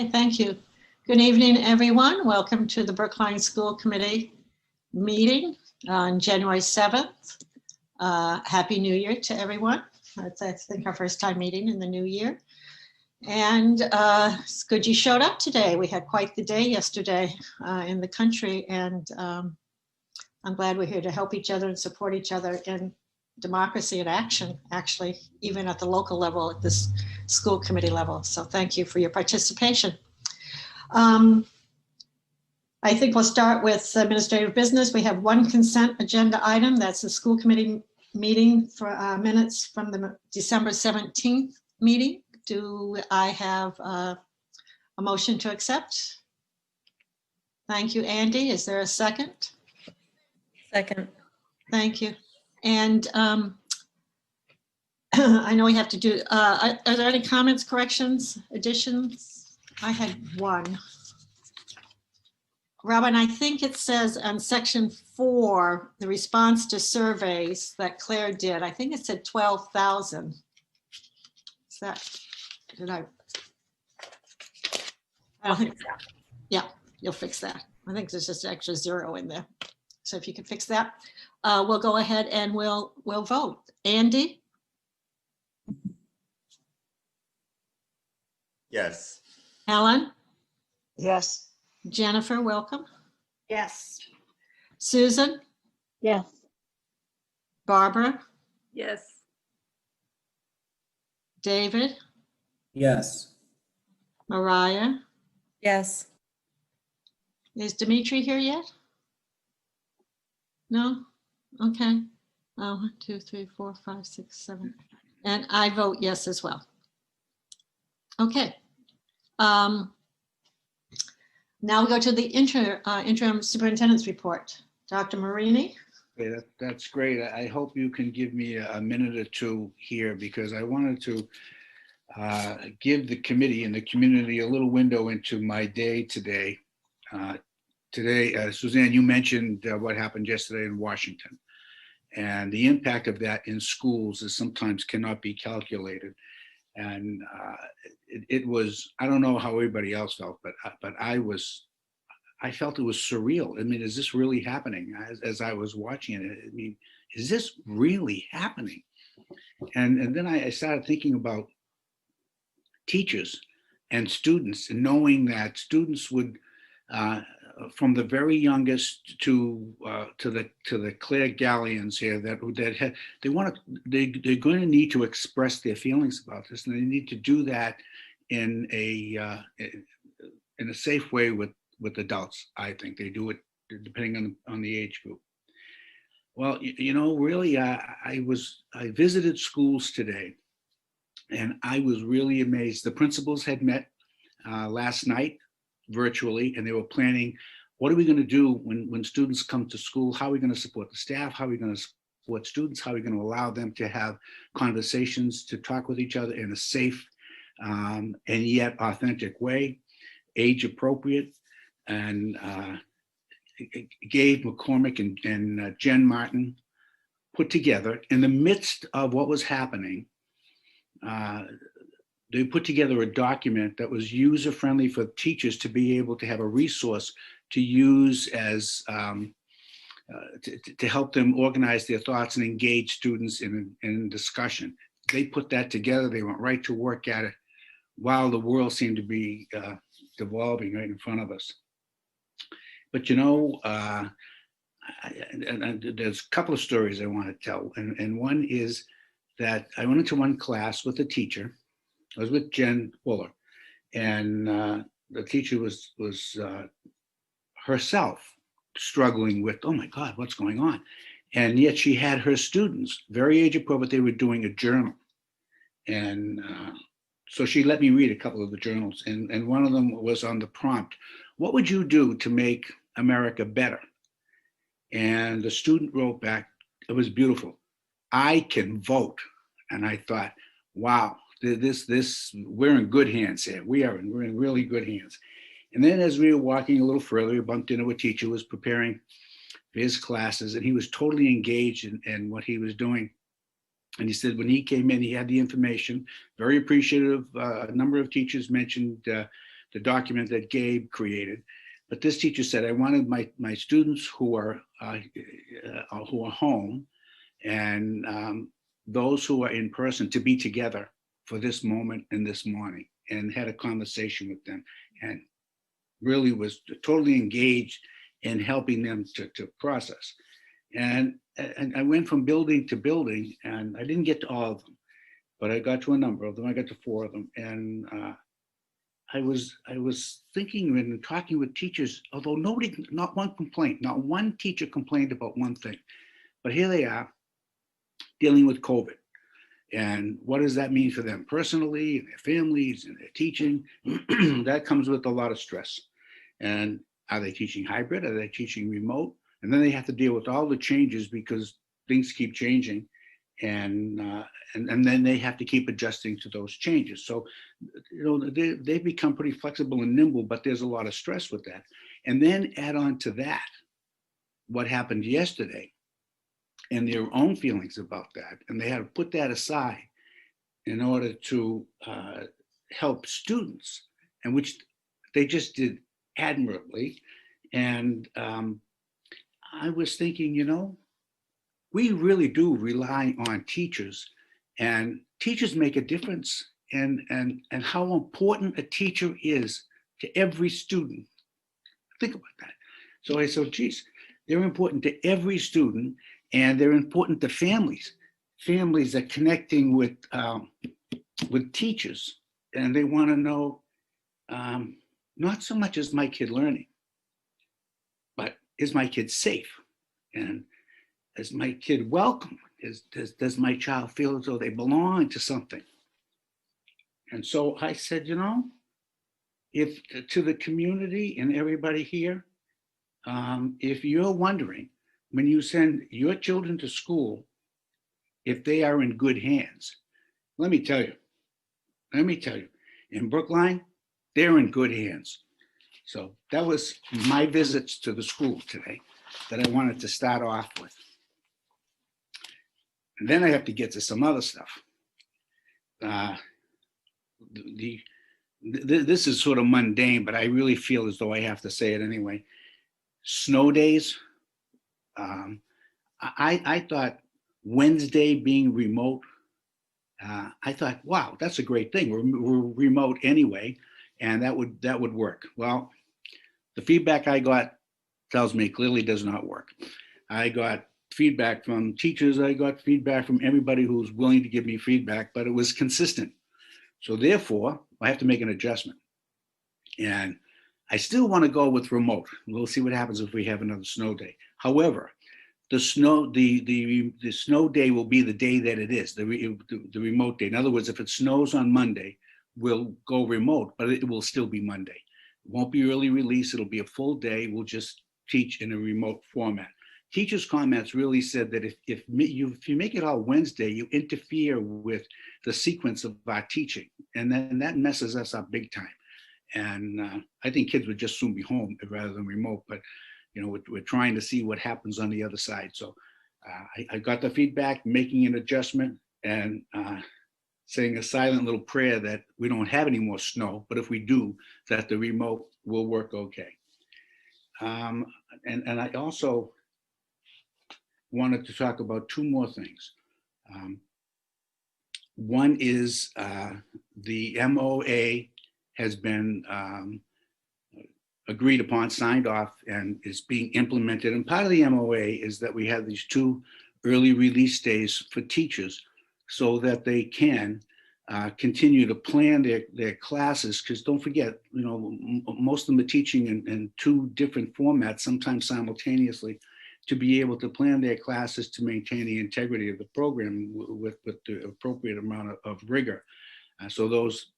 Okay, thank you. Good evening, everyone. Welcome to the Brookline School Committee meeting on January 7th. Happy New Year to everyone. It's, I think, our first time meeting in the new year. And it's good you showed up today. We had quite the day yesterday in the country, and I'm glad we're here to help each other and support each other in democracy in action, actually, even at the local level, at this school committee level. So thank you for your participation. I think we'll start with administrative business. We have one consent agenda item. That's the school committee meeting for minutes from the December 17th meeting. Do I have a motion to accept? Thank you, Andy. Is there a second? Second. Thank you. And I know we have to do, are there any comments, corrections, additions? I had one. Robin, I think it says on section 4, the response to surveys that Claire did, I think it said 12,000. Is that, did I don't think, yeah, you'll fix that. I think there's just an extra 0 in there. So if you can fix that, we'll go ahead and we'll vote. Andy? Yes. Helen? Yes. Jennifer, welcome. Yes. Susan? Yes. Barbara? Yes. David? Yes. Mariah? Yes. Is Dimitri here yet? No? Okay. 1, 2, 3, 4, 5, 6, 7. And I vote yes as well. Okay. Now we go to the interim superintendent's report. Dr. Marini? Okay, that's great. I hope you can give me a minute or two here, because I wanted to give the committee and the community a little window into my day today. Today, Suzanne, you mentioned what happened yesterday in Washington, and the impact of that in schools is sometimes cannot be calculated. And it was, I don't know how everybody else felt, but I felt it was surreal. I mean, is this really happening? As I was watching it, I mean, is this really happening? And then I started thinking about teachers and students, and knowing that students would, from the very youngest to the Claire Galleons here, that they're going to need to express their feelings about this, and they need to do that in a safe way with adults. I think they do it depending on the age group. Well, you know, really, I visited schools today, and I was really amazed. The principals had met last night virtually, and they were planning, what are we going to do when students come to school? How are we going to support the staff? How are we going to support students? How are we going to allow them to have conversations, to talk with each other in a safe and yet authentic way, age appropriate? And Gabe McCormick and Jen Martin put together, in the midst of what was happening, they put together a document that was user-friendly for teachers to be able to have a resource to use as to help them organize their thoughts and engage students in discussion. They put that together. They went right to work at it while the world seemed to be devolving right in front of us. But you know, there's a couple of stories I want to tell. And one is that I went into one class with a teacher. I was with Jen Fuller, and the teacher was herself struggling with, oh my God, what's going on? And yet she had her students, very age appropriate, they were doing a journal. And so she let me read a couple of the journals, and one of them was on the prompt, what would you do to make America better? And the student wrote back, it was beautiful, I can vote. And I thought, wow, we're in good hands here. We're in really good hands. And then as we were walking a little further, we bumped into a teacher who was preparing for his classes, and he was totally engaged in what he was doing. And he said when he came in, he had the information, very appreciative. A number of teachers mentioned the document that Gabe created. But this teacher said, I wanted my students who are home and those who are in person to be together for this moment and this morning, and had a conversation with them and really was totally engaged in helping them to process. And I went from building to building, and I didn't get to all of them, but I got to a number of them. I got to 4 of them. And I was thinking and talking with teachers, although not one complaint, not one teacher complained about one thing. But here they are dealing with COVID. And what does that mean for them personally and their families and their teaching? That comes with a lot of stress. And are they teaching hybrid? Are they teaching remote? And then they have to deal with all the changes because things keep changing. And then they have to keep adjusting to those changes. So, they've become pretty flexible and nimble, but there's a lot of stress with that. And then add on to that what happened yesterday and their own feelings about that. And they had to put that aside in order to help students, and which they just did admirably. And I was thinking, we really do rely on teachers, and teachers make a difference, and how important a teacher is to every student. Think about that. So I said, geez, they're important to every student, and they're important to families. Families are connecting with teachers, and they want to know not so much is my kid learning, but is my kid safe, and is my kid welcome? Does my child feel as though they belong to something? And so I said, if to the community and everybody here, if you're wondering when you send your children to school, if they are in good hands, let me tell you, in Brookline, they're in good hands. So that was my visits to the school today that I wanted to start off with. And then I have to get to some other stuff. This is sort of mundane, but I really feel as though I have to say it anyway. Snow days. I thought Wednesday being remote, I thought, wow, that's a great thing. We're remote anyway, and that would work. Well, the feedback I got tells me it clearly does not work. I got feedback from teachers. I got feedback from everybody who was willing to give me feedback, but it was consistent. So therefore, I have to make an adjustment. And I still want to go with remote. We'll see what happens if we have another snow day. However, the snow day will be the day that it is, the remote day. In other words, if it snows on Monday, we'll go remote, but it will still be Monday. It won't be early release. It'll be a full day. We'll just teach in a remote format. Teachers' comments really said that if you make it all Wednesday, you interfere with the sequence of our teaching, and then that messes us up big time. And I think kids would just soon be home rather than remote, but we're trying to see what happens on the other side. So I got the feedback, making an adjustment, and saying a silent little prayer that we don't have any more snow, but if we do, that the remote will work okay. And I also wanted to talk about 2 more things. One is the MOA has been agreed upon, signed off, and is being implemented. And part of the MOA is that we have these 2 early release days for teachers so that they can continue to plan their classes. Because don't forget, most of them are teaching in 2 different formats, sometimes simultaneously, to be able to plan their classes to maintain the integrity of the program with the appropriate amount of rigor. So those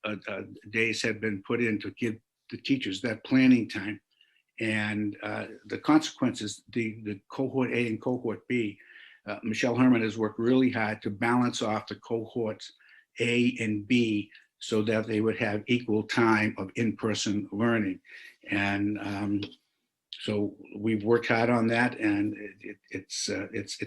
days have been put in to give the teachers that planning time. And the consequences, the cohort A and cohort B, Michelle Herman has worked really hard to balance off the cohorts A and B so that they would have equal time of in-person learning. And so we've worked hard on that, and it's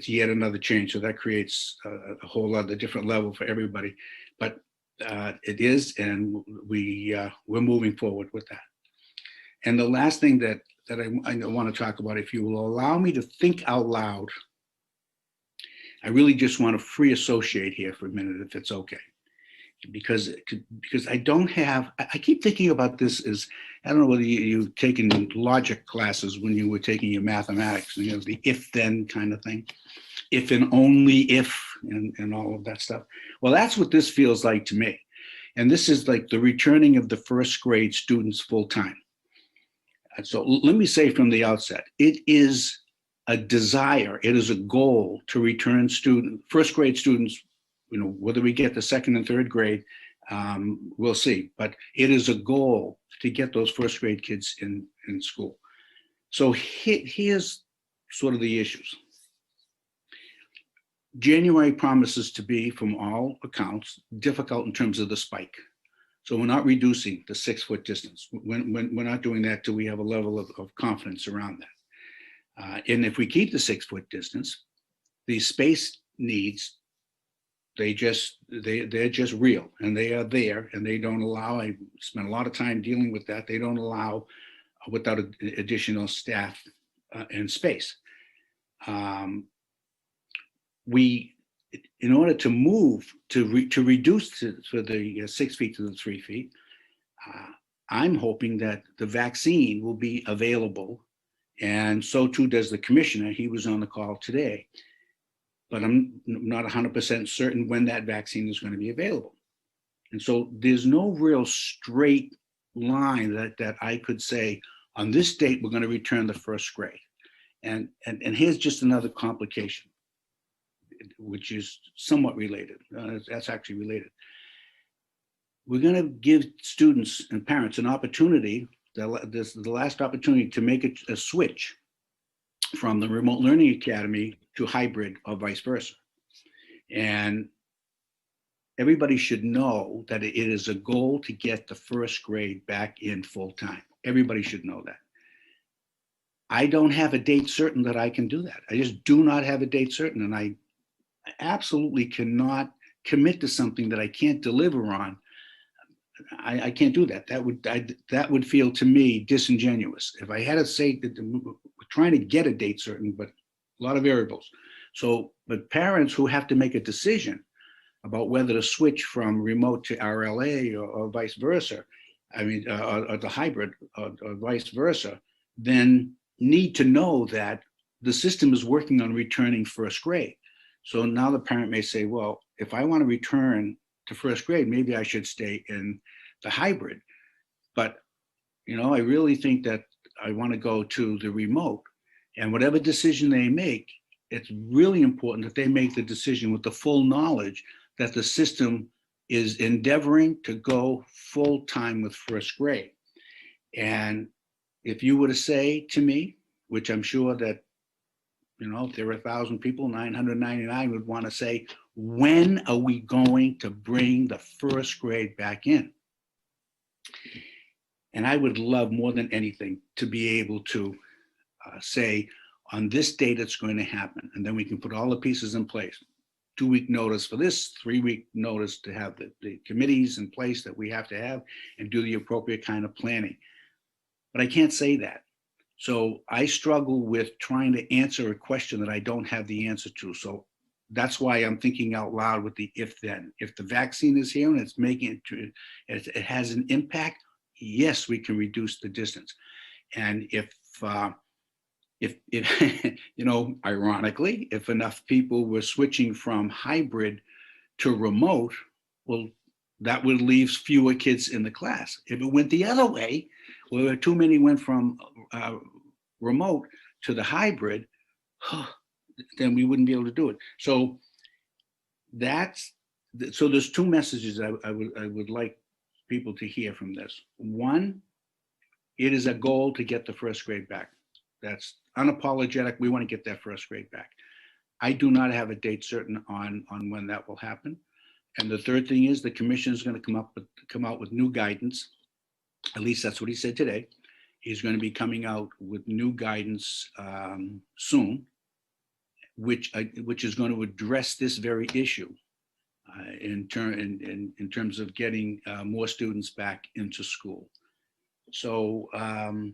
yet another change. So that creates a whole other different level for everybody. But it is, and we're moving forward with that. And the last thing that I want to talk about, if you will allow me to think out loud, I really just want to free associate here for a minute, if it's okay. Because I don't have, I keep thinking about this as, I don't know whether you've taken logic classes when you were taking your mathematics, you know, the if-then kind of thing. If and only if, and all of that stuff. Well, that's what this feels like to me. And this is like the returning of the first grade students full-time. So let me say from the outset, it is a desire, it is a goal to return first grade students, you know, whether we get the second and third grade, we'll see. But it is a goal to get those first grade kids in school. So here's sort of the issues. January promises to be, from all accounts, difficult in terms of the spike. So we're not reducing the 6-foot distance. We're not doing that till we have a level of confidence around that. And if we keep the 6-foot distance, these space needs, they're just real, and they are there, and they don't allow, I spent a lot of time dealing with that, they don't allow without additional staff and space. In order to move, to reduce for the 6 feet to the 3 feet, I'm hoping that the vaccine will be available, and so too does the commissioner. He was on the call today, but I'm not 100% certain when that vaccine is going to be available. And so there's no real straight line that I could say, on this date, we're going to return the first grade. And here's just another complication, which is somewhat related. That's actually related. We're going to give students and parents an opportunity, this is the last opportunity to make a switch from the remote learning academy to hybrid or vice versa. And everybody should know that it is a goal to get the first grade back in full time. Everybody should know that. I don't have a date certain that I can do that. I just do not have a date certain, and I absolutely cannot commit to something that I can't deliver on. I can't do that. That would feel to me disingenuous. If I had to say that we're trying to get a date certain, but a lot of variables. So, but parents who have to make a decision about whether to switch from remote to RLA or vice versa, I mean, or the hybrid or vice versa, then need to know that the system is working on returning first grade. So now the parent may say, well, if I want to return to first grade, maybe I should stay in the hybrid. But, you know, I really think that I want to go to the remote, and whatever decision they make, it's really important that they make the decision with the full knowledge that the system is endeavoring to go full time with first grade. And if you were to say to me, which I'm sure that, you know, if there were 1,000 people, 999 would want to say, when are we going to bring the first grade back in? And I would love more than anything to be able to say, on this date, it's going to happen. And then we can put all the pieces in place. 2-week notice for this, 3-week notice to have the committees in place that we have to have and do the appropriate kind of planning. But I can't say that. So I struggle with trying to answer a question that I don't have the answer to. So that's why I'm thinking out loud with the if then. If the vaccine is here and it's making it has an impact, yes, we can reduce the distance. And if you know, ironically, if enough people were switching from hybrid to remote, well, that would leave fewer kids in the class. If it went the other way, where too many went from remote to the hybrid, then we wouldn't be able to do it. So so there's two messages I would like people to hear from this. One, it is a goal to get the first grade back. That's unapologetic. We want to get that first grade back. I do not have a date certain on when that will happen. And the third thing is the commission is going to come out with new guidance. At least that's what he said today. He's going to be coming out with new guidance soon, which is going to address this very issue. in terms of getting more students back into school. So I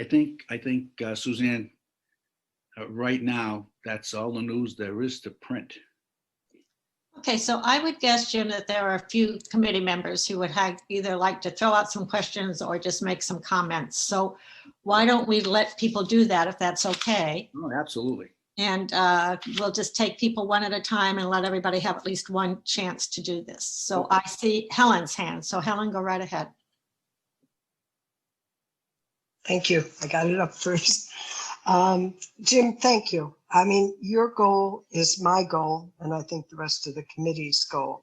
think Suzanne, right now, that's all the news there is to print. Okay, so I would guess, Jim, that there are a few committee members who would either like to throw out some questions or just make some comments. So why don't we let people do that if that's okay? Oh, absolutely. And we'll just take people one at a time and let everybody have at least one chance to do this. So Okay. I see Helen's hand. So Helen, go right ahead. Thank you. I got it up first. Jim, thank you. I mean, your goal is my goal, and I think the rest of the committee's goal.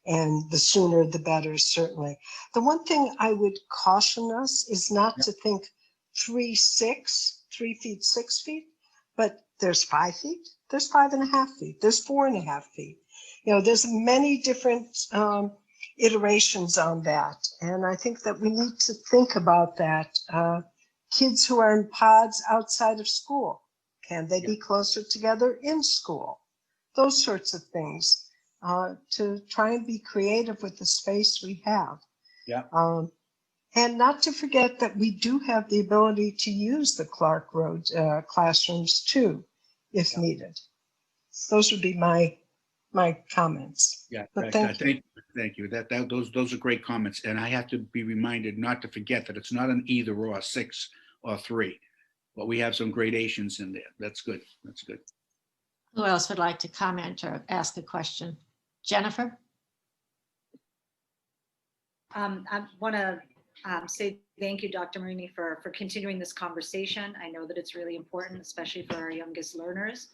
And the sooner, the better, certainly. The one thing I would caution us is not to think 3 feet, 6 feet, but there's 5 feet, there's 5.5 feet, there's 4.5 feet. You know, there's many different iterations on that. And I think that we need to think about that. Kids who are in pods outside of school, can they be closer together in school? Those sorts of things, to try and be creative with the space we have. Yeah. And not to forget that we do have the ability to use the Clark Road classrooms too, if needed. Those would be my comments. Yeah, But right. thank you. Those are great comments. And I have to be reminded not to forget that it's not an either or 6 or 3, but we have some gradations in there. That's good. That's good. Who else would like to comment or ask a question? Jennifer? I want to say thank you, Dr. Marini, for continuing this conversation. I know that it's really important, especially for our youngest learners.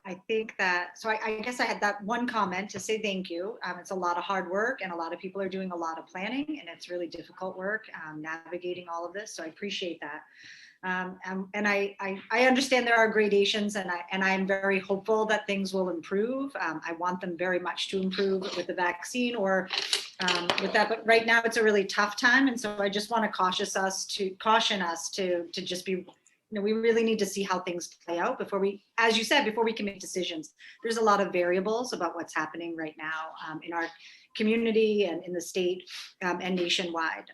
I think that, so I guess I had that one comment to say thank you. It's a lot of hard work and a lot of people are doing a lot of planning and it's really difficult work navigating all of this. So I appreciate that. And I understand there are gradations and I'm very hopeful that things will improve. I want them very much to improve with the vaccine or with that, but right now it's a really tough time. And so I just want to caution us to just be, we really need to see how things play out before we, as you said, before we can make decisions. There's a lot of variables about what's happening right now in our community and in the state and nationwide.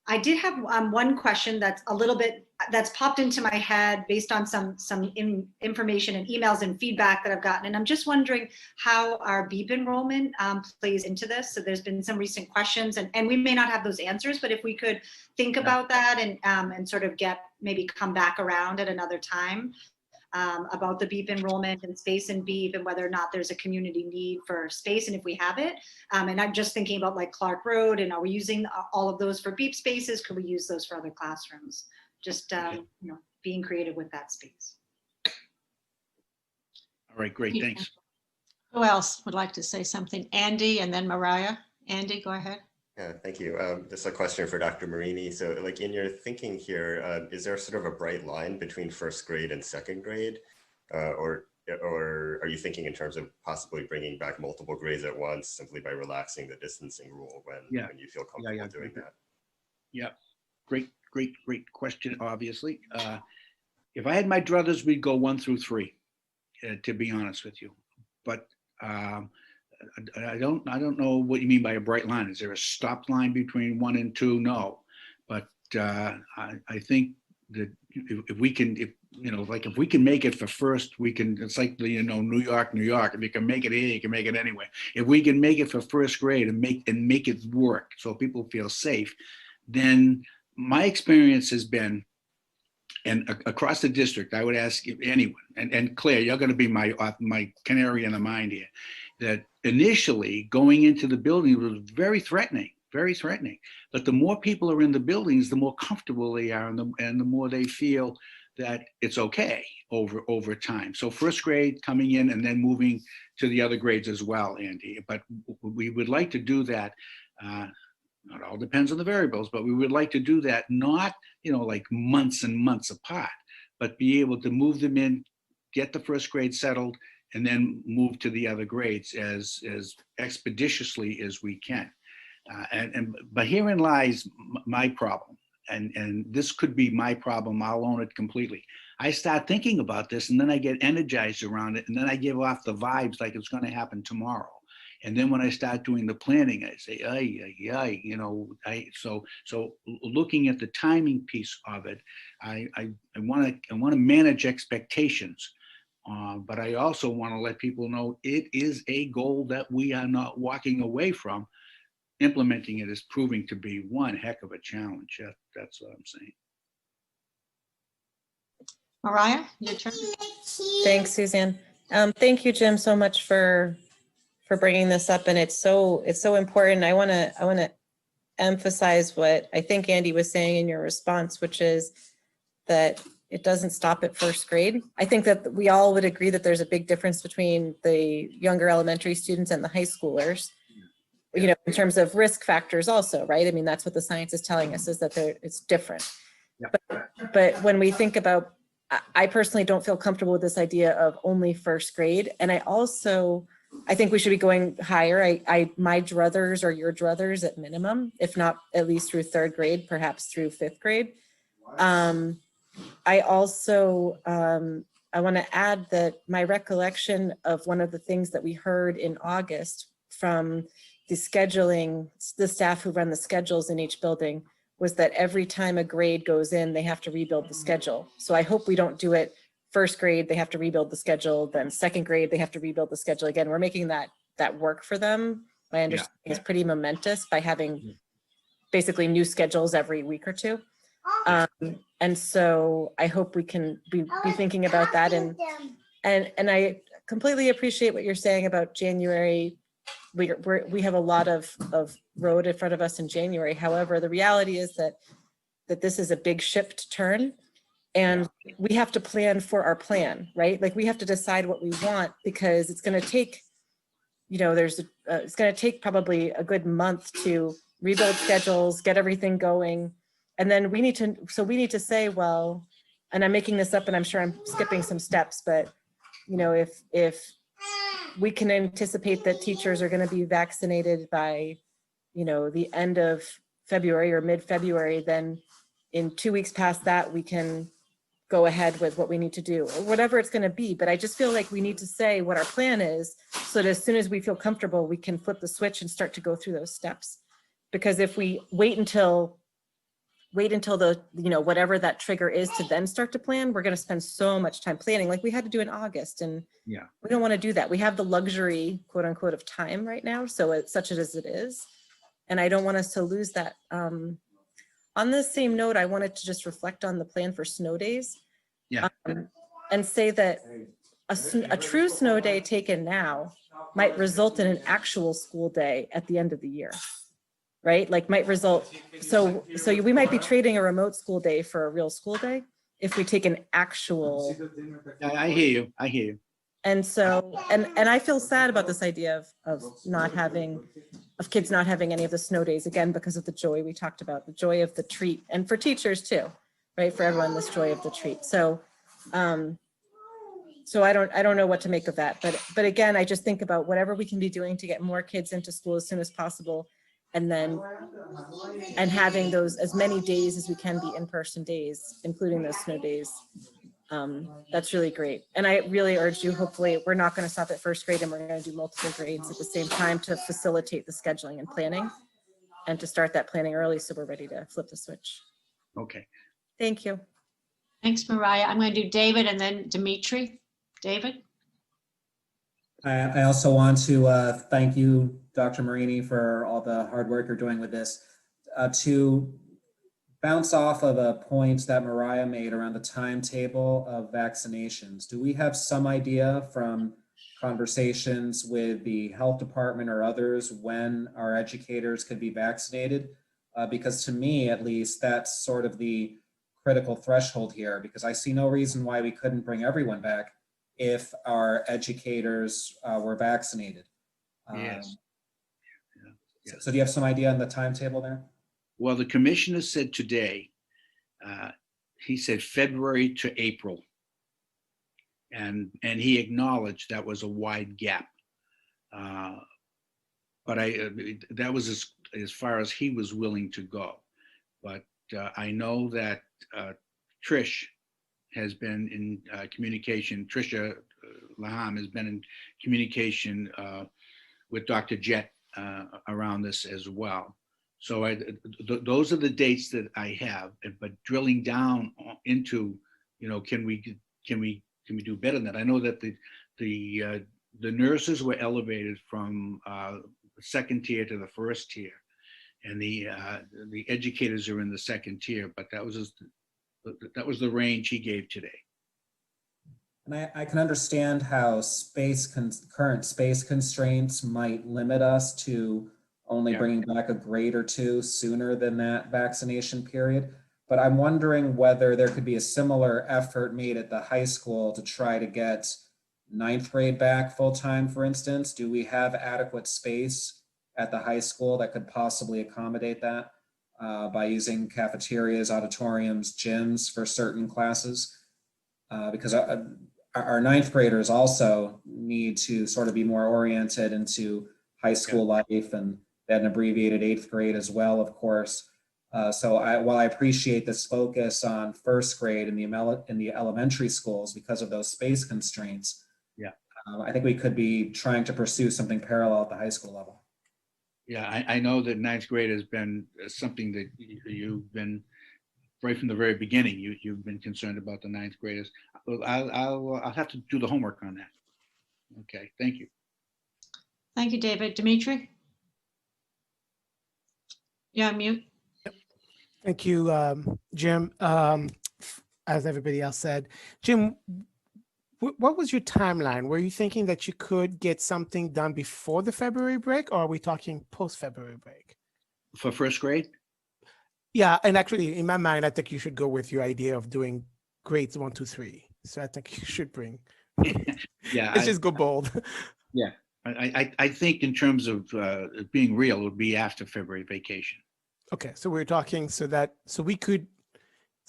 I did have one question that's a little bit, that's popped into my head based on some information and emails and feedback that I've gotten. And I'm just wondering how our BEEP enrollment plays into this. So there's been some recent questions and we may not have those answers, but if we could think about that and sort of maybe come back around at another time about the BEEP enrollment and space in BEEP and whether or not there's a community need for space and if we have it. And I'm just thinking about like Clark Road and are we using all of those for BEEP spaces? Could we use those for other classrooms? Just being creative with that space. All right, great, thanks. Who else would like to say something? Andy and then Mariah. Andy, go ahead. Yeah, thank you. This is a question for Dr. Marini. So like in your thinking here, is there sort of a bright line between first grade and second grade? Or are you thinking in terms of possibly bringing back multiple grades at once simply by relaxing the distancing rule when you feel comfortable doing that? Yeah, great question, obviously. If I had my druthers, we'd go 1 through 3, to be honest with you. But I don't know what you mean by a bright line. Is there a stop line between 1 and 2? No, but I think that if we can make it for first, we can. It's like the New York. If you can make it here, you can make it anywhere. If we can make it for first grade and make it work, so people feel safe, then my experience has been. And across the district, I would ask anyone, and Claire, you're going to be my canary in the mine here, that initially going into the building was very threatening. But the more people are in the buildings, the more comfortable they are, and the more they feel that it's okay over time. So first grade coming in and then moving to the other grades as well, Andy. But we would like to do that. It all depends on the variables, but we would like to do that not, like months and months apart, but be able to move them in, get the first grade settled, and then move to the other grades as expeditiously as we can. But herein lies my problem, and this could be my problem. I'll own it completely. I start thinking about this and then I get energized around it. And then I give off the vibes like it's going to happen tomorrow. And then when I start doing the planning, I say, ay, ay, ay, you know, so looking at the timing piece of it, I want to manage expectations. But I also want to let people know it is a goal that we are not walking away from. Implementing it is proving to be one heck of a challenge. That's what I'm saying. Mariah, your turn. Thanks, Suzanne. Thank you, Jim, so much for bringing this up, and it's so important. I want to emphasize what I think Andy was saying in your response, which is that it doesn't stop at first grade. I think that we all would agree that there's a big difference between the younger elementary students and the high schoolers, you know, in terms of risk factors also, right? I mean, that's what the science is telling us, is that it's different. But when we think about, I personally don't feel comfortable with this idea of only first grade. And I think we should be going higher. My druthers are your druthers at minimum, if not at least through third grade, perhaps through fifth grade. I also, I want to add that my recollection of one of the things that we heard in August from the staff who run the schedules in each building, was that every time a grade goes in, they have to rebuild the schedule. So I hope we don't do it first grade, they have to rebuild the schedule, then second grade, they have to rebuild the schedule again. We're making that work for them. My understanding is pretty momentous by having basically new schedules every week or two. And so I hope we can be thinking about that. And I completely appreciate what you're saying about January. We have a lot of road in front of us in January. However, the reality is that this is a big ship to turn, and we have to plan for our plan, right? Like we have to decide what we want, because it's going to take, you know, it's going to take probably a good month to rebuild schedules, get everything going. And then we need to say, well, and I'm making this up and I'm sure I'm skipping some steps, but you know, if we can anticipate that teachers are going to be vaccinated by, you know, the end of February or mid-February, then in 2 weeks past that, we can go ahead with what we need to do, or whatever it's going to be. But I just feel like we need to say what our plan is, so that as soon as we feel comfortable, we can flip the switch and start to go through those steps. Because if we wait until the, you know, whatever that trigger is to then start to plan, we're going to spend so much time planning, like we had to do in August. And we don't want to do that. We have the luxury, quote unquote, of time right now. So it's such as it is. And I don't want us to lose that. On the same note, I wanted to just reflect on the plan for snow days. And say that a true snow day taken now might result in an actual school day at the end of the year. Right? Like might result. So we might be trading a remote school day for a real school day if we take an actual. I hear you. And so, and I feel sad about this idea of kids not having any of the snow days, again, because of the joy we talked about, the joy of the treat, and for teachers too, right? For everyone, this joy of the treat. So, so I don't know what to make of that, but again, I just think about whatever we can be doing to get more kids into school as soon as possible. And having those as many days as we can be in-person days, including those snow days. That's really great. And I really urge you, hopefully we're not going to stop at first grade, and we're going to do multiple grades at the same time to facilitate the scheduling and planning, and to start that planning early so we're ready to flip the switch. Okay. Thank you. Thanks, Mariah. I'm going to do David and then Dimitri. David? I also want to thank you, Dr. Marini, for all the hard work you're doing with this. To bounce off of a point that Mariah made around the timetable of vaccinations, do we have some idea from conversations with the health department or others when our educators could be vaccinated? Because to me, at least, that's sort of the critical threshold here, because I see no reason why we couldn't bring everyone back if our educators were vaccinated. Yes. So do you have some idea on the timetable there? Well, the commissioner said today, he said February to April. And he acknowledged that was a wide gap. But that was as far as he was willing to go. But I know that Trish has been in communication. Tricia Laham has been in communication with Dr. Jett around this as well. So those are the dates that I have. But drilling down into, can we do better than that? I know that the nurses were elevated from the second tier to the first tier, and the educators are in the second tier. But that was the range he gave today. And I can understand how current space constraints might limit us to only bringing back a grade or two sooner than that vaccination period. But I'm wondering whether there could be a similar effort made at the high school to try to get ninth grade back full-time, for instance. Do we have adequate space at the high school that could possibly accommodate that by using cafeterias, auditoriums, gyms for certain classes? Because our ninth graders also need to sort of be more oriented into high school life, and an abbreviated eighth grade as well, of course. So while I appreciate this focus on first grade in the elementary schools because of those space constraints, I think we could be trying to pursue something parallel at the high school level. Yeah, I know that ninth grade has been something that you've been right from the very beginning. You've been concerned about the ninth graders. I'll have to do the homework on that. Okay, thank you. Thank you, David. Dimitri? Yeah, mute. Thank you, Jim. As everybody else said, Jim, what was your timeline? Were you thinking that you could get something done before the February break, or are we talking post-February break? For first grade? Yeah, and actually, in my mind, I think you should go with your idea of doing grades 1, 2, 3. So I think you should bring. Yeah, let's just go bold. Yeah, I think in terms of being real, it would be after February vacation. Okay, so we're talking so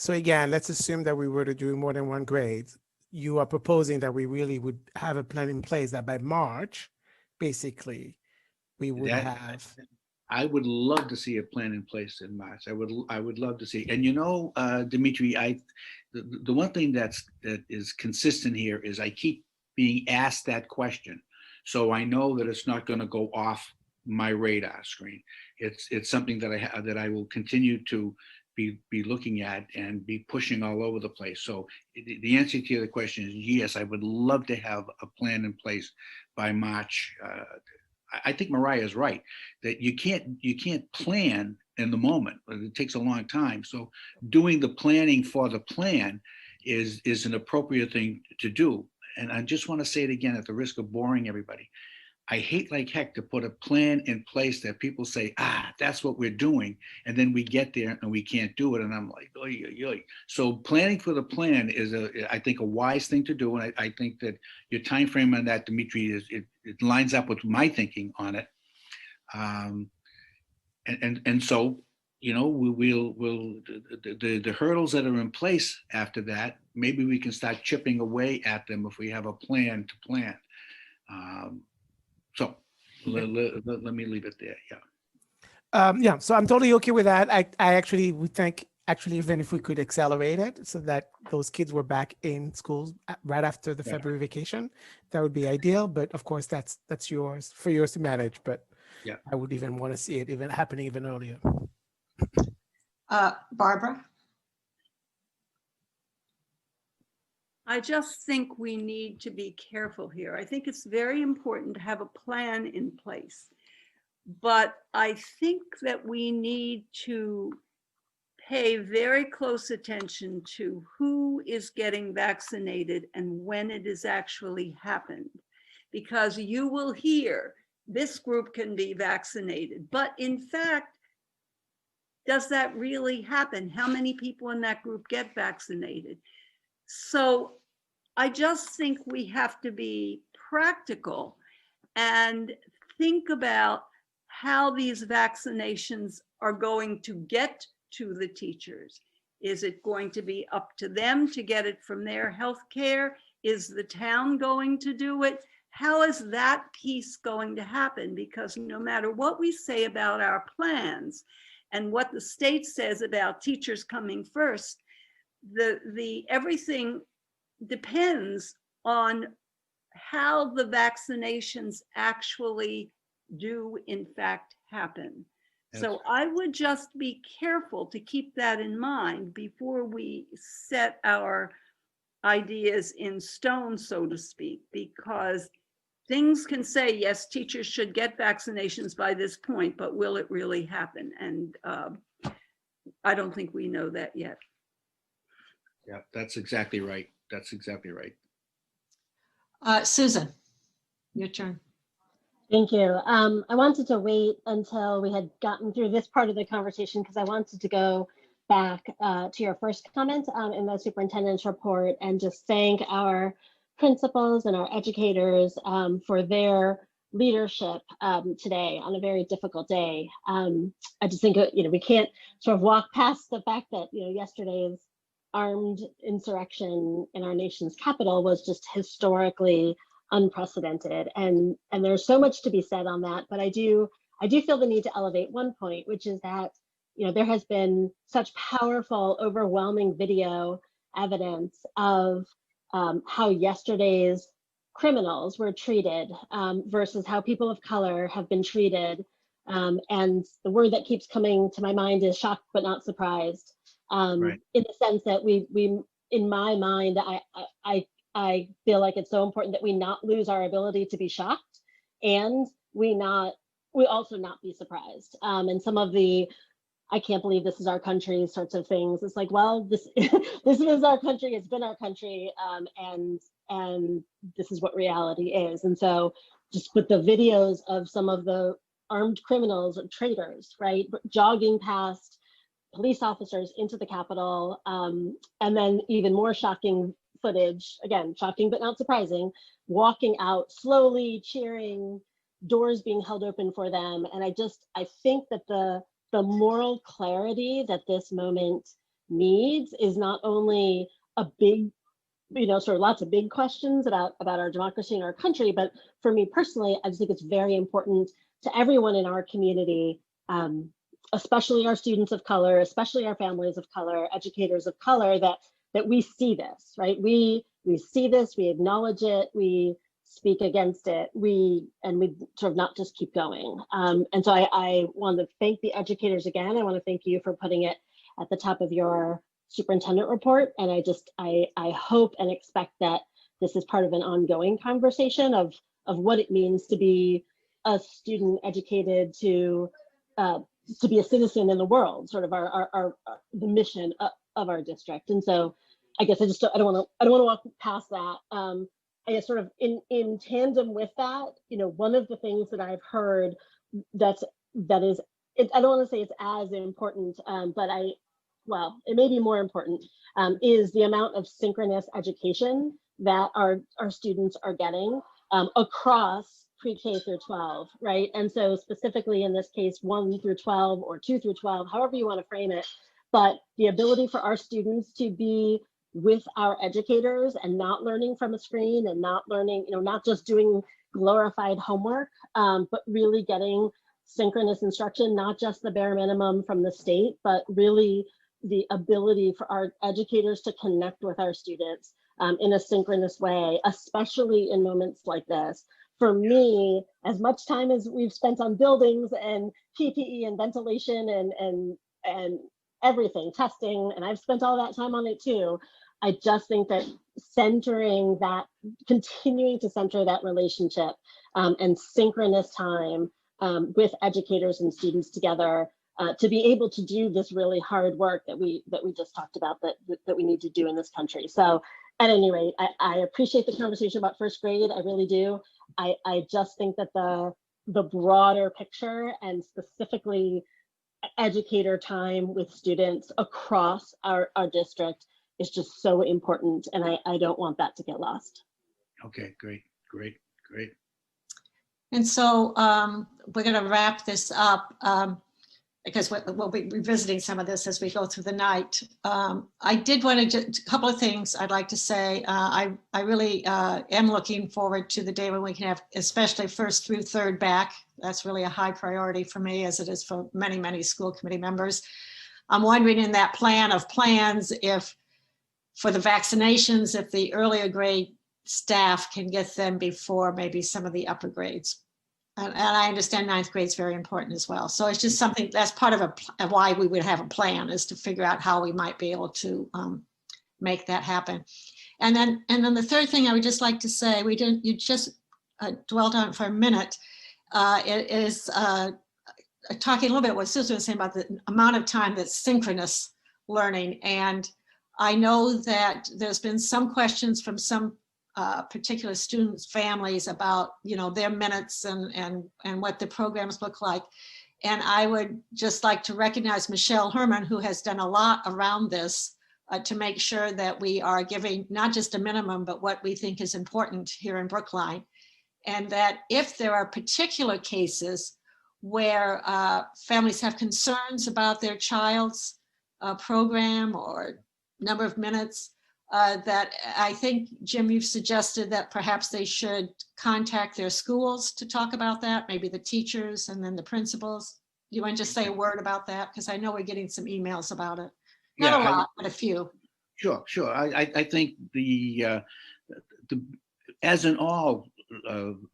again, let's assume that we were to do more than one grade. You are proposing that we really would have a plan in place that by March, basically, we would have. I would love to see a plan in place in March. I would love to see. And Dimitri, the one thing that is consistent here is I keep being asked that question, so I know that it's not going to go off my radar screen. It's something that I will continue to be looking at and be pushing all over the place. So the answer to the question is yes, I would love to have a plan in place by March. I think Mariah is right that you can't plan in the moment. It takes a long time. So doing the planning for the plan is an appropriate thing to do. And I just want to say it again at the risk of boring everybody. I hate like heck to put a plan in place that people say, that's what we're doing. And then we get there and we can't do it. And I'm like, oy, oy, oy. So planning for the plan is, I think, a wise thing to do. And I think that your time frame on that, Dimitri, it lines up with my thinking on it. And so, we'll the hurdles that are in place after that, maybe we can start chipping away at them if we have a plan to plan. So let me leave it there. Yeah. So I'm totally okay with that. I actually would think, even if we could accelerate it so that those kids were back in schools right after the February vacation, that would be ideal. But of course, that's yours to manage. But yeah, I would even want to see it even happening even earlier. Barbara? I just think we need to be careful here. I think it's very important to have a plan in place. But I think that we need to pay very close attention to who is getting vaccinated and when it has actually happened. Because you will hear this group can be vaccinated, but in fact, does that really happen? How many people in that group get vaccinated? So I just think we have to be practical and think about how these vaccinations are going to get to the teachers. Is it going to be up to them to get it from their healthcare? Is the town going to do it? How is that piece going to happen? Because no matter what we say about our plans, and what the state says about teachers coming first, everything depends on how the vaccinations actually do in fact happen. So I would just be careful to keep that in mind before we set our ideas in stone, so to speak, because things can say, yes, teachers should get vaccinations by this point, but will it really happen? And I don't think we know that yet. Yeah, that's exactly right. That's exactly right. Susan, your turn. Thank you. I wanted to wait until we had gotten through this part of the conversation because I wanted to go back to your first comment in the superintendent's report and just thank our principals and our educators for their leadership today on a very difficult day. I just think, we can't sort of walk past the fact that, yesterday's armed insurrection in our nation's capital was just historically unprecedented, and there's so much to be said on that. But I do feel the need to elevate one point, which is that there has been such powerful, overwhelming video evidence of how yesterday's criminals were treated versus how people of color have been treated. And the word that keeps coming to my mind is shocked but not surprised. Right. In the sense that we in my mind, I feel like it's so important that we not lose our ability to be shocked, and we also not be surprised. And some of the I can't believe this is our country sorts of things. It's like, well, this this is our country. It's been our country, and this is what reality is. And so, just with the videos of some of the armed criminals or traitors, right, jogging past police officers into the Capitol, and then even more shocking footage, again, shocking but not surprising, walking out slowly, cheering, doors being held open for them. And I think that the moral clarity that this moment needs is not only a big, sort of lots of big questions about our democracy and our country, but for me personally, I just think it's very important to everyone in our community, especially our students of color, especially our families of color, educators of color, that we see this, right? We see this, we acknowledge it, we speak against it, we sort of not just keep going. And so I want to thank the educators again. I want to thank you for putting it at the top of your superintendent report. And I hope and expect that this is part of an ongoing conversation of what it means to be a student educated to be a citizen in the world, sort of the mission of our district. And so I guess I don't want to walk past that. I guess sort of in tandem with that, one of the things that I've heard that is, I don't want to say it's as important, but it may be more important, is the amount of synchronous education that our students are getting across pre-K through 12, right? And so specifically in this case, 1 through 12 or 2 through 12, however you want to frame it, but the ability for our students to be with our educators and not learning from a screen and not learning, not just doing glorified homework, but really getting synchronous instruction, not just the bare minimum from the state, but really the ability for our educators to connect with our students in a synchronous way, especially in moments like this. For me, as much time as we've spent on buildings and PPE and ventilation and everything, testing, and I've spent all that time on it too, I just think that continuing to center that relationship and synchronous time with educators and students together to be able to do this really hard work that we just talked about that we need to do in this country. So at any rate, I appreciate the conversation about first grade. I really do. I just think that the broader picture and specifically educator time with students across our district is just so important, and I don't want that to get lost. Okay, great. And And so we're going to wrap this up. because we'll be revisiting some of this as we go through the night. I did want to just a couple of things I'd like to say. I really am looking forward to the day when we can have, especially first through third back. That's really a high priority for me, as it is for many, many school committee members. I'm wondering in that plan of plans, if for the vaccinations, if the earlier grade staff can get them before maybe some of the upper grades. And I understand ninth grade is very important as well. So it's just something that's part of why we would have a plan, is to figure out how we might be able to make that happen. And then the third thing I would just like to say, you just dwelled on it for a minute, it is talking a little bit what Susan was saying about the amount of time that's synchronous learning. And I know that there's been some questions from some particular students' families about, their minutes and what the programs look like. And I would just like to recognize Michelle Herman, who has done a lot around this to make sure that we are giving not just a minimum, but what we think is important here in Brookline. And that if there are particular cases where families have concerns about their child's program or number of minutes, that I think, Jim, you've suggested that perhaps they should contact their schools to talk about that, maybe the teachers and then the principals. Do you want to just say a word about that? Because I know we're getting some emails about it. Not a lot, but a few. Sure. I think as in all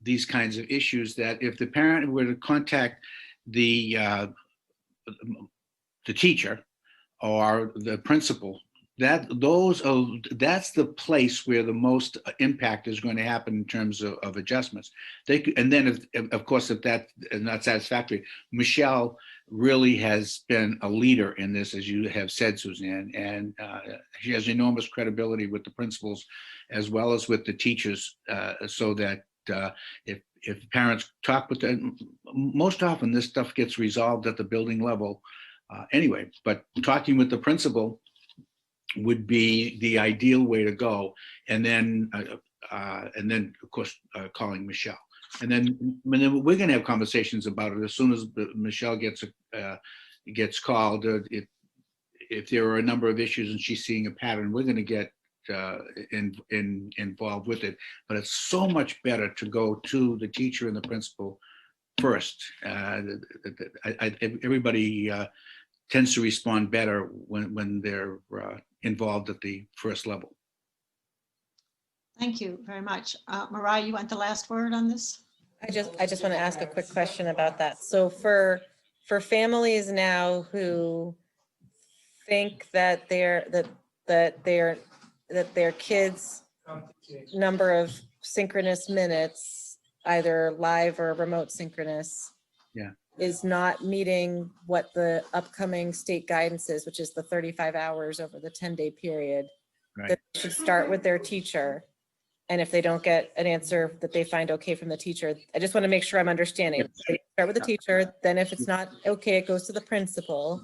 these kinds of issues, that if the parent were to contact the teacher or the principal, that's the place where the most impact is going to happen in terms of adjustments. And then of course, if that is not satisfactory, Michelle really has been a leader in this, as you have said, Suzanne, and she has enormous credibility with the principals as well as with the teachers, so that if parents talk with them, most often this stuff gets resolved at the building level anyway, but talking with the principal would be the ideal way to go. And then of course, calling Michelle. And then we're going to have conversations about it as soon as Michelle gets called. If there are a number of issues and she's seeing a pattern, we're going to get involved with it. But it's so much better to go to the teacher and the principal first. Everybody tends to respond better when they're involved at the first level. Thank you very much. Mariah, you want the last word on this? I just want to ask a quick question about that. So for families now who think that their kids' number of synchronous minutes, either live or remote synchronous, is not meeting what the upcoming state guidance is, which is the 35 hours over the 10-day period, that they should start with their teacher. And if they don't get an answer that they find okay from the teacher, I just want to make sure I'm understanding. They start with the teacher, then if it's not okay, it goes to the principal.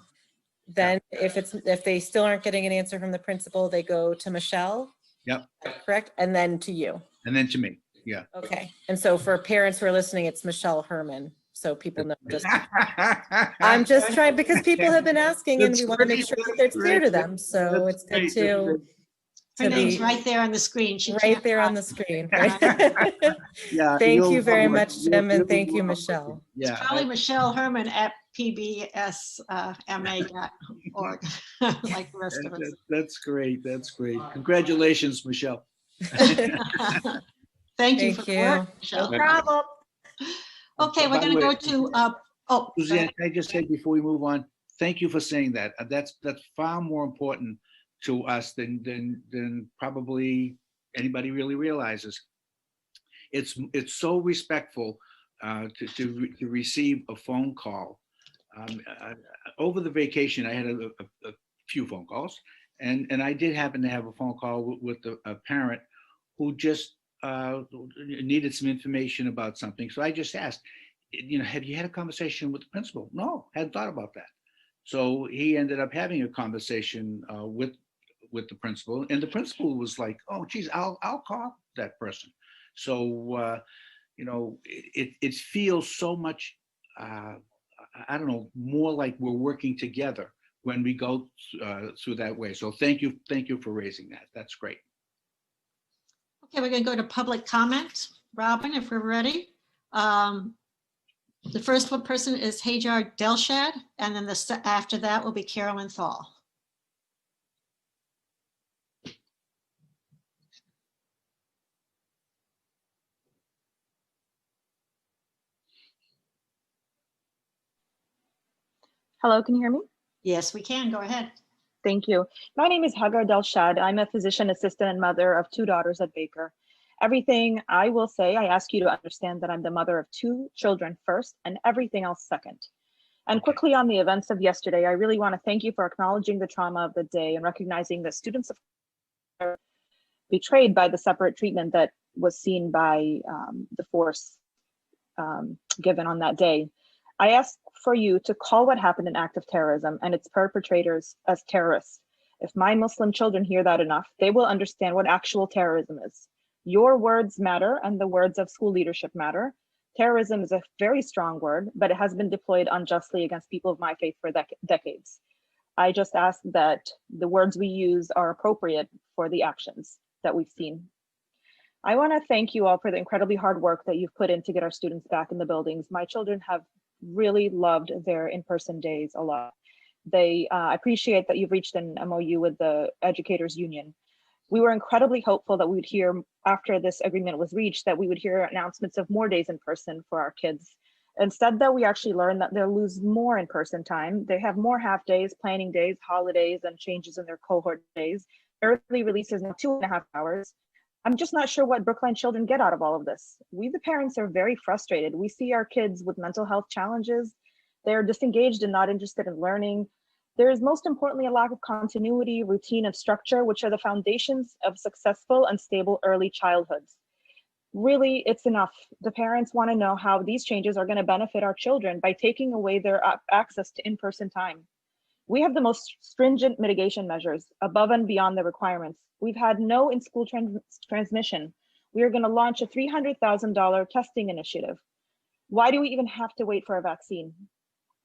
Then if they still aren't getting an answer from the principal, they go to Michelle. Yep. Correct? And then to you. And then to me. Yeah. Okay. And so for parents who are listening, it's Michelle Herman. So people know this. I'm just trying, because people have been asking and we want to make sure that it's clear to them. So it's good to Her name's right there on the screen. She right there on the screen. Yeah. Thank you very much, Jim, and thank you, Michelle. It's probably Michelle Herman at pbsma.org, like the rest of us. That's great. That's great. Congratulations, Michelle. Thank you for the work, Michelle. No problem. Okay, we're going to go to, Suzanne, can I just say before we move on, thank you for saying that. That's far more important to us than probably anybody really realizes. It's so respectful to receive a phone call. Over the vacation, I had a few phone calls, and I did happen to have a phone call with a parent who just needed some information about something. So I just asked, have you had a conversation with the principal? No, hadn't thought about that. So he ended up having a conversation with the principal, and the principal was like, "Oh, geez, I'll call that person." So it feels so much I don't know, more like we're working together when we go through that way. So thank you for raising that. That's great. Okay, we're going to go to public comment. Robin, if we're ready. The first one person is Hajar Delshad, and then after that will be Carolyn Thal. Hello, can you hear me? Yes, we can. Go ahead. Thank you. My name is Hagar Delshad. I'm a physician assistant and mother of 2 daughters at Baker. Everything I will say, I ask you to understand that I'm the mother of 2 children first and everything else second. And quickly on the events of yesterday, I really want to thank you for acknowledging the trauma of the day and recognizing that students are betrayed by the separate treatment that was seen by the force given on that day. I ask for you to call what happened an act of terrorism and its perpetrators as terrorists. If my Muslim children hear that enough, they will understand what actual terrorism is. Your words matter and the words of school leadership matter. Terrorism is a very strong word, but it has been deployed unjustly against people of my faith for decades. I just ask that the words we use are appropriate for the actions that we've seen. I want to thank you all for the incredibly hard work that you've put in to get our students back in the buildings. My children have really loved their in-person days a lot. They appreciate that you've reached an MOU with the Educators Union. We were incredibly hopeful that we would hear, after this agreement was reached, that we would hear announcements of more days in person for our kids. Instead, that we actually learned that they'll lose more in-person time. They have more half days, planning days, holidays, and changes in their cohort days. Early release is now 2.5 hours. I'm just not sure what Brookline children get out of all of this. We, the parents, are very frustrated. We see our kids with mental health challenges. They're disengaged and not interested in learning. There is most importantly a lack of continuity, routine, and structure, which are the foundations of successful and stable early childhoods. Really, it's enough. The parents want to know how these changes are going to benefit our children by taking away their access to in-person time. We have the most stringent mitigation measures above and beyond the requirements. We've had no in-school transmission. We are going to launch a $300,000 testing initiative. Why do we even have to wait for a vaccine?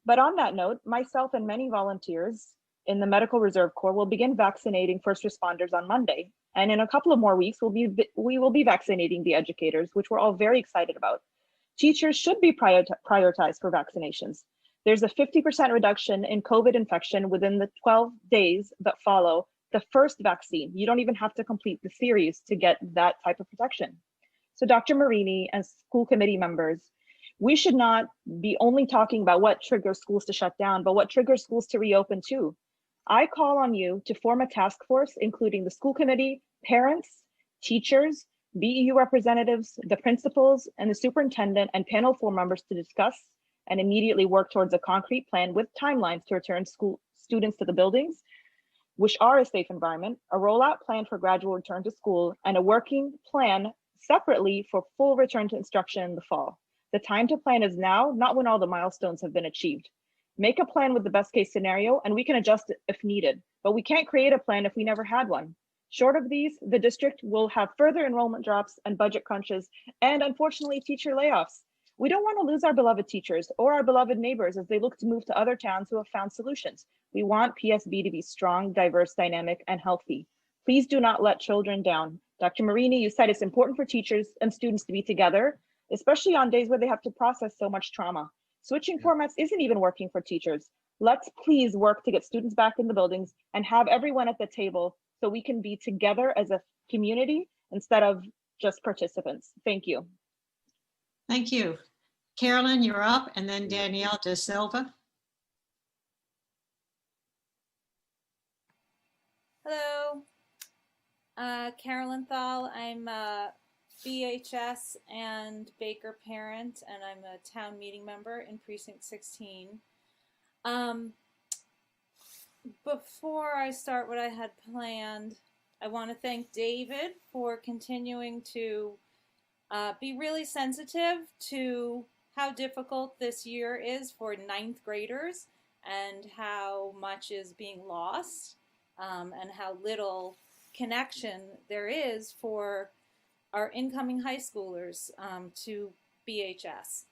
But on that note, myself and many volunteers in the Medical Reserve Corps will begin vaccinating first responders on Monday. And in a couple of more weeks, we will be vaccinating the educators, which we're all very excited about. Teachers should be prioritized for vaccinations. There's a 50% reduction in COVID infection within the 12 days that follow the first vaccine. You don't even have to complete the series to get that type of protection. So Dr. Marini and school committee members, we should not be only talking about what triggers schools to shut down, but what triggers schools to reopen too. I call on you to form a task force, including the school committee, parents, teachers, BEU representatives, the principals, and the superintendent and panel 4 members to discuss and immediately work towards a concrete plan with timelines to return school students to the buildings, which are a safe environment, a rollout plan for gradual return to school, and a working plan separately for full return to instruction in the fall. The time to plan is now, not when all the milestones have been achieved. Make a plan with the best case scenario and we can adjust it if needed, but we can't create a plan if we never had one. Short of these, the district will have further enrollment drops and budget crunches and unfortunately teacher layoffs. We don't want to lose our beloved teachers or our beloved neighbors as they look to move to other towns who have found solutions. We want PSB to be strong, diverse, dynamic, and healthy. Please do not let children down. Dr. Marini, you said it's important for teachers and students to be together, especially on days where they have to process so much trauma. Switching formats isn't even working for teachers. Let's please work to get students back in the buildings and have everyone at the table so we can be together as a community instead of just participants. Thank you. Thank you. Carolyn, you're up, and then Danielle De Silva. Hello, Carolyn Thal. I'm a BHS and Baker parent, and I'm a town meeting member in Precinct 16. Before I start what I had planned, I want to thank David for continuing to be really sensitive to how difficult this year is for 9th graders and how much is being lost and how little connection there is for our incoming high schoolers to BHS.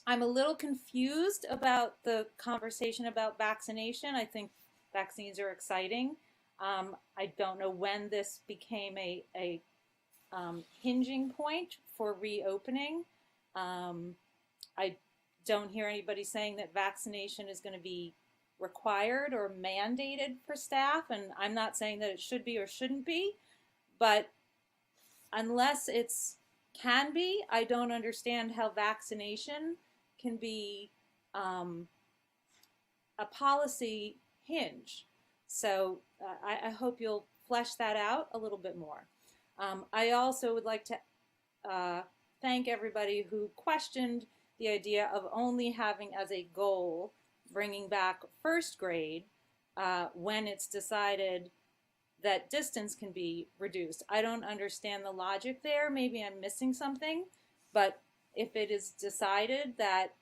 I'm a little confused about the conversation about vaccination. I think vaccines are exciting. I don't know when this became a hinging point for reopening. I don't hear anybody saying that vaccination is going to be required or mandated for staff, and I'm not saying that it should be or shouldn't be, but unless it's can be, I don't understand how vaccination can be a policy hinge. So I hope you'll flesh that out a little bit more. I also would like to thank everybody who questioned the idea of only having as a goal bringing back first grade when it's decided that distance can be reduced. I don't understand the logic there. Maybe I'm missing something, but if it is decided that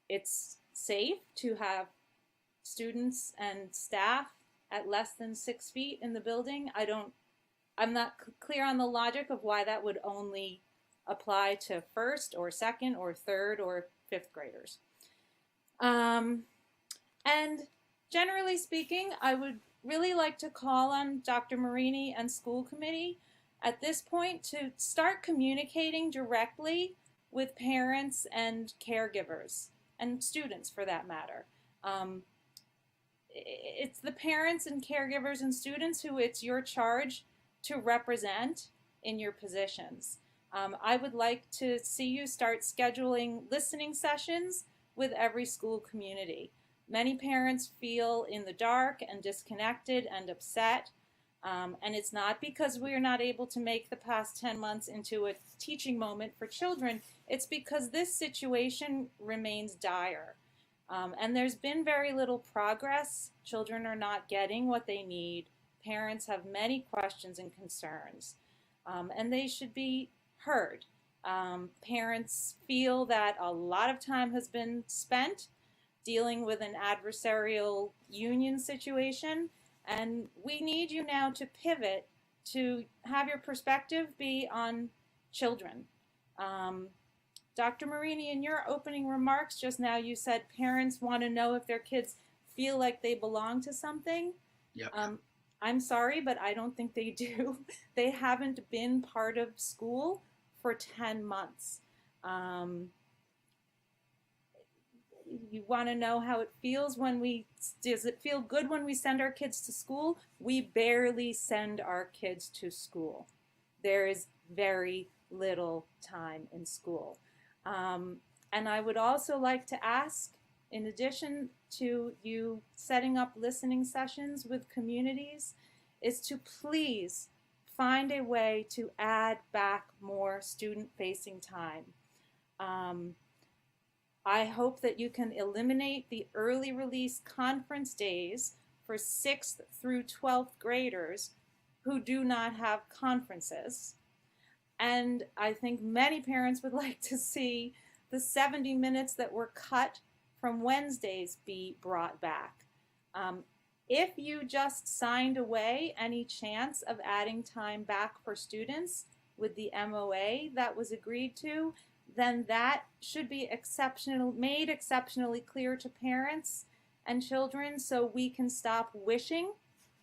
it's safe to have students and staff at less than 6 feet in the building, I'm not clear on the logic of why that would only apply to first or second or third or fifth graders. And generally speaking, I would really like to call on Dr. Marini and school committee at this point to start communicating directly with parents and caregivers and students for that matter. It's the parents and caregivers and students who it's your charge to represent in your positions. I would like to see you start scheduling listening sessions with every school community. Many parents feel in the dark and disconnected and upset. And it's not because we are not able to make the past 10 months into a teaching moment for children. It's because this situation remains dire. And there's been very little progress. Children are not getting what they need. Parents have many questions and concerns, and they should be heard. Parents feel that a lot of time has been spent dealing with an adversarial union situation, and we need you now to pivot to have your perspective be on children. Dr. Marini, in your opening remarks just now, you said parents want to know if their kids feel like they belong to something. Yep. I'm sorry, but I don't think they do. They haven't been part of school for 10 months. You want to know how it feels does it feel good when we send our kids to school? We barely send our kids to school. There is very little time in school. And I would also like to ask, in addition to you setting up listening sessions with communities, is to please find a way to add back more student-facing time. I hope that you can eliminate the early release conference days for 6th through 12th graders who do not have conferences. And I think many parents would like to see the 70 minutes that were cut from Wednesdays be brought back. If you just signed away any chance of adding time back for students with the MOA that was agreed to, then that should be made exceptionally clear to parents and children so we can stop wishing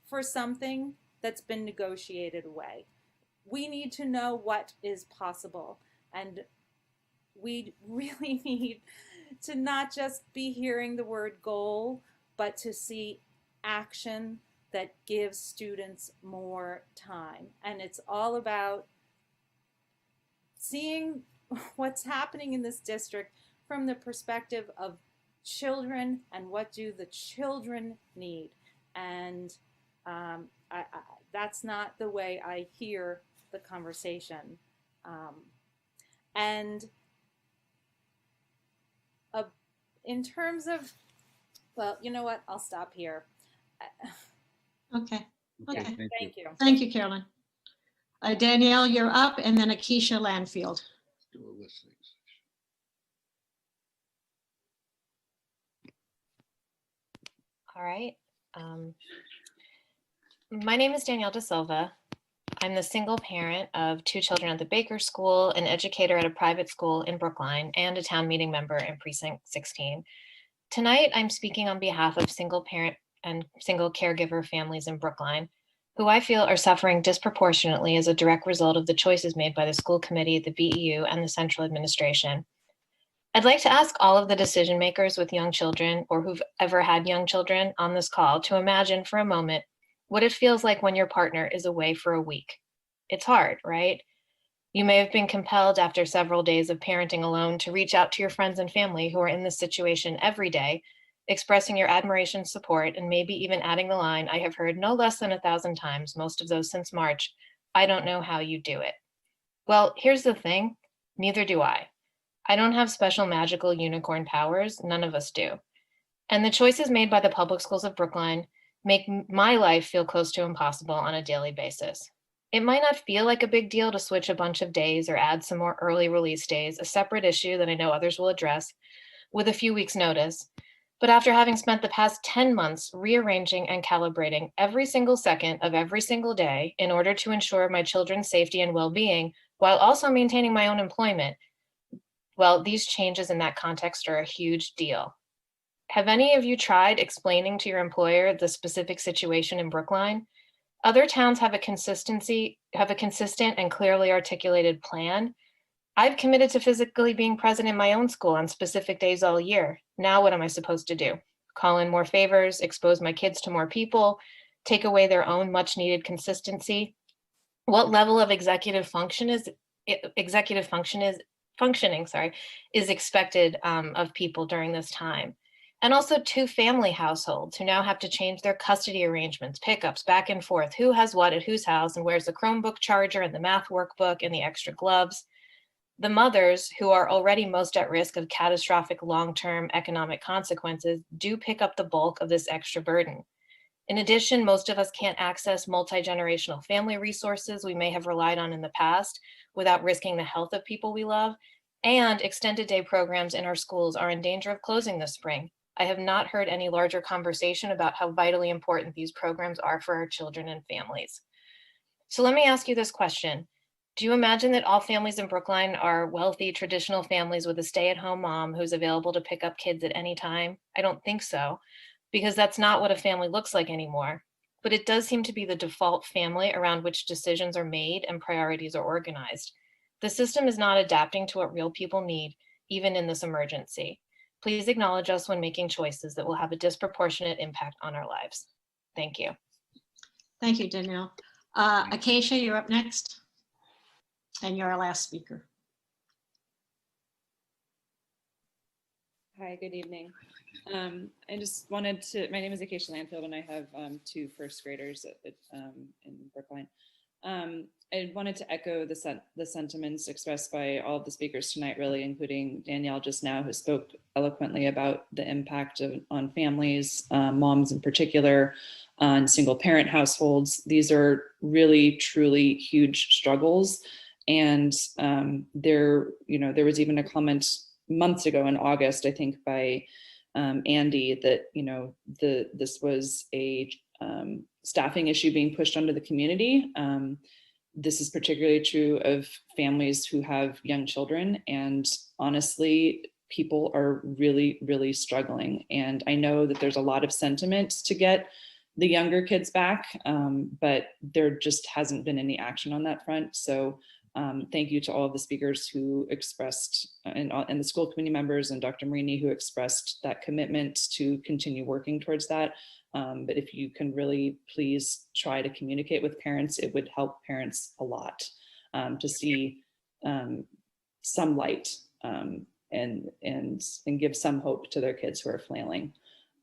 for something that's been negotiated away. We need to know what is possible, and we really need to not just be hearing the word goal, but to see action that gives students more time. And it's all about seeing what's happening in this district from the perspective of children and what do the children need. And that's not the way I hear the conversation. And in terms of, well, you know what? I'll stop here. Okay. Yeah, Okay. thank you. Thank you, Carolyn. Danielle, you're up, and then Akeisha Landfield. Do a listening session. All right. My name is Danielle De Silva. I'm the single parent of 2 children at the Baker School, an educator at a private school in Brookline, and a town meeting member in Precinct 16. Tonight, I'm speaking on behalf of single parent and single caregiver families in Brookline, who I feel are suffering disproportionately as a direct result of the choices made by the school committee, the BEU, and the central administration. I'd like to ask all of the decision makers with young children or who've ever had young children on this call to imagine for a moment what it feels like when your partner is away for a week. It's hard, right? You may have been compelled after several days of parenting alone to reach out to your friends and family who are in this situation every day, expressing your admiration, support, and maybe even adding the line I have heard no less than 1,000 times, most of those since March, I don't know how you do it. Well, here's the thing, neither do I. I don't have special magical unicorn powers, none of us do. And the choices made by the public schools of Brookline make my life feel close to impossible on a daily basis. It might not feel like a big deal to switch a bunch of days or add some more early release days, a separate issue that I know others will address with a few weeks' notice. But after having spent the past 10 months rearranging and calibrating every single second of every single day in order to ensure my children's safety and well-being, while also maintaining my own employment, well, these changes in that context are a huge deal. Have any of you tried explaining to your employer the specific situation in Brookline? Other towns have a consistent and clearly articulated plan. I've committed to physically being present in my own school on specific days all year. Now what am I supposed to do? Call in more favors, expose my kids to more people, take away their own much needed consistency? What level of executive functioning is expected of people during this time? And also 2 family households who now have to change their custody arrangements, pickups back and forth, who has what at whose house and where's the Chromebook charger and the math workbook and the extra gloves. The mothers who are already most at risk of catastrophic long-term economic consequences do pick up the bulk of this extra burden. In addition, most of us can't access multi-generational family resources we may have relied on in the past without risking the health of people we love, and extended day programs in our schools are in danger of closing this spring. I have not heard any larger conversation about how vitally important these programs are for our children and families. So let me ask you this question. Do you imagine that all families in Brookline are wealthy, traditional families with a stay-at-home mom who's available to pick up kids at any time? I don't think so, because that's not what a family looks like anymore. But it does seem to be the default family around which decisions are made and priorities are organized. The system is not adapting to what real people need, even in this emergency. Please acknowledge us when making choices that will have a disproportionate impact on our lives. Thank you. Thank you, Danielle. Acacia, you're up next. And you're our last speaker. Hi, good evening. I just wanted to, my name is Acacia Landfield and I have 2 first graders in Brookline. I wanted to echo the sentiments expressed by all of the speakers tonight, really, including Danielle just now, who spoke eloquently about the impact on families, moms in particular, on single parent households. These are really, truly huge struggles. And there was even a comment months ago in August, I think, by Andy that, this was a staffing issue being pushed onto the community. This is particularly true of families who have young children. And honestly, people are really, really struggling. And I know that there's a lot of sentiment to get the younger kids back, but there just hasn't been any action on that front. So thank you to all of the speakers who expressed, and the school committee members and Dr. Marini, who expressed that commitment to continue working towards that. But if you can really please try to communicate with parents, it would help parents a lot to see some light and give some hope to their kids who are flailing.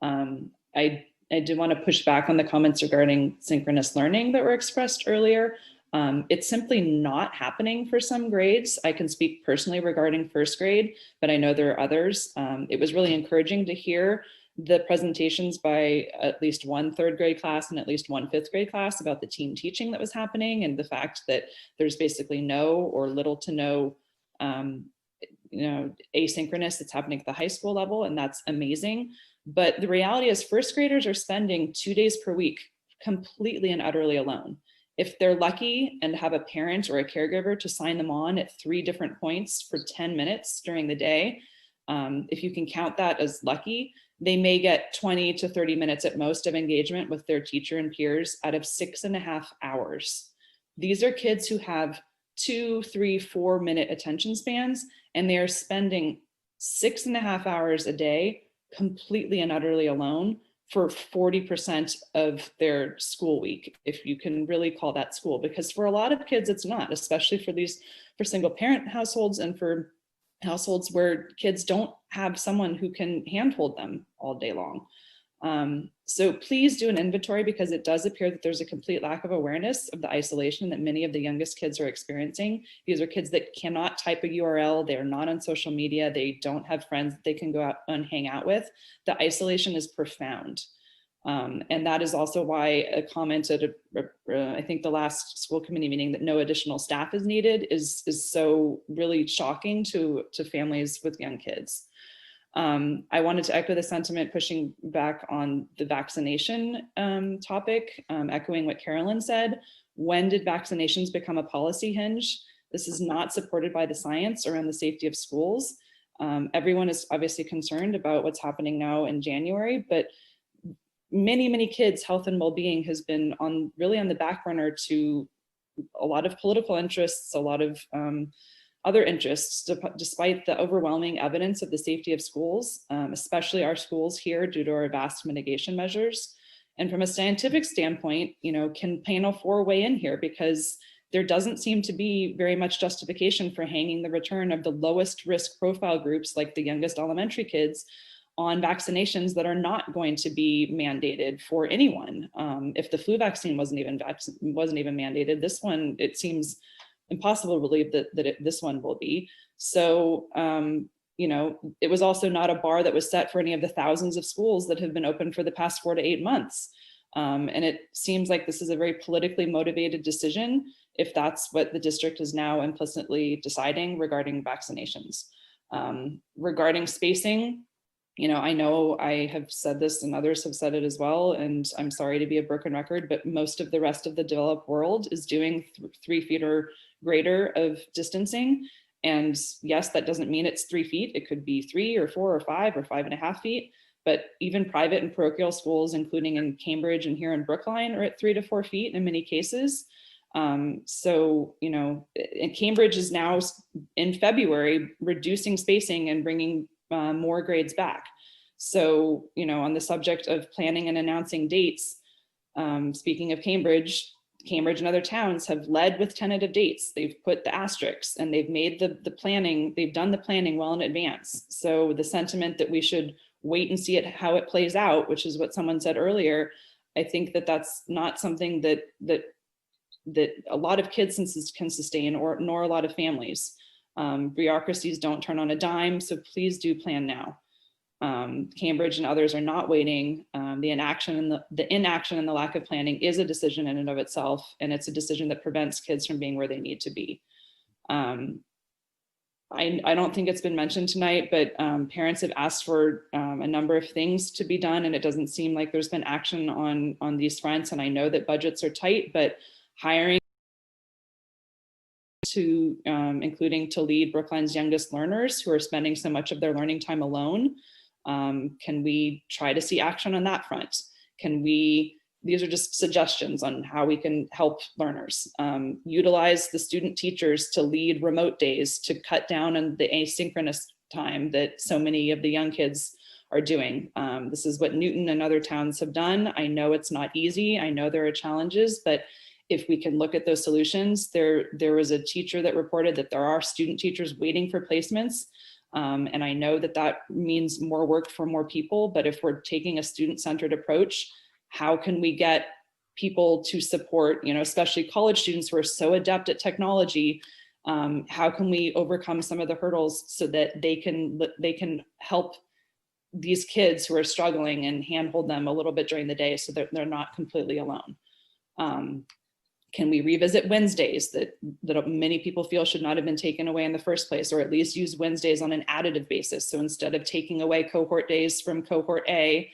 I do want to push back on the comments regarding synchronous learning that were expressed earlier. It's simply not happening for some grades. I can speak personally regarding first grade, but I know there are others. It was really encouraging to hear the presentations by at least 1 3rd grade class and at least 1 5th grade class about the team teaching that was happening, and the fact that there's basically no or little to no asynchronous that's happening at the high school level, and that's amazing. But the reality is first graders are spending 2 days per week completely and utterly alone. If they're lucky and have a parent or a caregiver to sign them on at 3 different points for 10 minutes during the day, if you can count that as lucky, they may get 20 to 30 minutes at most of engagement with their teacher and peers out of 6.5 hours. These are kids who have 2, 3, 4 minute attention spans, and they are spending 6.5 hours a day completely and utterly alone for 40% of their school week, if you can really call that school, because for a lot of kids it's not, especially for single parent households and for households where kids don't have someone who can handhold them all day long. So please do an inventory, because it does appear that there's a complete lack of awareness of the isolation that many of the youngest kids are experiencing. These are kids that cannot type a URL, they're not on social media, they don't have friends that they can go out and hang out with. The isolation is profound. And that is also why a comment at I think the last school committee meeting that no additional staff is needed is so really shocking to families with young kids. I wanted to echo the sentiment pushing back on the vaccination topic, echoing what Carolyn said. When did vaccinations become a policy hinge? This is not supported by the science around the safety of schools. Everyone is obviously concerned about what's happening now in January, but many kids' health and well-being has been really on the back burner to a lot of political interests, a lot of other interests, despite the overwhelming evidence of the safety of schools, especially our schools here, due to our vast mitigation measures. And from a scientific standpoint, can panel 4 weigh in here? Because there doesn't seem to be very much justification for hanging the return of the lowest risk profile groups, like the youngest elementary kids, on vaccinations that are not going to be mandated for anyone. If the flu vaccine wasn't even mandated, this one, it seems impossible to believe that this one will be. So, it was also not a bar that was set for any of the thousands of schools that have been open for the past 4 to 8 months. And it seems like this is a very politically motivated decision, if that's what the district is now implicitly deciding regarding vaccinations. Regarding spacing, I know I have said this and others have said it as well, and I'm sorry to be a broken record, but most of the rest of the developed world is doing 3 feet or greater of distancing. And yes, that doesn't mean it's 3 feet. It could be 3 or 4 or 5 or 5.5 feet. But even private and parochial schools, including in Cambridge and here in Brookline, are at 3 to 4 feet in many cases. So, and Cambridge is now in February reducing spacing and bringing more grades back. So, on the subject of planning and announcing dates, speaking of Cambridge and other towns have led with tentative dates. They've put the asterisks and they've made the planning, they've done the planning well in advance. So the sentiment that we should wait and see how it plays out, which is what someone said earlier, I think that that's not something that a lot of kids can sustain, nor a lot of families. Bureaucracies don't turn on a dime, so please do plan now. Cambridge and others are not waiting. The inaction and the lack of planning is a decision in and of itself, and it's a decision that prevents kids from being where they need to be. I don't think it's been mentioned tonight, but parents have asked for a number of things to be done, and it doesn't seem like there's been action on these fronts. And I know that budgets are tight, but hiring to including to lead Brookline's youngest learners who are spending so much of their learning time alone. Can we try to see action on that front? These are just suggestions on how we can help learners. Utilize the student teachers to lead remote days to cut down on the asynchronous time that so many of the young kids are doing. This is what Newton and other towns have done. I know it's not easy. I know there are challenges, but if we can look at those solutions, there was a teacher that reported that there are student teachers waiting for placements. And I know that means more work for more people, but if we're taking a student-centered approach, how can we get people to support, especially college students who are so adept at technology, how can we overcome some of the hurdles so that they can help these kids who are struggling and handhold them a little bit during the day so that they're not completely alone. Can we revisit Wednesdays that many people feel should not have been taken away in the first place, or at least use Wednesdays on an additive basis? So instead of taking away cohort days from cohort A,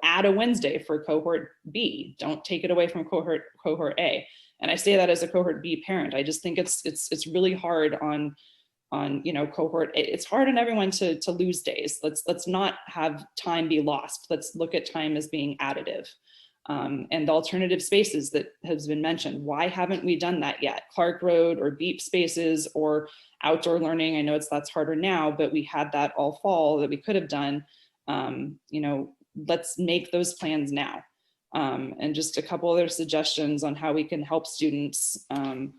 add a Wednesday for cohort B. Don't take it away from cohort A. And I say that as a cohort B parent. I just think it's really hard on cohort. It's hard on everyone to lose days. Let's not have time be lost. Let's look at time as being additive. And the alternative spaces that has been mentioned. Why haven't we done that yet? Clark Road or BEEP spaces or outdoor learning. I know that's harder now, but we had that all fall that we could have done. Let's make those plans now. And just a couple other suggestions on how we can help students. I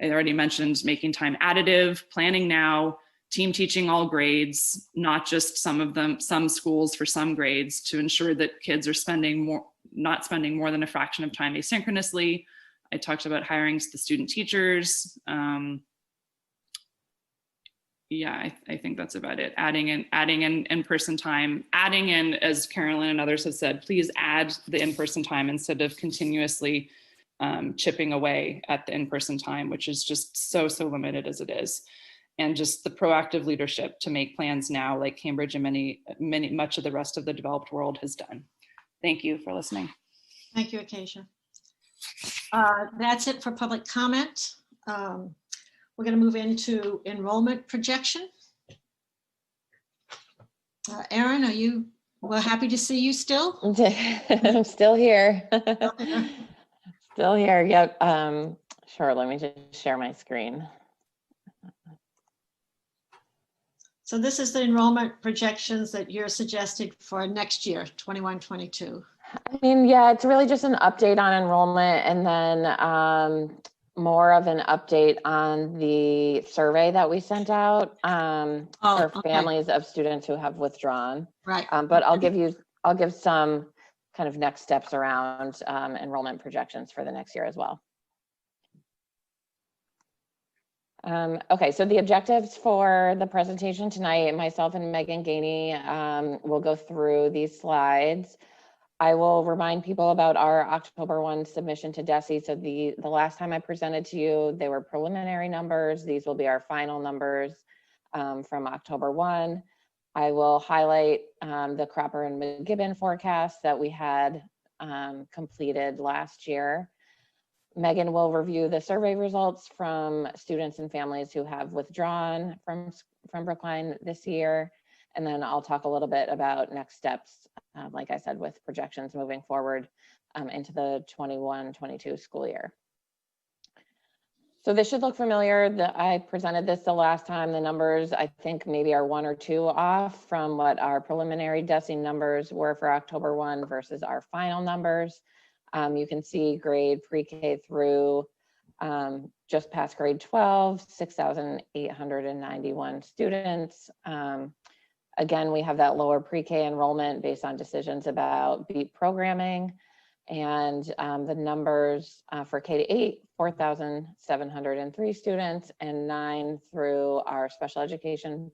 already mentioned making time additive, planning now, team teaching all grades, not just some schools for some grades, to ensure that kids are not spending more than a fraction of time asynchronously. I talked about hiring the student teachers. Yeah, I think that's about it. Adding in in-person time, adding in, as Carolyn and others have said, please add the in-person time instead of continuously chipping away at the in-person time, which is just so limited as it is. And just the proactive leadership to make plans now, like Cambridge and much of the rest of the developed world has done. Thank you for listening. Thank you, Acacia. That's it for public comment. We're going to move into enrollment projection. Erin, we're happy to see you still. I'm still here. Still here. Yep. Sure. Let me just share my screen. So this is the enrollment projections that you're suggesting for next year, 21-22. I mean, yeah, it's really just an update on enrollment, and then more of an update on the survey that we sent out for families of students who have withdrawn. Right. But I'll give some kind of next steps around enrollment projections for the next year as well. Okay, so the objectives for the presentation tonight, myself and Megan Gainey will go through these slides. I will remind people about our October 1 submission to DESE. So the last time I presented to you, they were preliminary numbers. These will be our final numbers from October 1. I will highlight the Cropper and McGibbon forecast that we had completed last year. Megan will review the survey results from students and families who have withdrawn from Brookline this year. And then I'll talk a little bit about next steps, like I said, with projections moving forward into the 21-22 school year. So this should look familiar. I presented this the last time. The numbers, I think, maybe are 1 or 2 off from what our preliminary DESE numbers were for October 1 versus our final numbers. You can see grade pre-K through just past grade 12, 6,891 students. Again, we have that lower pre-K enrollment based on decisions about BEEP programming. And the numbers for K-8, 4,703 students, and 9 through our special education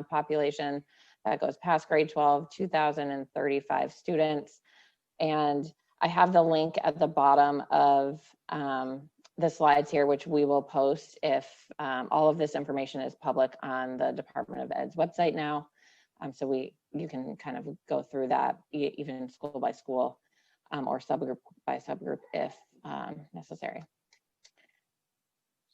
population that goes past grade 12, 2,035 students. And I have the link at the bottom of the slides here, which we will post if all of this information is public on the Department of Ed's website now. So you can kind of go through that even school by school or subgroup by subgroup if necessary.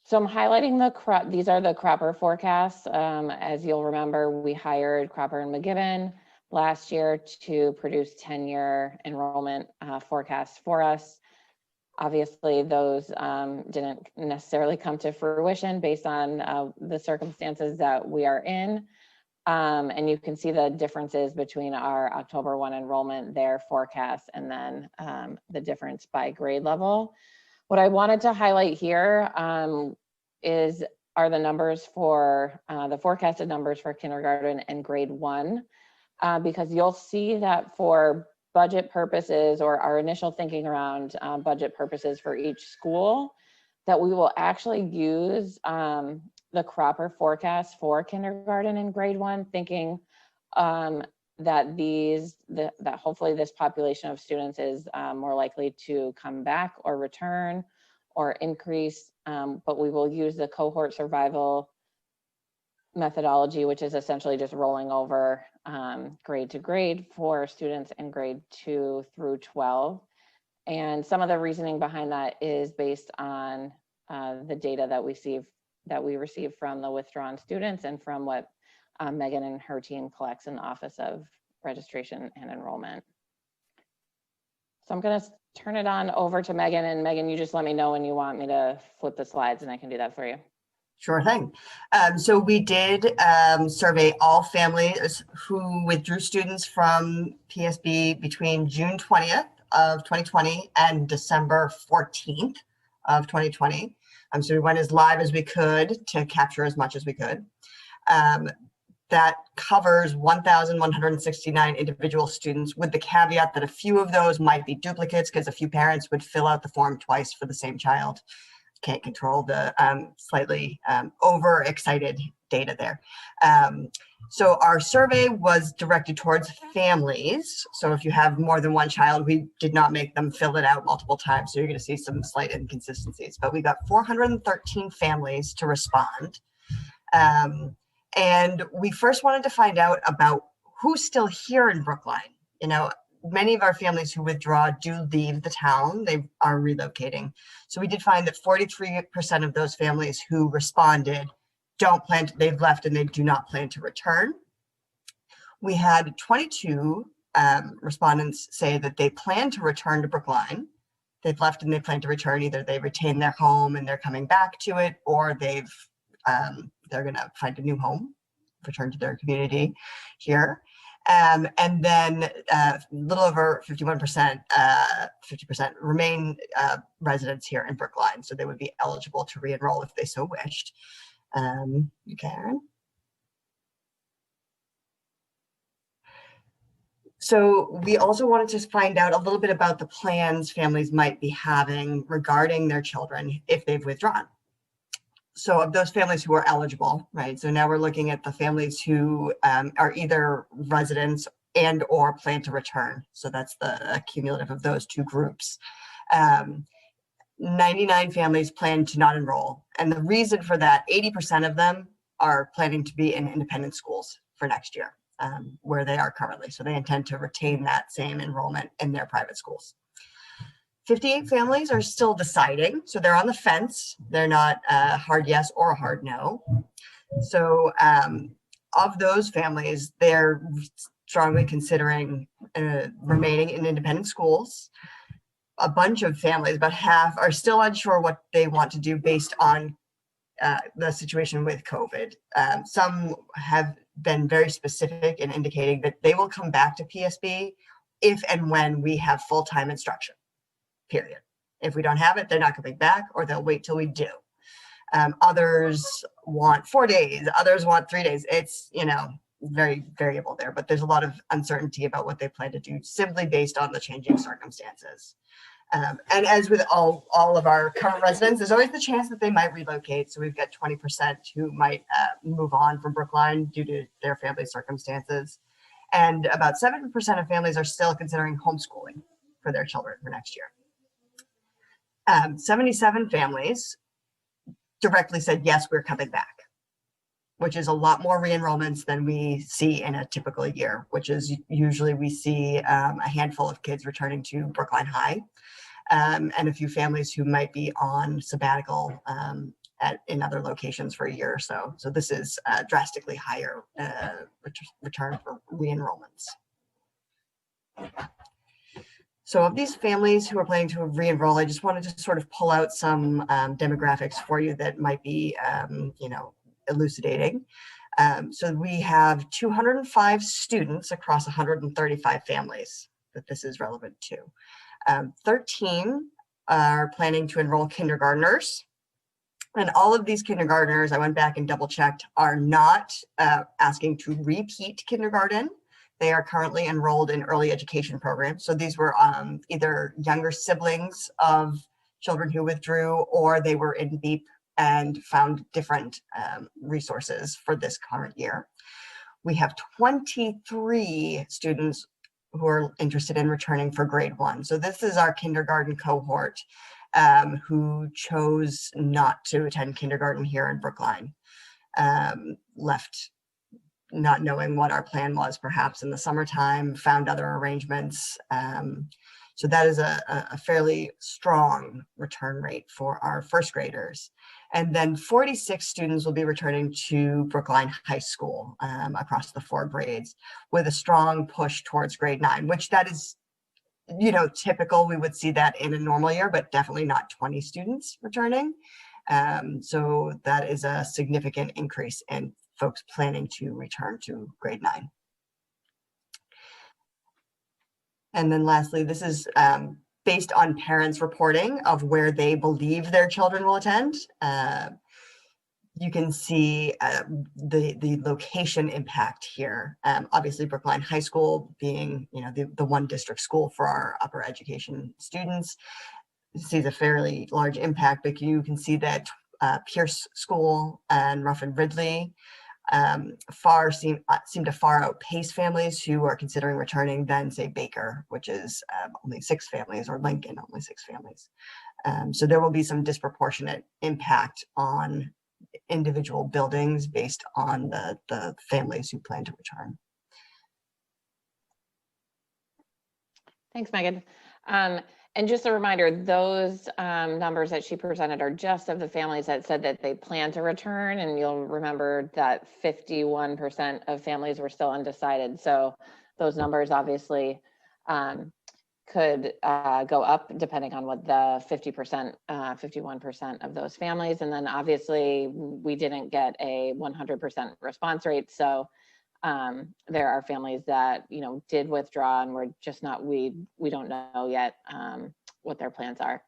So I'm highlighting these are the Cropper forecasts. As you'll remember, we hired Cropper and McGibbon last year to produce 10-year enrollment forecasts for us. Obviously, those didn't necessarily come to fruition based on the circumstances that we are in. And you can see the differences between our October 1 enrollment, their forecast, and then the difference by grade level. What I wanted to highlight here are the numbers for the forecasted numbers for kindergarten and grade 1, because you'll see that for budget purposes or our initial thinking around budget purposes for each school, that we will actually use the Cropper forecast for kindergarten and grade 1, thinking that hopefully this population of students is more likely to come back or return or increase, but we will use the cohort survival methodology, which is essentially just rolling over grade to grade for students in grade 2 through 12. And some of the reasoning behind that is based on the data that we receive from the withdrawn students and from what Megan and her team collects in the Office of Registration and Enrollment. So I'm going to turn it on over to Megan, and Megan, you just let me know when you want me to flip the slides and I can do that for you. Sure thing. So we did survey all families who withdrew students from PSB between June 20th of 2020 and December 14th of 2020. So we went as live as we could to capture as much as we could. That covers 1,169 individual students, with the caveat that a few of those might be duplicates because a few parents would fill out the form twice for the same child. Can't control the slightly overexcited data there. So our survey was directed towards families. So if you have more than one child, we did not make them fill it out multiple times. So you're going to see some slight inconsistencies, but we got 413 families to respond. And we first wanted to find out about who's still here in Brookline. You know, many of our families who withdraw do leave the town. They are relocating. So we did find that 43% of those families who responded they've left and they do not plan to return. We had 22 respondents say that they plan to return to Brookline. They've left and they plan to return. Either they retain their home and they're coming back to it, or they're going to find a new home, return to their community here. And then a little over 51%, 50% remain residents here in Brookline. So they would be eligible to re-enroll if they so wished. Karen. So we also wanted to find out a little bit about the plans families might be having regarding their children if they've withdrawn. So of those families who are eligible, right? So now we're looking at the families who are either residents and or plan to return. So that's the cumulative of those two groups. 99 families plan to not enroll. And the reason for that, 80% of them are planning to be in independent schools for next year, where they are currently. So they intend to retain that same enrollment in their private schools. 58 families are still deciding. So they're on the fence. They're not a hard yes or a hard no. So of those families, they're strongly considering remaining in independent schools. A bunch of families, about half, are still unsure what they want to do based on the situation with COVID. Some have been very specific in indicating that they will come back to PSB if and when we have full-time instruction, period. If we don't have it, they're not coming back, or they'll wait till we do. Others want 4 days, others want 3 days. It's, very variable there, but there's a lot of uncertainty about what they plan to do simply based on the changing circumstances. And as with all of our current residents, there's always the chance that they might relocate. So we've got 20% who might move on from Brookline due to their family circumstances. And about 7% of families are still considering homeschooling for their children for next year. 77 families directly said, yes, we're coming back, which is a lot more re-enrollments than we see in a typical year, which is usually we see a handful of kids returning to Brookline High, and a few families who might be on sabbatical in other locations for a year or so. So this is a drastically higher return for re-enrollments. So of these families who are planning to re-enroll, I just wanted to sort of pull out some demographics for you that might be, elucidating. So we have 205 students across 135 families that this is relevant to. 13 are planning to enroll kindergartners. And all of these kindergartners, I went back and double checked, are not asking to repeat kindergarten. They are currently enrolled in early education programs. So these were either younger siblings of children who withdrew, or they were in BEEP and found different resources for this current year. We have 23 students who are interested in returning for grade 1. So this is our kindergarten cohort who chose not to attend kindergarten here in Brookline, left not knowing what our plan was perhaps in the summertime, found other arrangements. So that is a fairly strong return rate for our first graders. And then 46 students will be returning to Brookline High School across the 4 grades with a strong push towards grade 9, which that is, you know, typical. We would see that in a normal year, but definitely not 20 students returning. So that is a significant increase in folks planning to return to grade 9. And then lastly, this is based on parents reporting of where they believe their children will attend. You can see the location impact here. Obviously, Brookline High School being, you know, the one district school for our upper education students sees a fairly large impact, but you can see that Pierce School and Ruffin Ridley seem to far outpace families who are considering returning than, say, Baker, which is only 6 families, or Lincoln, only 6 families. So there will be some disproportionate impact on individual buildings based on the families who plan to return. Thanks, Megan. And just a reminder, those numbers that she presented are just of the families that said that they plan to return. And you'll remember that 51% of families were still undecided. So those numbers obviously could go up depending on what the 50%, 51% of those families. And then obviously we didn't get a 100% response rate. So there are families that, you know, did withdraw and we're just not, we don't know yet what their plans are.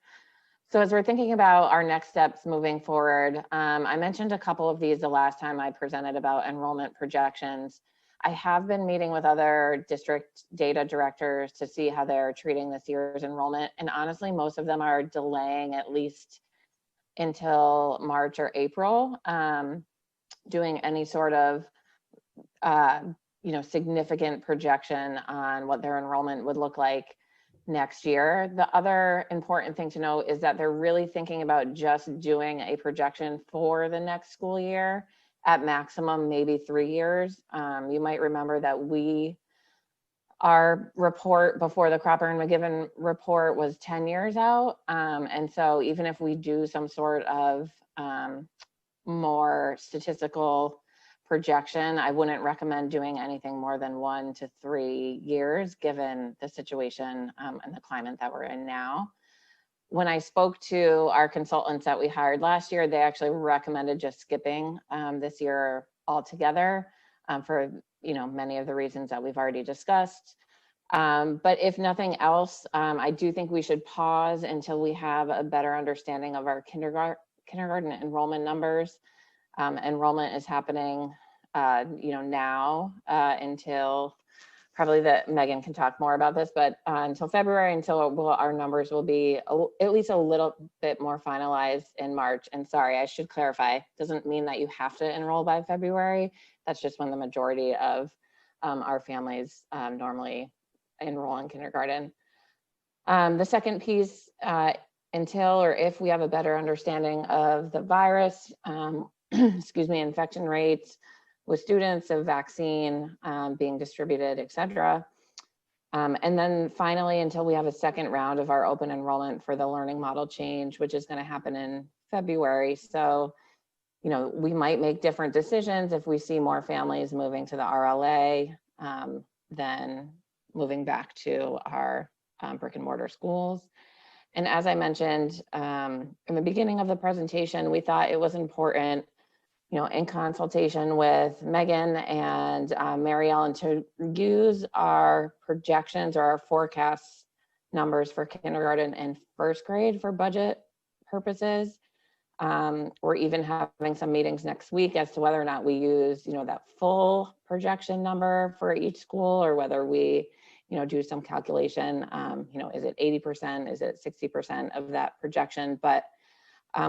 So as we're thinking about our next steps moving forward, I mentioned a couple of these the last time I presented about enrollment projections. I have been meeting with other district data directors to see how they're treating this year's enrollment. And honestly, most of them are delaying at least until March or April, doing any sort of you know, significant projection on what their enrollment would look like next year. The other important thing to know is that they're really thinking about just doing a projection for the next school year, at maximum maybe 3 years. You might remember that our report before the Cropper and McGiven report was 10 years out. And so even if we do some sort of more statistical projection, I wouldn't recommend doing anything more than 1 to 3 years, given the situation and the climate that we're in now. When I spoke to our consultants that we hired last year, they actually recommended just skipping this year altogether for, you know, many of the reasons that we've already discussed. But if nothing else, I do think we should pause until we have a better understanding of our kindergarten enrollment numbers. Enrollment is happening, you know, now until probably that Megan can talk more about this, but until February, until our numbers will be at least a little bit more finalized in March. And sorry, I should clarify, doesn't mean that you have to enroll by February. That's just when the majority of our families normally enroll in kindergarten. The second piece, until or if we have a better understanding of the virus, excuse me, infection rates with students, of vaccine being distributed, et cetera. And then finally, until we have a second round of our open enrollment for the learning model change, which is going to happen in February. So, you know, we might make different decisions if we see more families moving to the RLA than moving back to our brick and mortar schools. And as I mentioned in the beginning of the presentation, we thought it was important, you know, in consultation with Megan and Mary Ellen, to use our projections or our forecast numbers for kindergarten and first grade for budget purposes. We're even having some meetings next week as to whether or not we use, you know, that full projection number for each school, or whether we, you know, do some calculation. You know, is it 80%? Is it 60% of that projection? But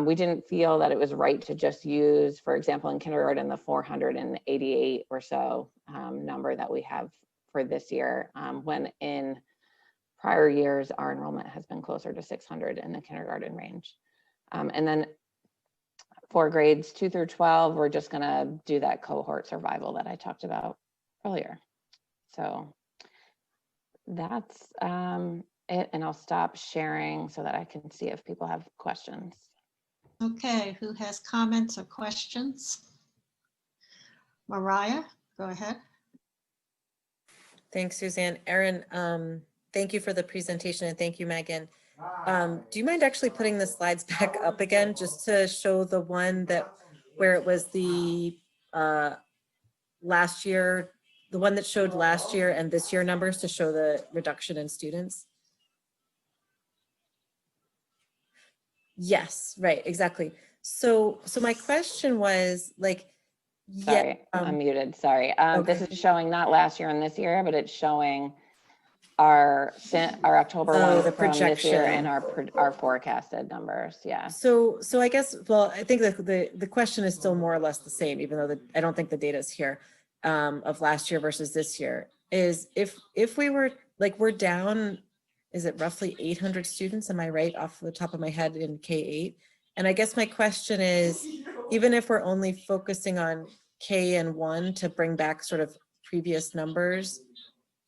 we didn't feel that it was right to just use, for example, in kindergarten, the 488 or so number that we have for this year, when in prior years, our enrollment has been closer to 600 in the kindergarten range. And then for grades 2 through 12, we're just gonna do that cohort survival that I talked about earlier. So that's it, and I'll stop sharing so that I can see if people have questions. Okay, who has comments or questions? Mariah, go ahead. Thanks, Suzanne. Erin, thank you for the presentation, and thank you, Megan. Do you mind actually putting the slides back up again, just to show the one that where it was the last year, the one that showed last year and this year numbers to show the reduction in students? Yes, right, exactly. So my question was like, Sorry, I'm muted, sorry. This is showing not last year and this year, but it's showing our October one the from this year and projection. our forecasted numbers, yeah. So I guess, well, I think that the question is still more or less the same, even though I don't think the data is here of last year versus this year, is if we were, like, we're down, is it roughly 800 students? Am I right off the top of my head in K-8? And I guess my question is, even if we're only focusing on K and 1 to bring back sort of previous numbers,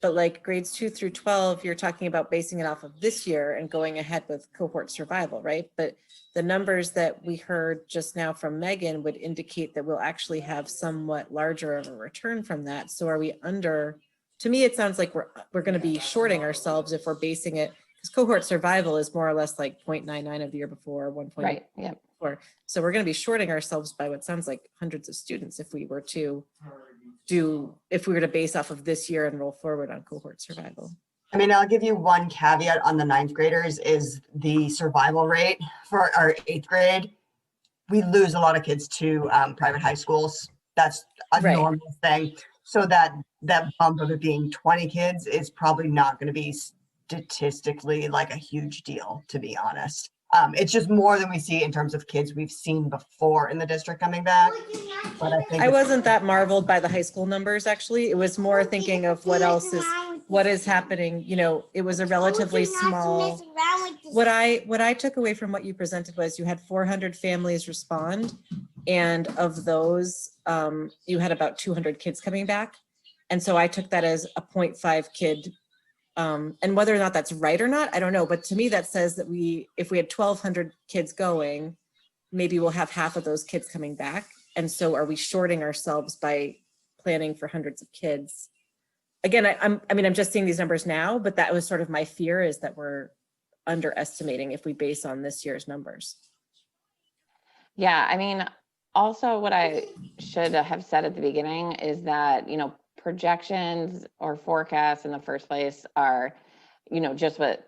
but like grades 2 through 12, you're talking about basing it off of this year and going ahead with cohort survival, right? But the numbers that we heard just now from Megan would indicate that we'll actually have somewhat larger of a return from that. So are we under, to me, it sounds like we're going to be shorting ourselves if we're basing it, because cohort survival is more or less like 0.99 of the year before, 1.8. Right, yeah. So we're going to be shorting ourselves by what sounds like hundreds of students if we were to base off of this year and roll forward on cohort survival. I mean, I'll give you one caveat on the 9th graders is the survival rate for our 8th grade. We lose a lot of kids to private high schools. That's a normal thing. So that bump of it being 20 kids is probably not going to be statistically like a huge deal, to be honest. It's just more than we see in terms of kids we've seen before in the district coming back. But I think I wasn't that marveled by the high school numbers, actually. It was more thinking of what is happening. You know, it was a relatively small. What I took away from what you presented was you had 400 families respond, and of those, you had about 200 kids coming back. And so I took that as a 0.5 kid. And whether or not that's right or not, I don't know. But to me, that says that if we had 1,200 kids going, maybe we'll have half of those kids coming back. And so are we shorting ourselves by planning for hundreds of kids? Again, I'm just seeing these numbers now, but that was sort of my fear, is that we're underestimating if we base on this year's numbers. Yeah, I mean, also what I should have said at the beginning is that, you know, projections or forecasts in the first place are, you know, just what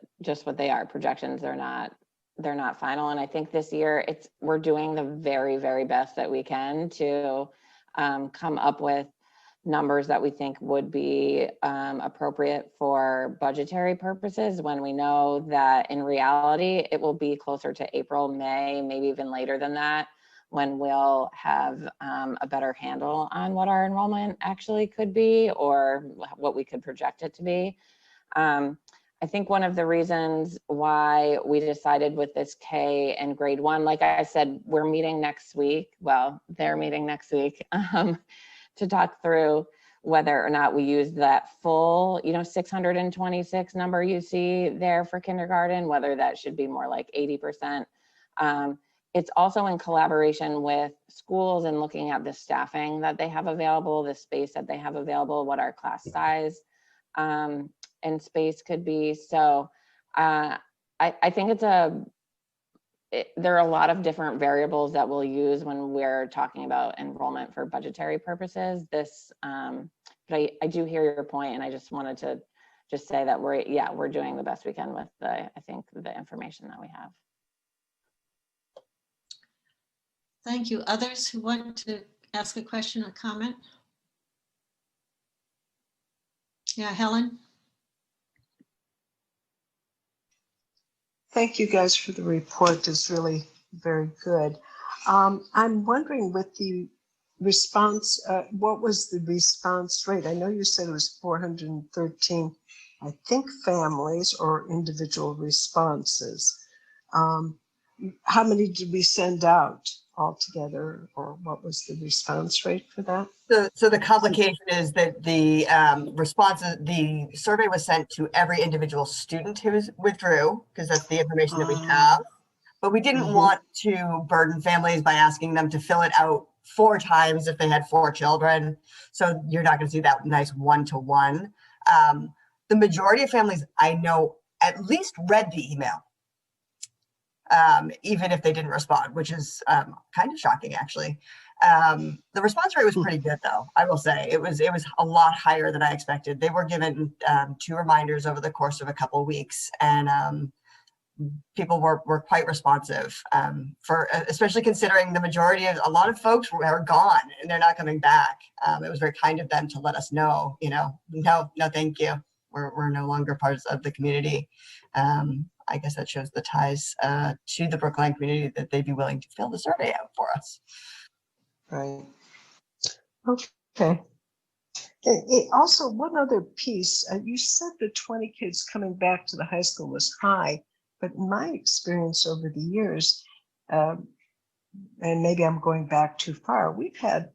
they are. Projections are they're not final. And I think this year we're doing the very, very best that we can to come up with numbers that we think would be appropriate for budgetary purposes, when we know that in reality, it will be closer to April, May, maybe even later than that, when we'll have a better handle on what our enrollment actually could be, or what we could project it to be. I think one of the reasons why we decided with this K and grade 1, like I said, we're meeting next week. Well, they're meeting next week to talk through whether or not we use that full, 626 number you see there for kindergarten, whether that should be more like 80%. It's also in collaboration with schools and looking at the staffing that they have available, the space that they have available, what our class size and space could be. So I think there are a lot of different variables that we'll use when we're talking about enrollment for budgetary purposes. But I do hear your point, and I just wanted to just say that we're doing the best we can with the information that we have. Thank you. Others who want to ask a question or comment? Yeah, Helen. Thank you guys for the report. It's really very good. I'm wondering with the response, what was the response rate? I know you said it was 413, I think, families or individual responses. How many did we send out? altogether, or what was the response rate for that? So the complication is that the responses, the survey was sent to every individual student who withdrew, because that's the information that we have. But we didn't want to burden families by asking them to fill it out 4 times if they had 4 children. So you're not going to see that nice one-to-one. The majority of families I know at least read the email, even if they didn't respond, which is kind of shocking, actually. The response rate was pretty good, though. I will say it was a lot higher than I expected. They were given 2 reminders over the course of a couple of weeks, and people were quite responsive, for especially considering the majority of a lot of folks are gone and they're not coming back. It was very kind of them to let us know, no, thank you. We're no longer parts of the community. I guess that shows the ties to the Brookline community, that they'd be willing to fill the survey out for us. Right. Okay. Also, one other piece, you said the 20 kids coming back to the high school was high, but in my experience over the years, and maybe I'm going back too far, we've had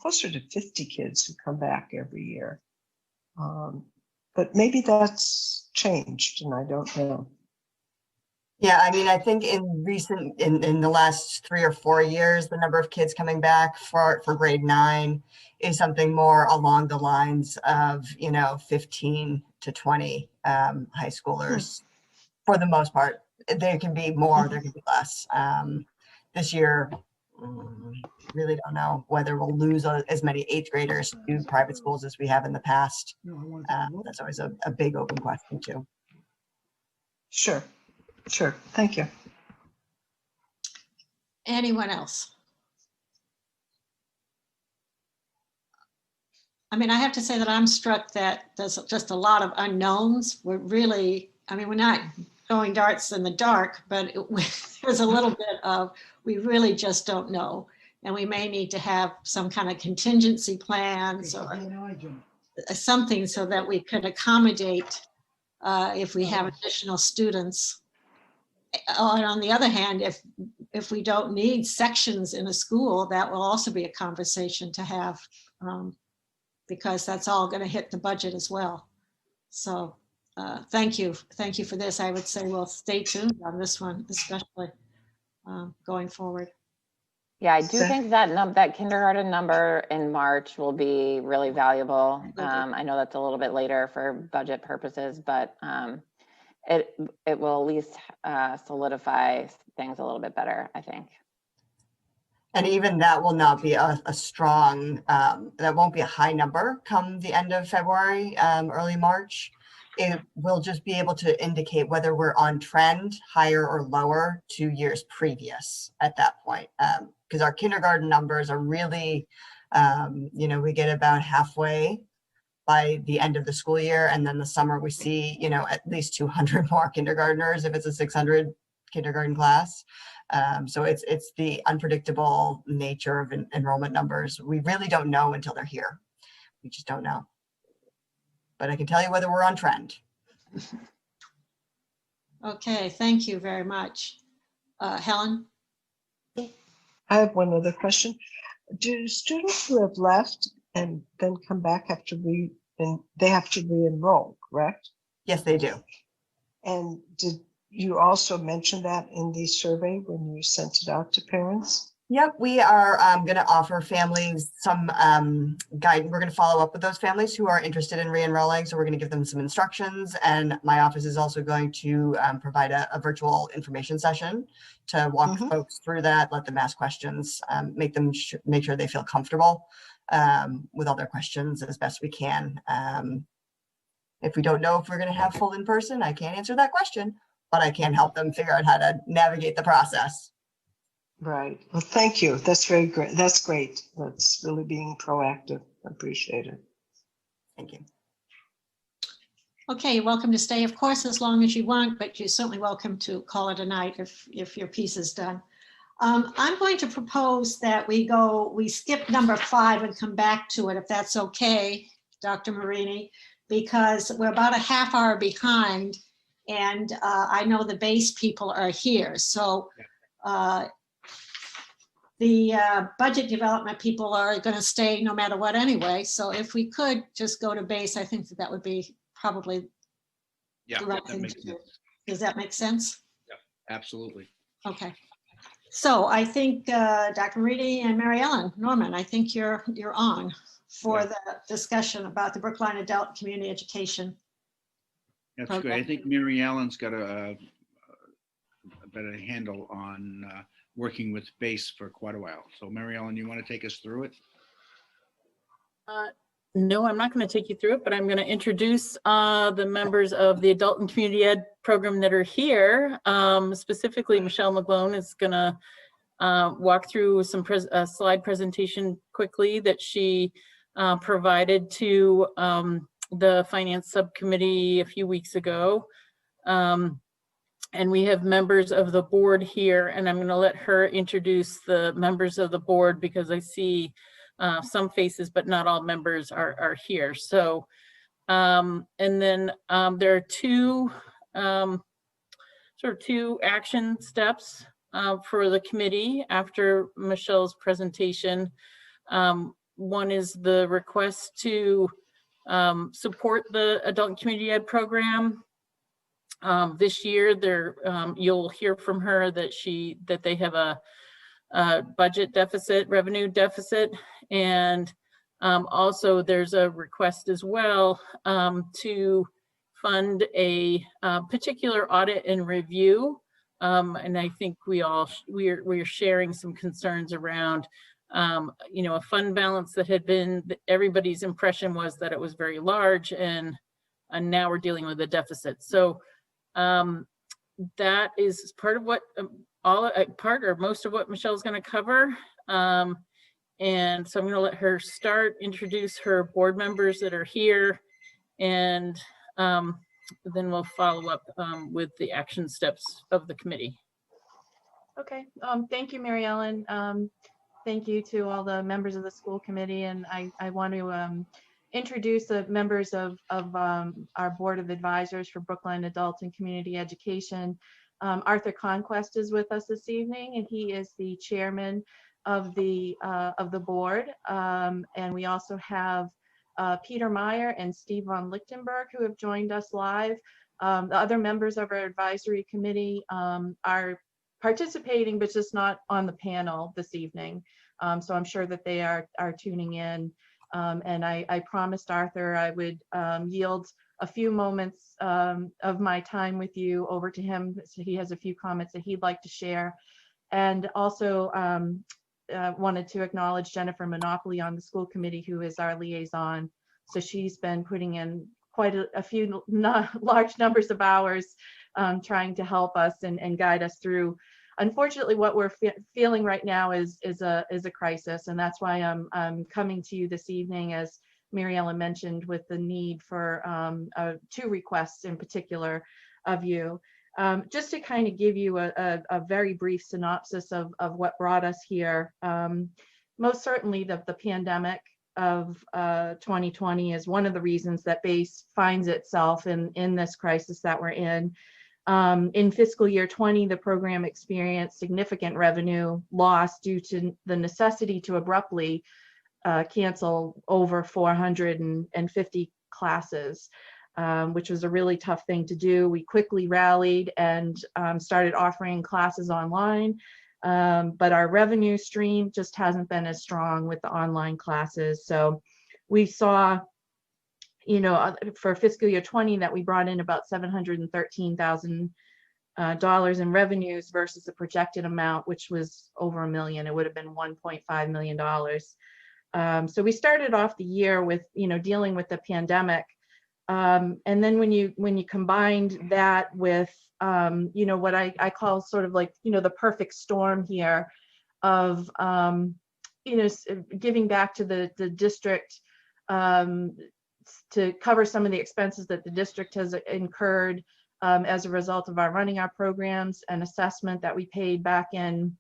closer to 50 kids who come back every year. But maybe that's changed, and I don't know. Yeah, I mean, I think in the last 3 or 4 years, the number of kids coming back for grade 9 is something more along the lines of, 15 to 20 high schoolers. For the most part, there can be more, there can be less. This year, really don't know whether we'll lose as many 8th graders to private schools as we have in the past. That's always a big open question too. Sure. Thank you. Anyone else? I mean, I have to say that I'm struck that there's just a lot of unknowns. We're not throwing darts in the dark, but there's a little bit of, we really just don't know. And we may need to have some kind of contingency plans or something so that we could accommodate if we have additional students. And on the other hand, if we don't need sections in a school, that will also be a conversation to have, because that's all going to hit the budget as well. So thank you for this. I would say, well, stay tuned on this one, especially going forward. Yeah, I do think that kindergarten number in March will be really valuable. I know that's a little bit later for budget purposes, but it will at least solidify things a little bit better, I think. And even that will not be a strong, that won't be a high number come the end of February, early March. It will just be able to indicate whether we're on trend, higher or lower, 2 years previous at that point. Because our kindergarten numbers are really, we get about halfway by the end of the school year. And then the summer we see, at least 200 more kindergartners if it's a 600 kindergarten class. So it's the unpredictable nature of enrollment numbers. We really don't know until they're here. We just don't know. But I can tell you whether we're on trend. Okay, thank you very much. Helen? I have one other question. Do students who have left and then come back they have to re-enroll, correct? Yes, they do. And did you also mention that in the survey when you sent it out to parents? Yep, we are going to offer families some guidance. We're going to follow up with those families who are interested in re-enrolling. So we're going to give them some instructions. And my office is also going to provide a virtual information session to walk folks through that, let them ask questions, make sure they feel comfortable with all their questions as best we can. If we don't know if we're going to have full in-person, I can't answer that question, but I can help them figure out how to navigate the process. Right. Well, thank you. That's very great. That's great. That's really being proactive. I appreciate it. Thank you. Okay, you're welcome to stay, of course, as long as you want, but you're certainly welcome to call it a night if your piece is done. I'm going to propose that we skip number 5 and come back to it, if that's okay, Dr. Marini, because we're about a half hour behind, and I know the base people are here. So the budget development people are going to stay no matter what anyway. So if we could just go to base, I think that would be probably Yeah, the right that thing makes to do. sense. Does that make sense? Absolutely. Okay. So I think Dr. Reedy and Mary Ellen, Norman, I think you're on for Yeah. the discussion about the Brookline Adult Community Education. That's program. great. I think Mary Ellen's got a better handle on working with BASE for quite a while. So Mary Ellen, you want to take us through it? No, I'm not going to take you through it, but I'm going to introduce the members of the Adult and Community Ed program that are here. Specifically, Michelle McGlone is going to walk through some slide presentation quickly that she provided to the Finance Subcommittee a few weeks ago. And we have members of the board here, and I'm going to let her introduce the members of the board because I see some faces, but not all members are here. So, and then there are two action steps for the committee after Michelle's presentation. One is the request to support the Adult and Community Ed program. This year, you'll hear from her that they have a budget deficit, revenue deficit, and also there's a request as well to fund a particular audit and review. And I think we're sharing some concerns around a fund balance that had been, everybody's impression was that it was very large, and now we're dealing with a deficit. So that is part of what part or most of what Michelle's going to cover. And so I'm going to let her introduce her board members that are here, and then we'll follow up with the action steps of the committee. Okay, thank you, Mary Ellen. Thank you to all the members of the school committee, and I want to introduce the members of our board of advisors for Brookline Adult and Community Education. Arthur Conquest is with us this evening, and he is the chairman of the board. And we also have Peter Meyer and Steve von Lichtenberg, who have joined us live. The other members of our advisory committee are participating, but just not on the panel this evening. So I'm sure that they are tuning in. And I promised Arthur I would yield a few moments of my time with you over to him. So he has a few comments that he'd like to share. And also wanted to acknowledge Jennifer Monopoly on the school committee, who is our liaison. So she's been putting in quite a few large numbers of hours trying to help us and guide us through. Unfortunately, what we're feeling right now is a crisis, and that's why I'm coming to you this evening, as Mary Ellen mentioned, with the need for two requests in particular of you. Just to kind of give you a very brief synopsis of what brought us here. Most certainly the pandemic of 2020 is one of the reasons that BASE finds itself in this crisis that we're in. In fiscal year 20, the program experienced significant revenue loss due to the necessity to abruptly cancel over 450 classes, which was a really tough thing to do. We quickly rallied and started offering classes online, but our revenue stream just hasn't been as strong with the online classes. So we saw, for fiscal year 20, that we brought in about $713,000 in revenues versus the projected amount, which was over $1 million. It would have been $1.5 million. So we started off the year with, dealing with the pandemic. And then when you combined that with, what I call sort of like, the perfect storm here of, giving back to the district, to cover some of the expenses that the district has incurred as a result of our running our programs, and assessment that we paid back in,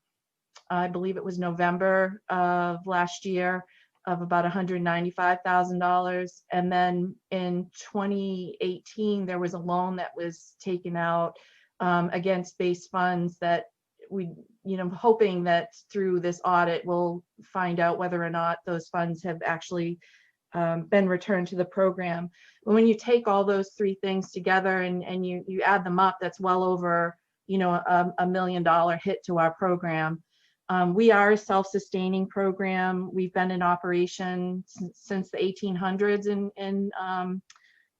I believe it was November of last year, of about $195,000. And then in 2018, there was a loan that was taken out against BASE funds that we, hoping that through this audit, we'll find out whether or not those funds have actually been returned to the program. But when you take all those three things together and you add them up, that's well over, $1 million hit to our program. We are a self-sustaining program. We've been in operation since the 1800s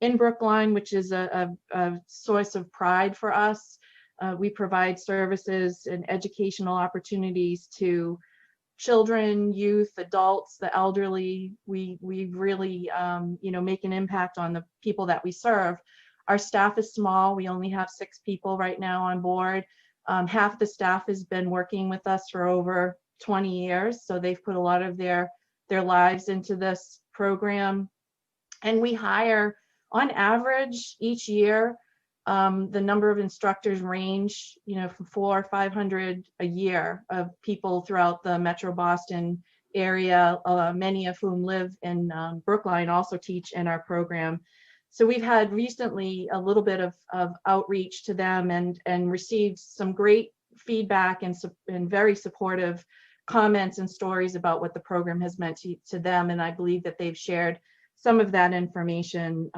in Brookline, which is a source of pride for us. We provide services and educational opportunities to children, youth, adults, the elderly. We really, make an impact on the people that we serve. Our staff is small. We only have 6 people right now on board. Half the staff has been working with us for over 20 years. So they've put a lot of their lives into this program. And we hire, on average, each year, the number of instructors range, from 400 or 500 a year of people throughout the Metro Boston area, many of whom live in Brookline, also teach in our program. So we've had recently a little bit of outreach to them and received some great feedback and very supportive comments and stories about what the program has meant to them. And I believe that they've shared some of that information,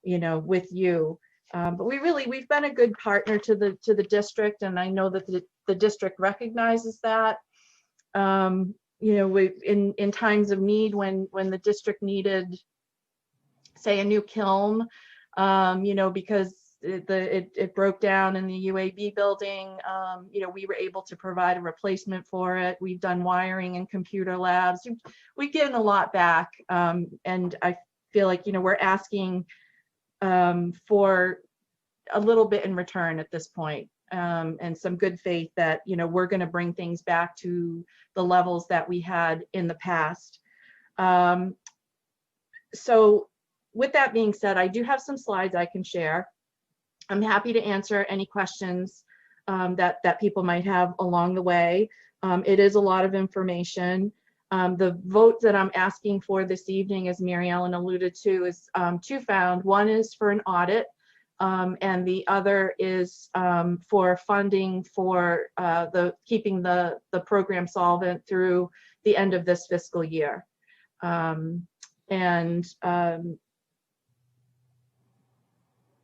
with you. But we've been a good partner to the district, and I know that the district recognizes that. In times of need, when the district needed, say, a new kiln, because it broke down in the UAB building, we were able to provide a replacement for it. We've done wiring in computer labs. We've given a lot back, and I feel like we're asking for a little bit in return at this point, and some good faith that we're going to bring things back to the levels that we had in the past. So with that being said, I do have some slides I can share. I'm happy to answer any questions that people might have along the way. It is a lot of information. The vote that I'm asking for this evening, as Mary Ellen alluded to, is two-found. One is for an audit, and the other is for funding for keeping the program solvent through the end of this fiscal year.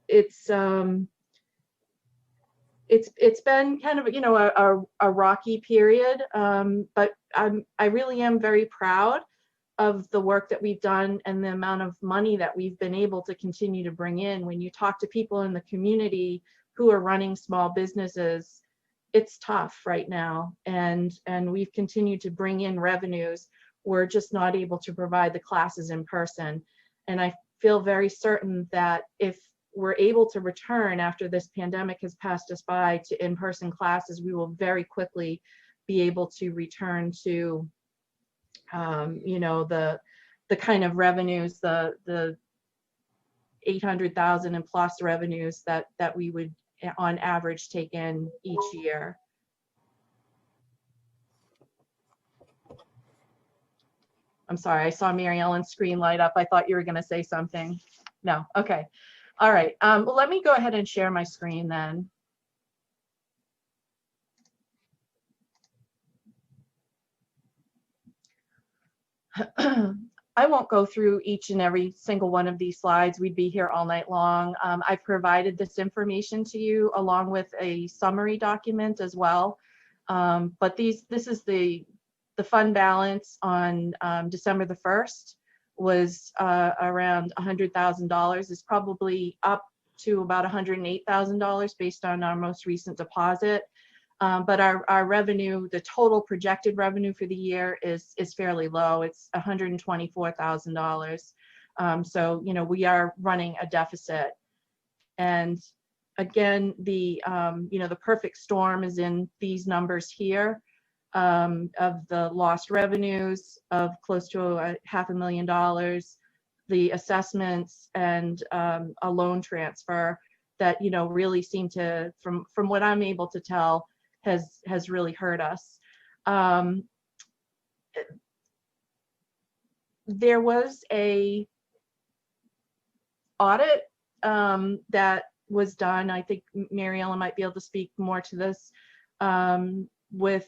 It's been kind of a rocky period, but I really am very proud of the work that we've done and the amount of money that we've been able to continue to bring in. When you talk to people in the community who are running small businesses, it's tough right now, and we've continued to bring in revenues. We're just not able to provide the classes in person, and I feel very certain that if we're able to return after this pandemic has passed us by to in-person classes, we will very quickly be able to return to the kind of revenues, the 800,000 and plus revenues that we would on average take in each year. I'm sorry, I saw Mary Ellen's screen light up. I thought you were going to say something. No, okay. All right, well, let me go ahead and share my screen then. I won't go through each and every single one of these slides. We'd be here all night long. I provided this information to you along with a summary document as well. But this is the fund balance on December the 1st was around $100,000. It's probably up to about $108,000 based on our most recent deposit. But our revenue, the total projected revenue for the year is fairly low. It's $124,000. So, we are running a deficit. And again, the perfect storm is in these numbers here, of the lost revenues of close to $500,000, the assessments, and a loan transfer that, really seem to, from what I'm able to tell, has really hurt us. There was a audit that was done. I think Mary Ellen might be able to speak more to this. with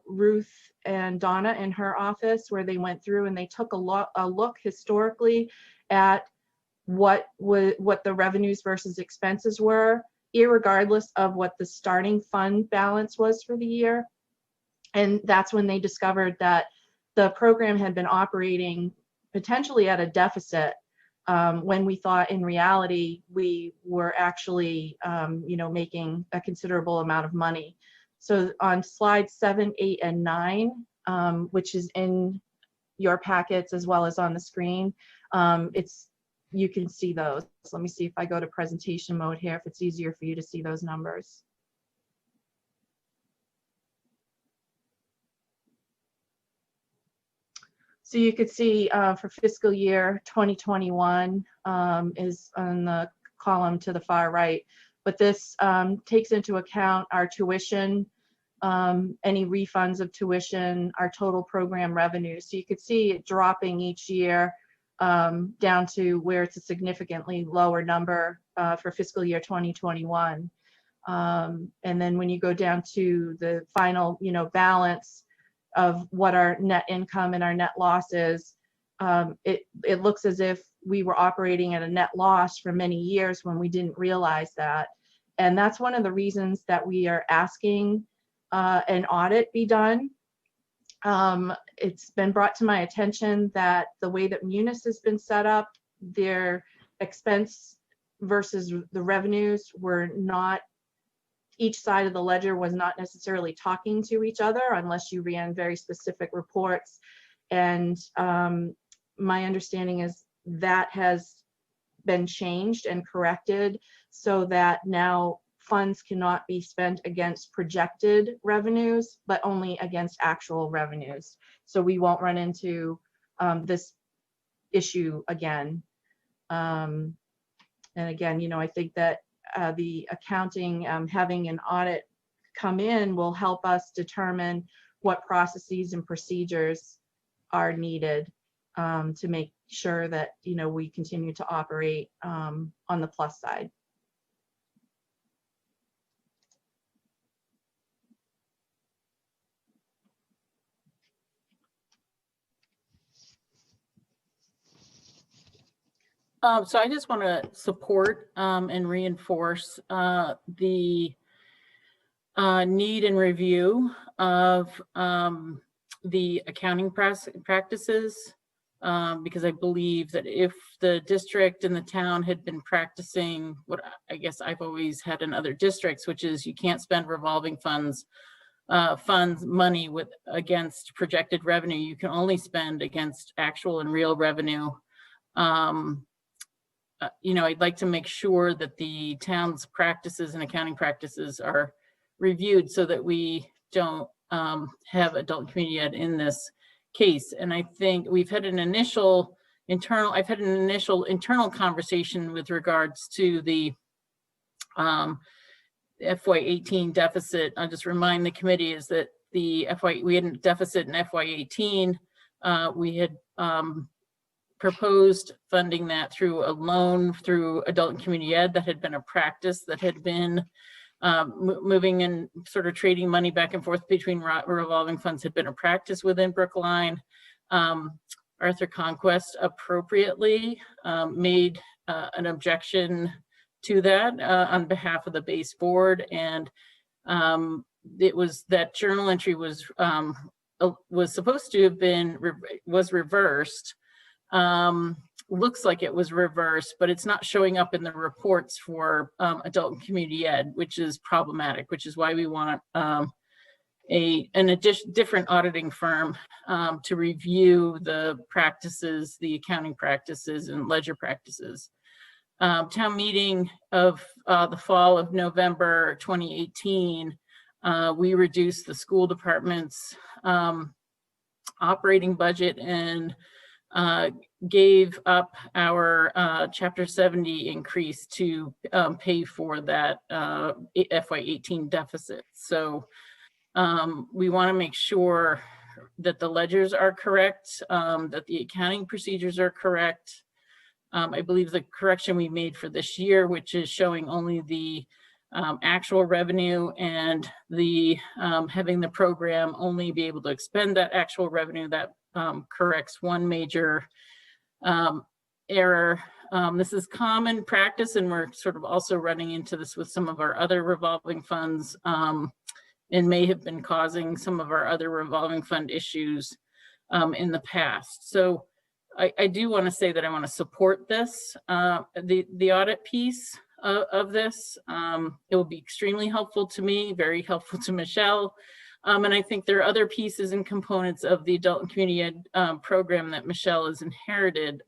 Ruth and Donna in her office, where they went through and they took a look historically at what the revenues versus expenses were, irregardless of what the starting fund balance was for the year. And that's when they discovered that the program had been operating potentially at a deficit, when we thought in reality we were actually making a considerable amount of money. So on slides 7, 8, and 9, which is in your packets as well as on the screen, you can see those. So let me see if I go to presentation mode here, if it's easier for you to see those numbers. So you could see for fiscal year 2021 is on the column to the far right, but this takes into account our tuition, any refunds of tuition, our total program revenue. So you could see it dropping each year down to where it's a significantly lower number for fiscal year 2021. And then when you go down to the final, balance of what our net income and our net loss is, it looks as if we were operating at a net loss for many years when we didn't realize that. And that's one of the reasons that we are asking an audit be done. It's been brought to my attention that the way that Munis has been set up, their expense versus the revenues were not, each side of the ledger was not necessarily talking to each other unless you ran very specific reports. And my understanding is that has been changed and corrected so that now funds cannot be spent against projected revenues, but only against actual revenues. So we won't run into this issue again. And again, I think that the accounting, having an audit come in will help us determine what processes and procedures are needed to make sure that, we continue to operate on the plus side. So I just want to support and reinforce the need and review of the accounting practices, because I believe that if the district and the town had been practicing what I guess I've always had in other districts, which is you can't spend revolving funds money against projected revenue. You can only spend against actual and real revenue. I'd like to make sure that the town's practices and accounting practices are reviewed so that we don't have adult community ed in this case. And I think we've had an initial internal conversation with regards to the FY18 deficit. I'll just remind the committee is that we had a deficit in FY18. We had proposed funding that through a loan through adult and community ed that had been a practice that had been moving and sort of trading money back and forth between revolving funds had been a practice within Brookline. Arthur Conquest appropriately made an objection to that on behalf of the base board, and it was that journal entry was supposed to have been reversed. Looks like it was reversed, but it's not showing up in the reports for adult and community ed, which is problematic, which is why we want different auditing firm to review the practices, the accounting practices and ledger practices. Town meeting of the fall of November 2018, we reduced the school department's operating budget and gave up our Chapter 70 increase to pay for that FY18 deficit. So we want to make sure that the ledgers are correct, that the accounting procedures are correct. I believe the correction we made for this year, which is showing only the actual revenue, and the having the program only be able to expend that actual revenue. That corrects one major error. This is common practice, and we're sort of also running into this with some of our other revolving funds, and may have been causing some of our other revolving fund issues in the past. So I do want to say that I want to support this, the audit piece of this. It will be extremely helpful to me, very helpful to Michelle. And I think there are other pieces and components of the adult and community ed program that Michelle has inherited,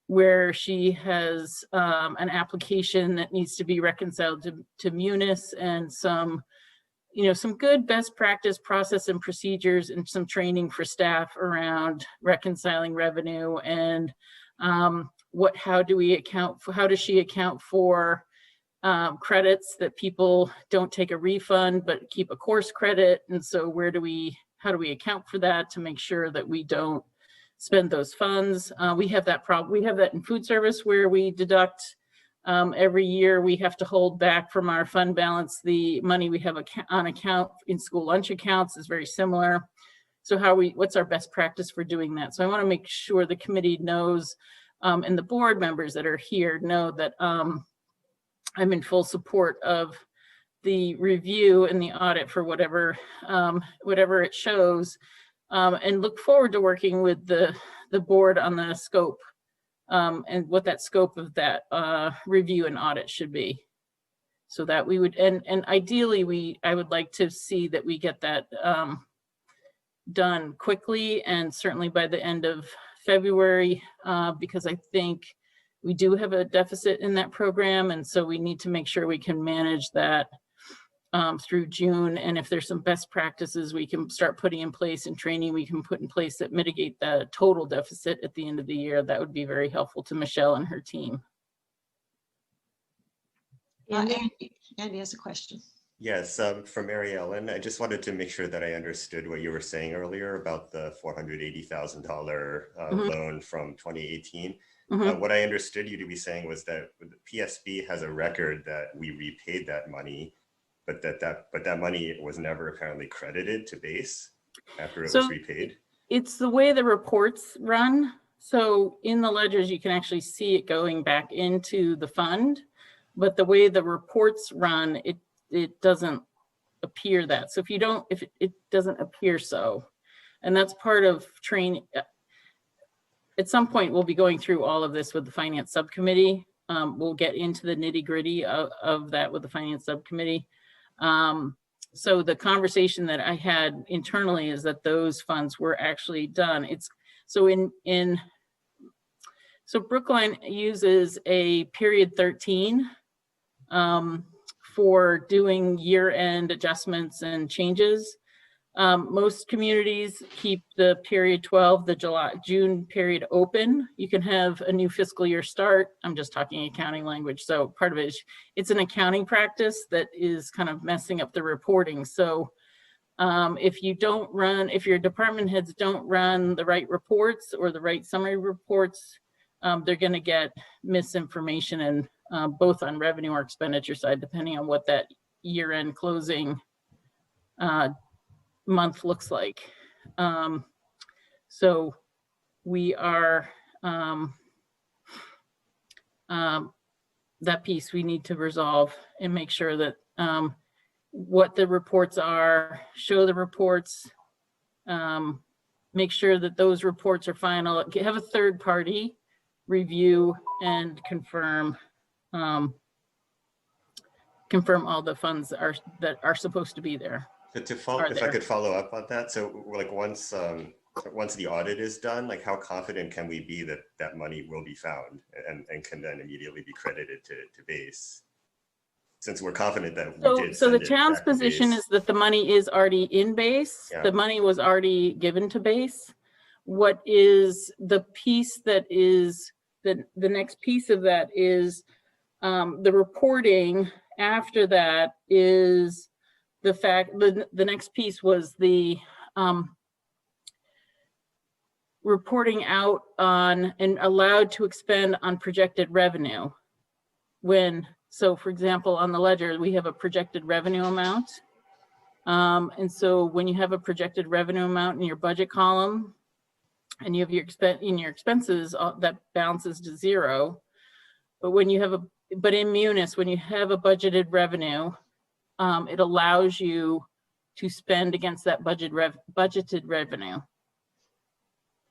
where she has an application that needs to be reconciled to Munis, and some good best practice process and procedures, and some training for staff around reconciling revenue, and how does she account for credits that people don't take a refund but keep a course credit, and so how do we account for that to make sure that we don't spend those funds. We have that problem. We have that in food service, where we deduct every year. We have to hold back from our fund balance the money we have on account in school lunch accounts. Is very similar. So what's our best practice for doing that? So I want to make sure the committee knows, and the board members that are here know that I'm in full support of the review and the audit for whatever it shows, and look forward to working with the board on the scope, and what that scope of that review and audit should be, so that we would, and ideally I would like to see that we get that done quickly, and certainly by the end of February, because I think we do have a deficit in that program, and so we need to make sure we can manage that through June. And if there's some best practices we can start putting in place, and training we can put in place that mitigate the total deficit at the end of the year, that would be very helpful to Michelle and her team. Andy has a question. Yes, for Mary Ellen, I just wanted to make sure that I understood what you were saying earlier about the $480,000 loan from 2018. What I understood you to be saying was that the PSB has a record that we repaid that money, but that money was never apparently credited to base after it was repaid. It's the way the reports run. So in the ledgers, you can actually see it going back into the fund, but the way the reports run, it doesn't appear that. So if it doesn't appear so, and that's part of training. At some point, we'll be going through all of this with the finance subcommittee. We'll get into the nitty gritty of that with the finance subcommittee. So the conversation that I had internally is that those funds were actually done. So Brookline uses a period 13 for doing year-end adjustments and changes. Most communities keep the period 12, the June period open. You can have a new fiscal year start. I'm just talking accounting language. So part of it is, it's an accounting practice that is kind of messing up the reporting. So if your department heads don't run the right reports or the right summary reports, they're going to get misinformation, and both on revenue or expenditure side, depending on what that year-end closing month looks like. So we are that piece we need to resolve and make sure that what the reports are, show the reports, make sure that those reports are final, have a third party review and confirm all the funds that are supposed to be there. But if I could follow up on that, so like once the audit is done, like how confident can we be that that money will be found and can then immediately be credited to base? Since we're confident that we did. So the town's position is that the money is already in base. Yeah. The money was already given to base. What is the piece that is the next piece of that is the reporting after that is the fact the next piece was the reporting out on and allowed to expend on projected revenue when So for example, on the ledger, we have a projected revenue amount. And so when you have a projected revenue amount in your budget column and you have your expenses, that balances to zero. But when you have but in Munis, when you have a budgeted revenue, it allows you to spend against that budgeted revenue.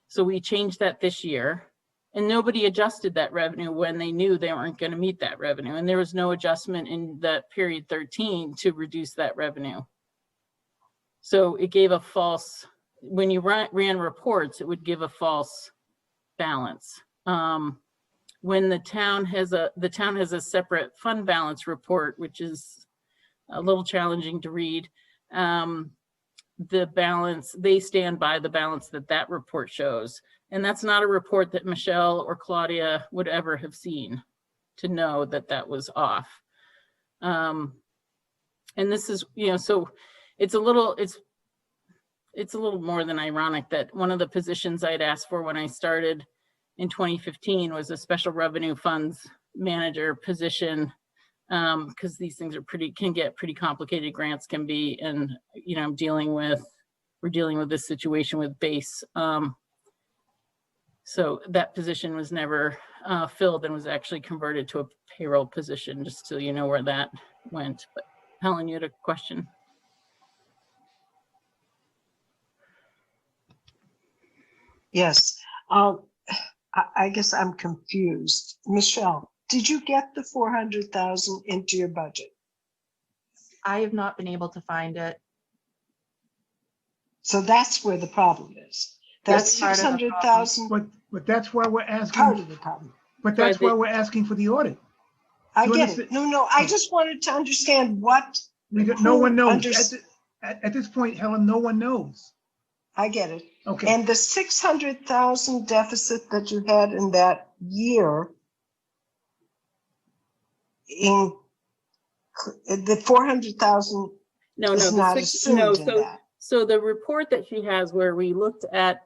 So we changed that this year, and nobody adjusted that revenue when they knew they weren't going to meet that revenue. And there was no adjustment in that period 13 to reduce that revenue. So it gave a false, when you ran reports, it would give a false balance. When the town has a separate fund balance report, which is a little challenging to read. The balance, they stand by the balance that report shows. And that's not a report that Michelle or Claudia would ever have seen to know that that was off. And this is, so it's a little more than ironic that one of the positions I'd asked for when I started in 2015 was a special revenue funds manager position, because these things are can get pretty complicated, grants can be, and we're dealing with this situation with base. So that position was never filled and was actually converted to a payroll position, just so you know where that went. But Helen, you had a question? Yes. I guess I'm confused. Michelle, did you get the 400,000 into your budget? I have not been able to find it. So that's where the problem is. That's That's part of the 600,000. But that's why we're asking. Part of the problem. But that's why we're asking for the audit. I get it. No, I just wanted to understand what. No one knows. At this point, Helen, no one knows. I get it. Okay. And the 600,000 deficit that you had in that year, in the 400,000 is not assumed in that. So the report that she has where we looked at,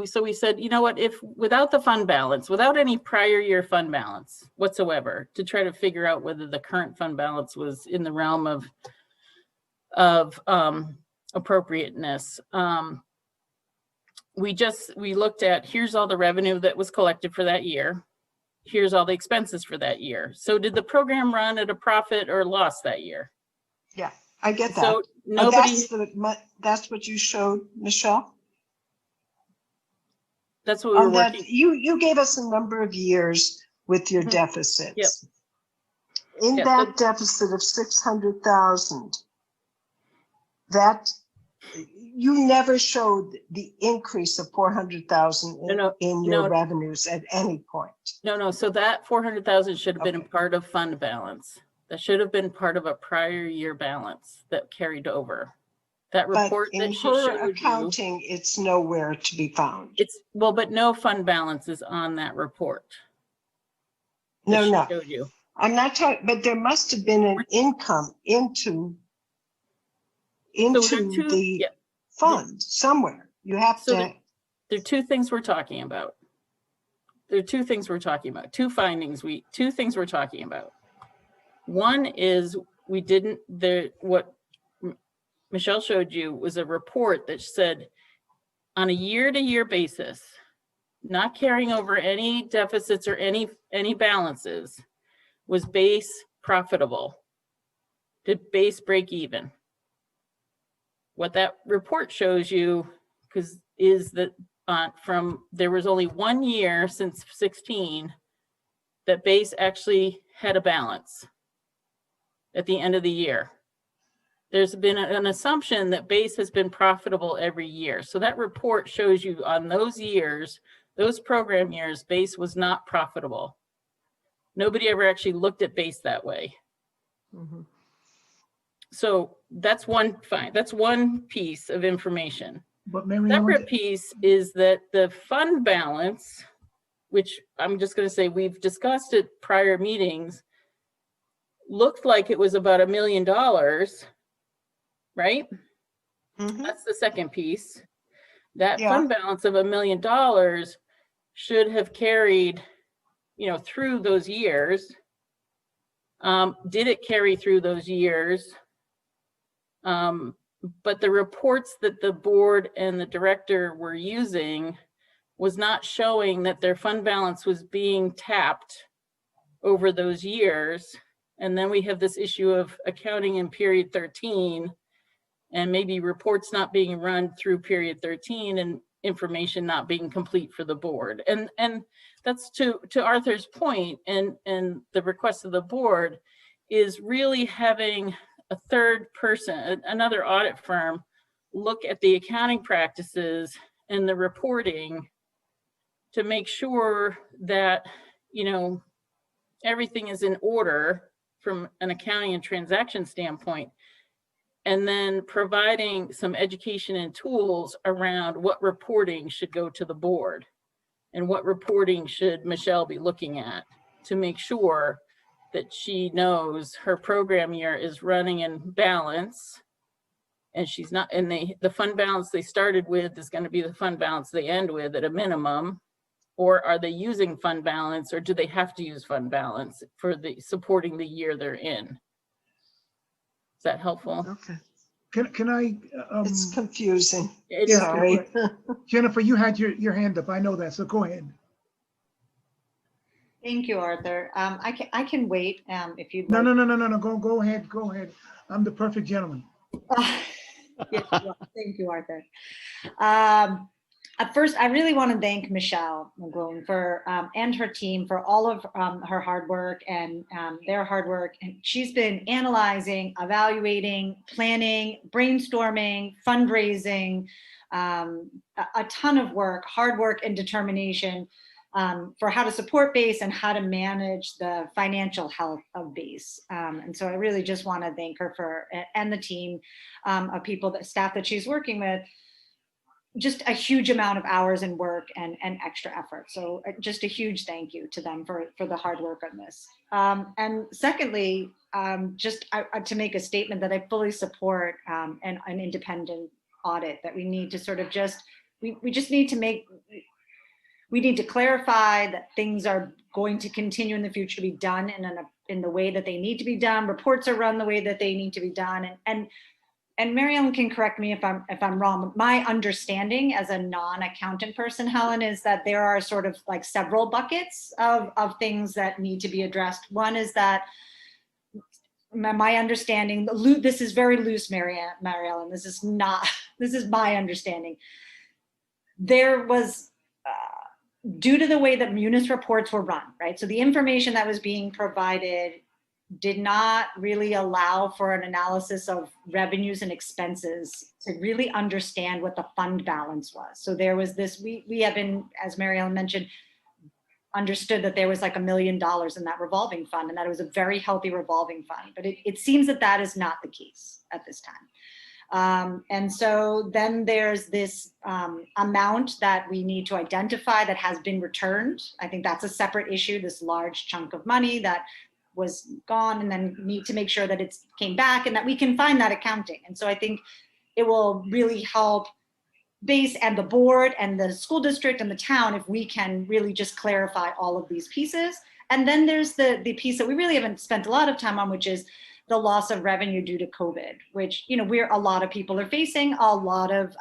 so we said, you know what, if without the fund balance, without any prior year fund balance whatsoever, to try to figure out whether the current fund balance was in the realm of appropriateness, we looked at, here's all the revenue that was collected for that year. Here's all the expenses for that year. So did the program run at a profit or loss that year? Yeah, I get that. So nobody, that's what you showed, Michelle? That's what we were working. You gave us a number of years with your deficits. Yep. In that deficit of 600,000, that you never showed the increase of 400,000 in your revenues at any point. No. So that 400,000 should have been a part of fund balance. That should have been part of a prior year balance that carried over. That report but that in she her showed accounting, it's nowhere to be found. But no fund balance is on that report. No. Showed you. I'm not talking, but there must have been an income into the fund somewhere. You have to. There are two things we're talking about. Two things we're talking about. Two things we're talking about. One is what Michelle showed you was a report that said on a year-to-year basis, not carrying over any deficits or any balances, was base profitable? Did base break even? What that report shows you is that there was only 1 year since 16 that base actually had a balance at the end of the year. There's been an assumption that base has been profitable every year. So that report shows you on those years, those program years, base was not profitable. Nobody ever actually looked at base that way. Mm-hmm. So that's one piece of information. But Mary, separate piece is that the fund balance, which I'm just going to say we've discussed at prior meetings, looked like it was about $1 million, right? Mm-hmm. That's the second piece. That fund balance of $1 million should have carried, through those years, Did it carry through those years? But the reports that the board and the director were using was not showing that their fund balance was being tapped over those years. And then we have this issue of accounting in period 13 and maybe reports not being run through period 13 and information not being complete for the board. And that's to Arthur's point, and the request of the board is really having a third person, another audit firm, look at the accounting practices and the reporting to make sure that, you know, everything is in order from an accounting and transaction standpoint, and then providing some education and tools around what reporting should go to the board and what reporting should Michelle be looking at to make sure that she knows her program year is running in balance, and she's not, and the fund balance they started with is going to be the fund balance they end with at a minimum. Or are they using fund balance, or do they have to use fund balance for the supporting the year they're in? Is that helpful? Okay. Can I? It's confusing. It is. Sorry. Jennifer, you had your hand up. I know that, so go ahead. Thank you, Arthur. I can wait if you'd No, like. no. Go ahead. I'm the perfect gentleman. Yes, well, thank you, Arthur. At first, I really want to thank Michelle McGlone for and her team for all of her hard work and their hard work. And she's been analyzing, evaluating, planning, brainstorming, fundraising, a ton of work, hard work and determination for how to support BASE and how to manage the financial health of BASE. And so I really just want to thank her for, and the team of people, staff that she's working with, just a huge amount of hours and work and extra effort. So just a huge thank you to them for the hard work on this. And secondly, to make a statement that I fully support an independent audit, that we need to sort of just, we just need to make, we need to clarify that things are going to continue in the future to be done in the way that they need to be done. Reports are run the way that they need to be done. And Mary Ellen can correct me if I'm wrong, but my understanding as a non-accountant person, Helen, is that there are sort of like several buckets of things that need to be addressed. One is that my understanding, this is very loose, Mary Ellen, this is my understanding. There was, due to the way that Munis reports were run, right? So the information that was being provided did not really allow for an analysis of revenues and expenses to really understand what the fund balance was. So there was this, we have been, as Mary Ellen mentioned, understood that there was like $1 million in that revolving fund, and that it was a very healthy revolving fund. But it seems that that is not the case at this time. And so then there's this amount that we need to identify that has been returned. I think that's a separate issue, this large chunk of money that was gone, and then need to make sure that it's came back and that we can find that accounting. And so I think it will really help BASE and the board and the school district and the town if we can really just clarify all of these pieces. And then there's the piece that we really haven't spent a lot of time on, which is the loss of revenue due to COVID, which, you know, a lot of people are facing, a lot of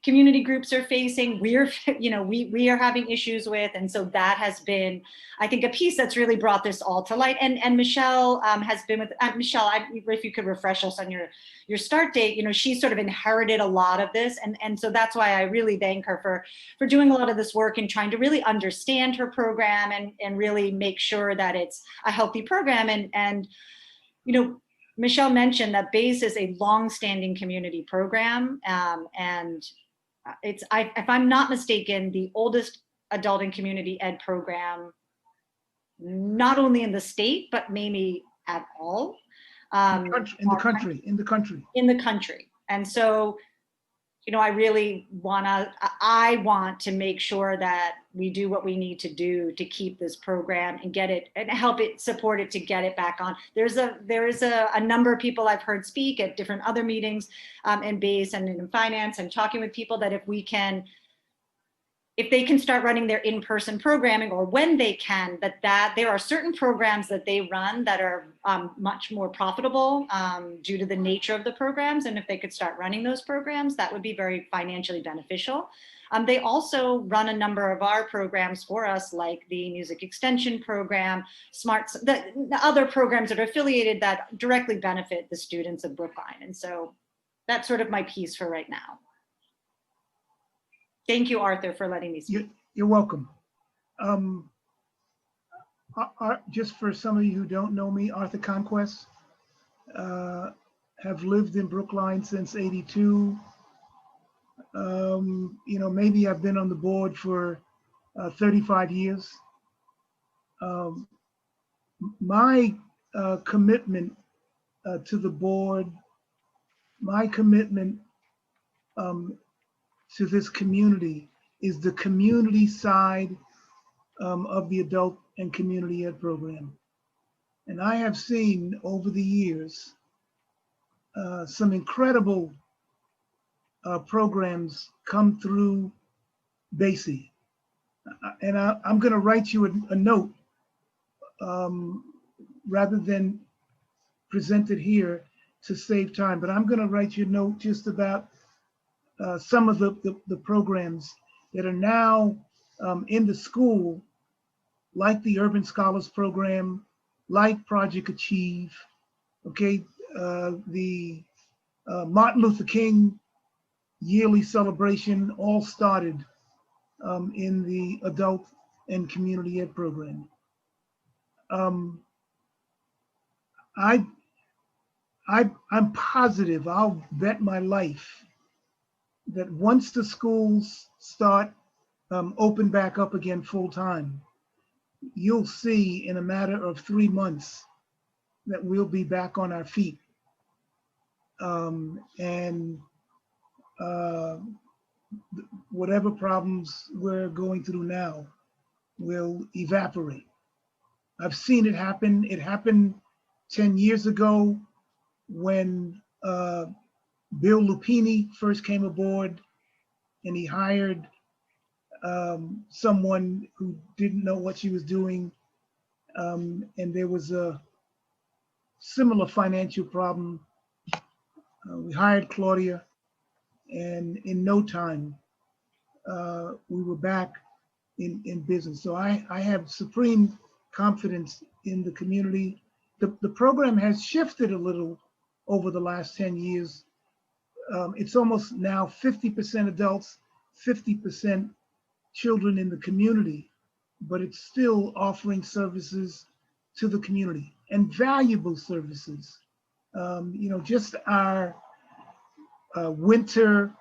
community groups are facing, we are having issues with. And so that has been, I think, a piece that's really brought this all to light. And Michelle has been with, Michelle, if you could refresh us on your start date, you know, she sort of inherited a lot of this. And so that's why I really thank her for doing a lot of this work and trying to really understand her program and really make sure that it's a healthy program. And you know, Michelle mentioned that BASE is a long-standing community program, and it's, if I'm not mistaken, the oldest adult and community ed program, not only in the state, but maybe at all. In the country. And so, you know, I want to make sure that we do what we need to do to keep this program and get it and help it, support it to get it back on. There is a number of people I've heard speak at different other meetings in BASE and in finance, and talking with people, that if we can if they can start running their in-person programming, or when they can, that there are certain programs that they run that are much more profitable due to the nature of the programs. And if they could start running those programs, that would be very financially beneficial. They also run a number of our programs for us, like the music extension program, the other programs that are affiliated that directly benefit the students of Brookline. And so that's sort of my piece for right now. Thank you, Arthur, for letting me speak. You're welcome. Just for some of you who don't know me, Arthur Conquest, have lived in Brookline since '82. Maybe I've been on the board for 35 years. My commitment to the board, my commitment to this community is the community side of the adult and community ed program. And I have seen over the years some incredible programs come through BASI. And I'm going to write you a note rather than present it here to save time, but I'm going to write you a note just about some of the programs that are now in the school, like the Urban Scholars Program, like Project Achieve, okay, the Martin Luther King yearly celebration all started in the adult and community ed program. I'm positive, I'll bet my life, that once the schools start open back up again full time, you'll see in a matter of 3 months that we'll be back on our feet. Whatever problems we're going through now will evaporate. I've seen it happen. It happened 10 years ago when Bill Lupini first came aboard, and he hired someone who didn't know what she was doing. And there was a similar financial problem. We hired Claudia, and in no time, we were back in business. So I have supreme confidence in the community. The program has shifted a little over the last 10 years. It's almost now 50% adults, 50% children in the community, but it's still offering services to the community, and valuable services. Just our winter,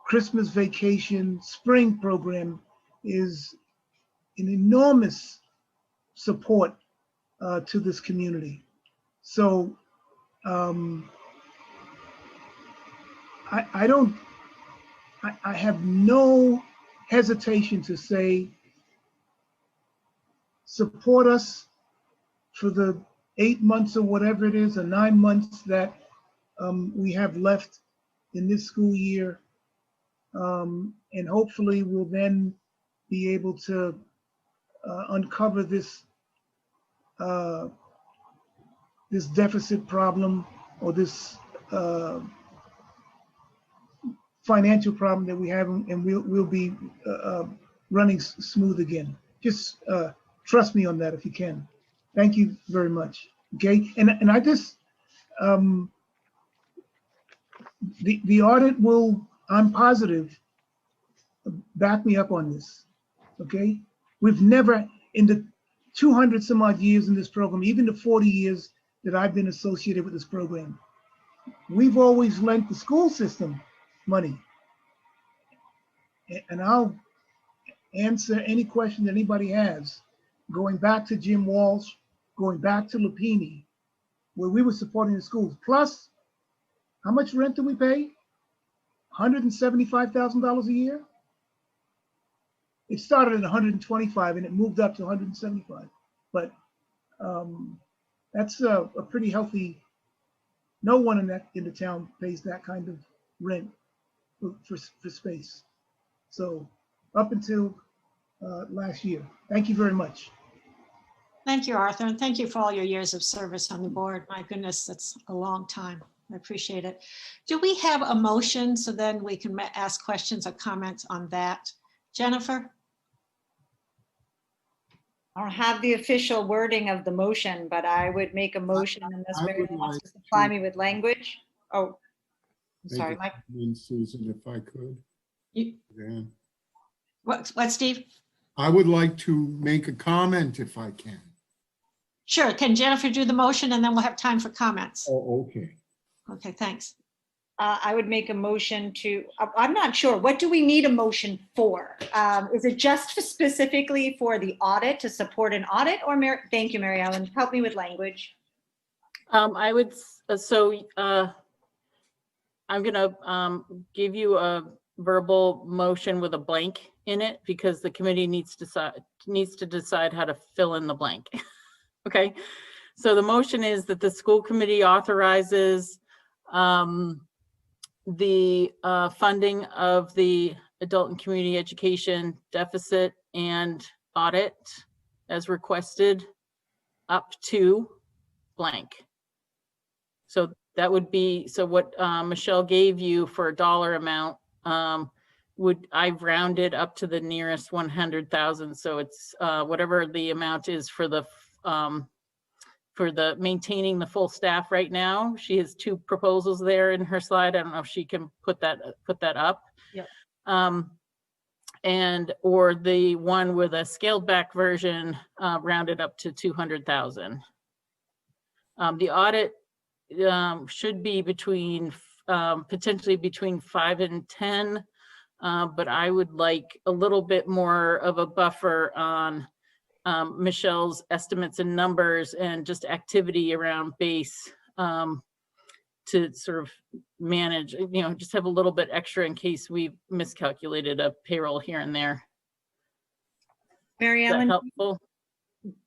Christmas vacation, spring program is an enormous support to this community. So I have no hesitation to say, support us for the 8 months or whatever it is, or 9 months that we have left in this school year. And hopefully we'll then be able to uncover this this deficit problem, or this financial problem that we have, and we'll be running smooth again. Just trust me on that if you can. Thank you very much. Okay, and I just the audit will, I'm positive, back me up on this. Okay, we've never, in the 200 some odd years in this program, even the 40 years that I've been associated with this program, we've always lent the school system money. And I'll answer any question that anybody has, going back to Jim Walsh, going back to Lupini, where we were supporting the schools. Plus, how much rent do we pay? $175,000 a year? It started at 125 and it moved up to 175. But that's a pretty healthy, no one in the town pays that kind of rent for space. So up until last year. Thank you very much. Thank you, Arthur, and thank you for all your years of service on the board. My goodness, that's a long time. I appreciate it. Do we have a motion so then we can ask questions or comments on that? Jennifer? I don't have the official wording of the motion, but I would make a motion unless Mary would wants like to supply to me with language. Oh, make sorry, a Mike. comment, Susan, if I could. You, Yeah. what, Steve? I would like to make a comment if I can. Sure, can Jennifer do the motion and then we'll have time for comments? Oh, okay. Okay, thanks. I would make a motion to, I'm not sure, what do we need a motion for? Is it just specifically for the audit, to support an audit, or thank you, Mary Ellen, help me with language. I would, I'm gonna give you a verbal motion with a blank in it because the committee needs to decide how to fill in the blank. Okay, so the motion is that the school committee authorizes the funding of the adult and community education deficit and audit as requested up to blank. So that would be, so what Michelle gave you for a dollar amount, I've rounded up to the nearest 100,000. So it's whatever the amount is for the maintaining the full staff right now. She has two proposals there in her slide. I don't know if she can put that up. Yep. And or the one with a scaled back version rounded up to 200,000. The audit should be between potentially between 5 and 10, but I would like a little bit more of a buffer on Michelle's estimates and numbers and just activity around base to sort of manage, just have a little bit extra in case we miscalculated a payroll here and there. Mary Is that Ellen, helpful?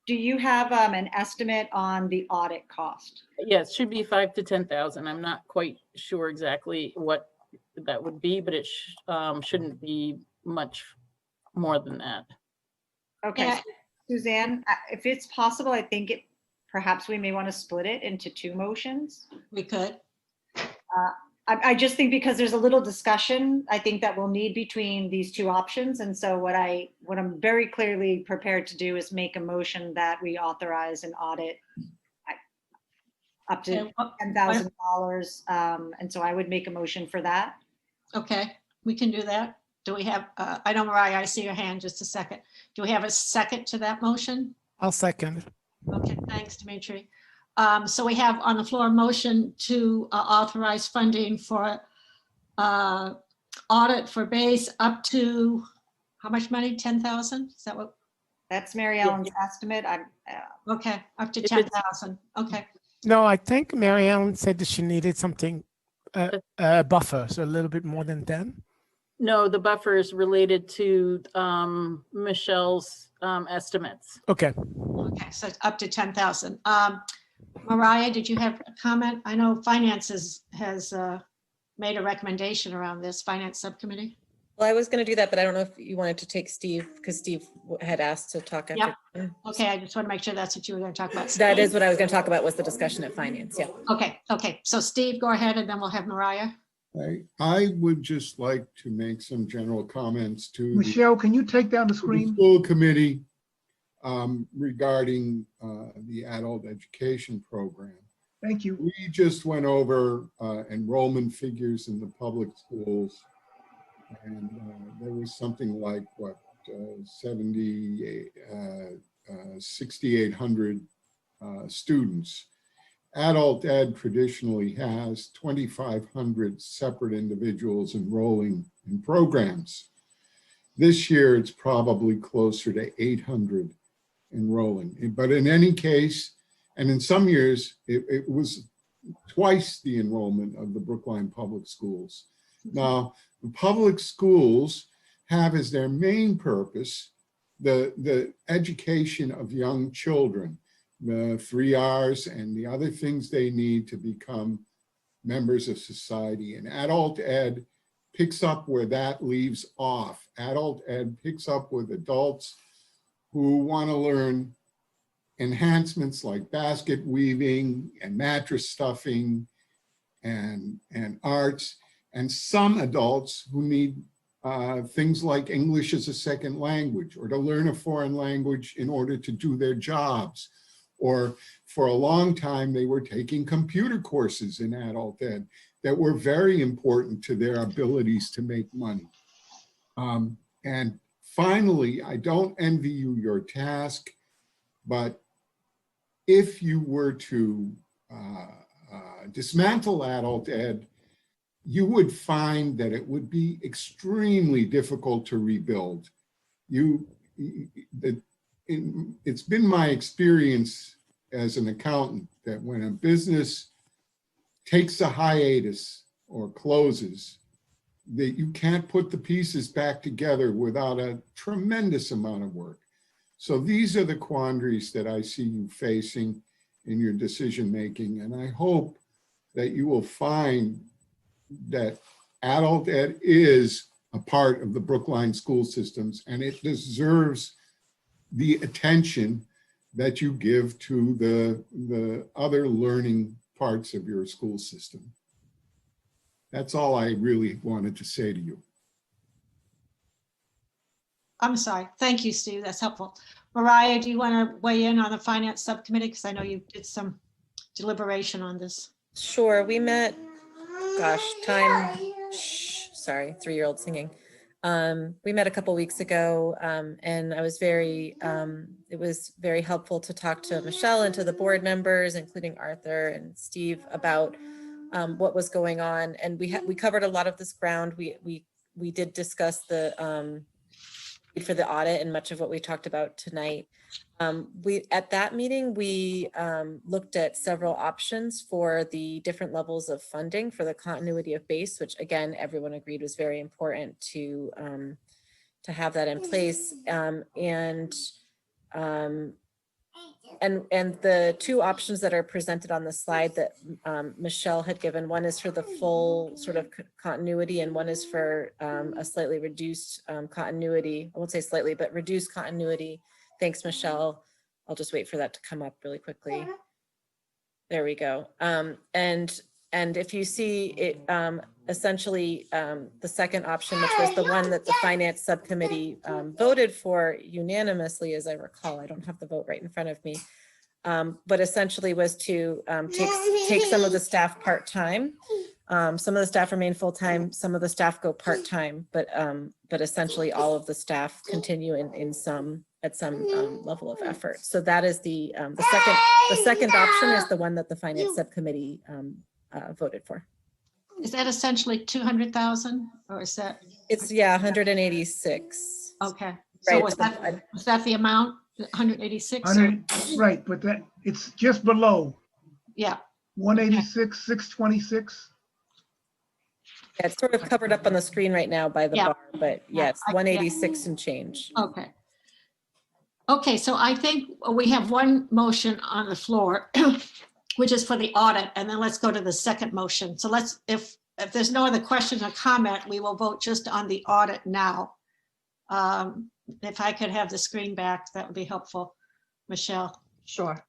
do you have an estimate on the audit cost? Yes, it should be 5 to 10,000. I'm not quite sure exactly what that would be, but it shouldn't be much more than that. Okay, Yeah. Suzanne, if it's possible, I think perhaps we may want to split it into two motions. We could. I just think because there's a little discussion, I think that we'll need between these two options. And so what I'm very clearly prepared to do is make a motion that we authorize an audit up to $10,000. And so I would make a motion for that. Okay, we can do that. Do we have, I know, Mariah, I see your hand, just a second. Do we have a second to that motion? I'll second. Okay, thanks, Dimitri. So we have on the floor a motion to authorize funding for audit for base up to, how much money? 10,000? Is that what? That's Mary Ellen's estimate. Okay, up to 10,000. Okay. No, I think Mary Ellen said that she needed something, a buffer, so a little bit more than 10. No, the buffer is related to Michelle's estimates. Okay. Okay, so it's up to 10,000. Mariah, did you have a comment? I know finance has made a recommendation around this, finance subcommittee. Well, I was going to do that, but I don't know if you wanted to take Steve, because Steve had asked to talk after. Yeah. Okay, I just want to make sure that's what you were going to talk about. That is what I was going to talk about, was the discussion of finance. Yeah. Okay. So Steve, go ahead, and then we'll have Mariah. I would just like to make some general comments to Michelle, can you take down the the screen? school committee regarding the adult education program. Thank you. We just went over enrollment figures in the public schools, and there was something like, what, 6,800 students. Adult ed traditionally has 2,500 separate individuals enrolling in programs. This year, it's probably closer to 800 enrolling. But in any case, and in some years, it was twice the enrollment of the Brookline public schools. Now, the public schools have as their main purpose the education of young children, the 3 R's and the other things they need to become members of society. And adult ed picks up where that leaves off. Adult ed picks up with adults who want to learn enhancements like basket weaving and mattress stuffing and arts, and some adults who need things like English as a second language, or to learn a foreign language in order to do their jobs. Or for a long time, they were taking computer courses in adult ed that were very important to their abilities to make money. And finally, I don't envy you your task, but if you were to dismantle adult ed, you would find that it would be extremely difficult to rebuild. It's been my experience as an accountant that when a business takes a hiatus or closes, that you can't put the pieces back together without a tremendous amount of work. So these are the quandaries that I see you facing in your decision making, and I hope that you will find that adult ed is a part of the Brookline school systems, and it deserves the attention that you give to the other learning parts of your school system. That's all I really wanted to say to you. I'm sorry. Thank you, Steve. That's helpful. Mariah, do you want to weigh in on the finance subcommittee? Because I know you did some deliberation on this. Sure, we met, gosh, sorry, 3-year-old singing. We met a couple weeks ago, and I was it was very helpful to talk to Michelle and to the board members, including Arthur and Steve, about what was going on. And we covered a lot of this ground. We did discuss the for the audit and much of what we talked about tonight. At that meeting, we looked at several options for the different levels of funding for the continuity of base, which again, everyone agreed was very important to have that in place. And the two options that are presented on the slide that Michelle had given, one is for the full sort of continuity, and one is for a slightly reduced continuity. I won't say slightly, but reduced continuity. Thanks, Michelle. I'll just wait for that to come up really quickly. There we go. And if you see it, essentially the second option, which was the one that the finance subcommittee voted for unanimously, as I recall, I don't have the vote right in front of me, but essentially was to take some of the staff part-time. Some of the staff remain full-time, some of the staff go part-time, but essentially all of the staff continue at some level of effort. So that is the second option is the one that the finance subcommittee voted for. Is that essentially 200,000, or is that? It's 186. Okay. So Right. was that the amount? 186? 100, right, but that it's just below. Yeah. 186, 626. Yeah, it's sort of covered up on the screen right now by the bar, but yes, 186 and change. Okay. Okay, so I think we have one motion on the floor, which is for the audit, and then let's go to the second motion. So if there's no other question or comment, we will vote just on the audit now. If I could have the screen back, that would be helpful. Michelle. Sure.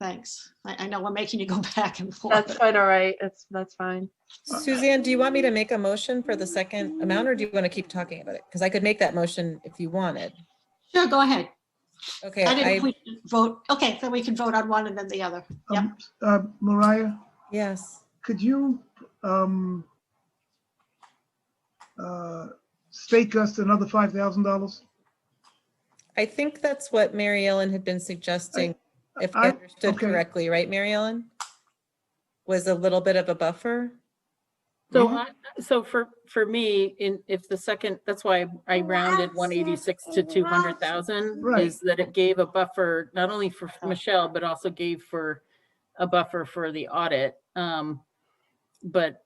Thanks. I know we're making you go back and forth. That's quite all right. That's fine. Suzanne, do you want me to make a motion for the second amount, or do you want to keep talking about it? Because I could make that motion if you wanted. Sure, go ahead. Okay. I didn't we can vote. Okay, then we can vote on one and then the other. Yep. Mariah? Yes. Could you stake us another $5,000? I think that's what Mary Ellen had been suggesting, if I understood correctly, right, Mary Ellen? Was a little bit of a buffer? So, so for me, if the second, that's why I rounded 186 to 200,000, is that it gave a buffer not only for Michelle, but also gave for a buffer for the audit. But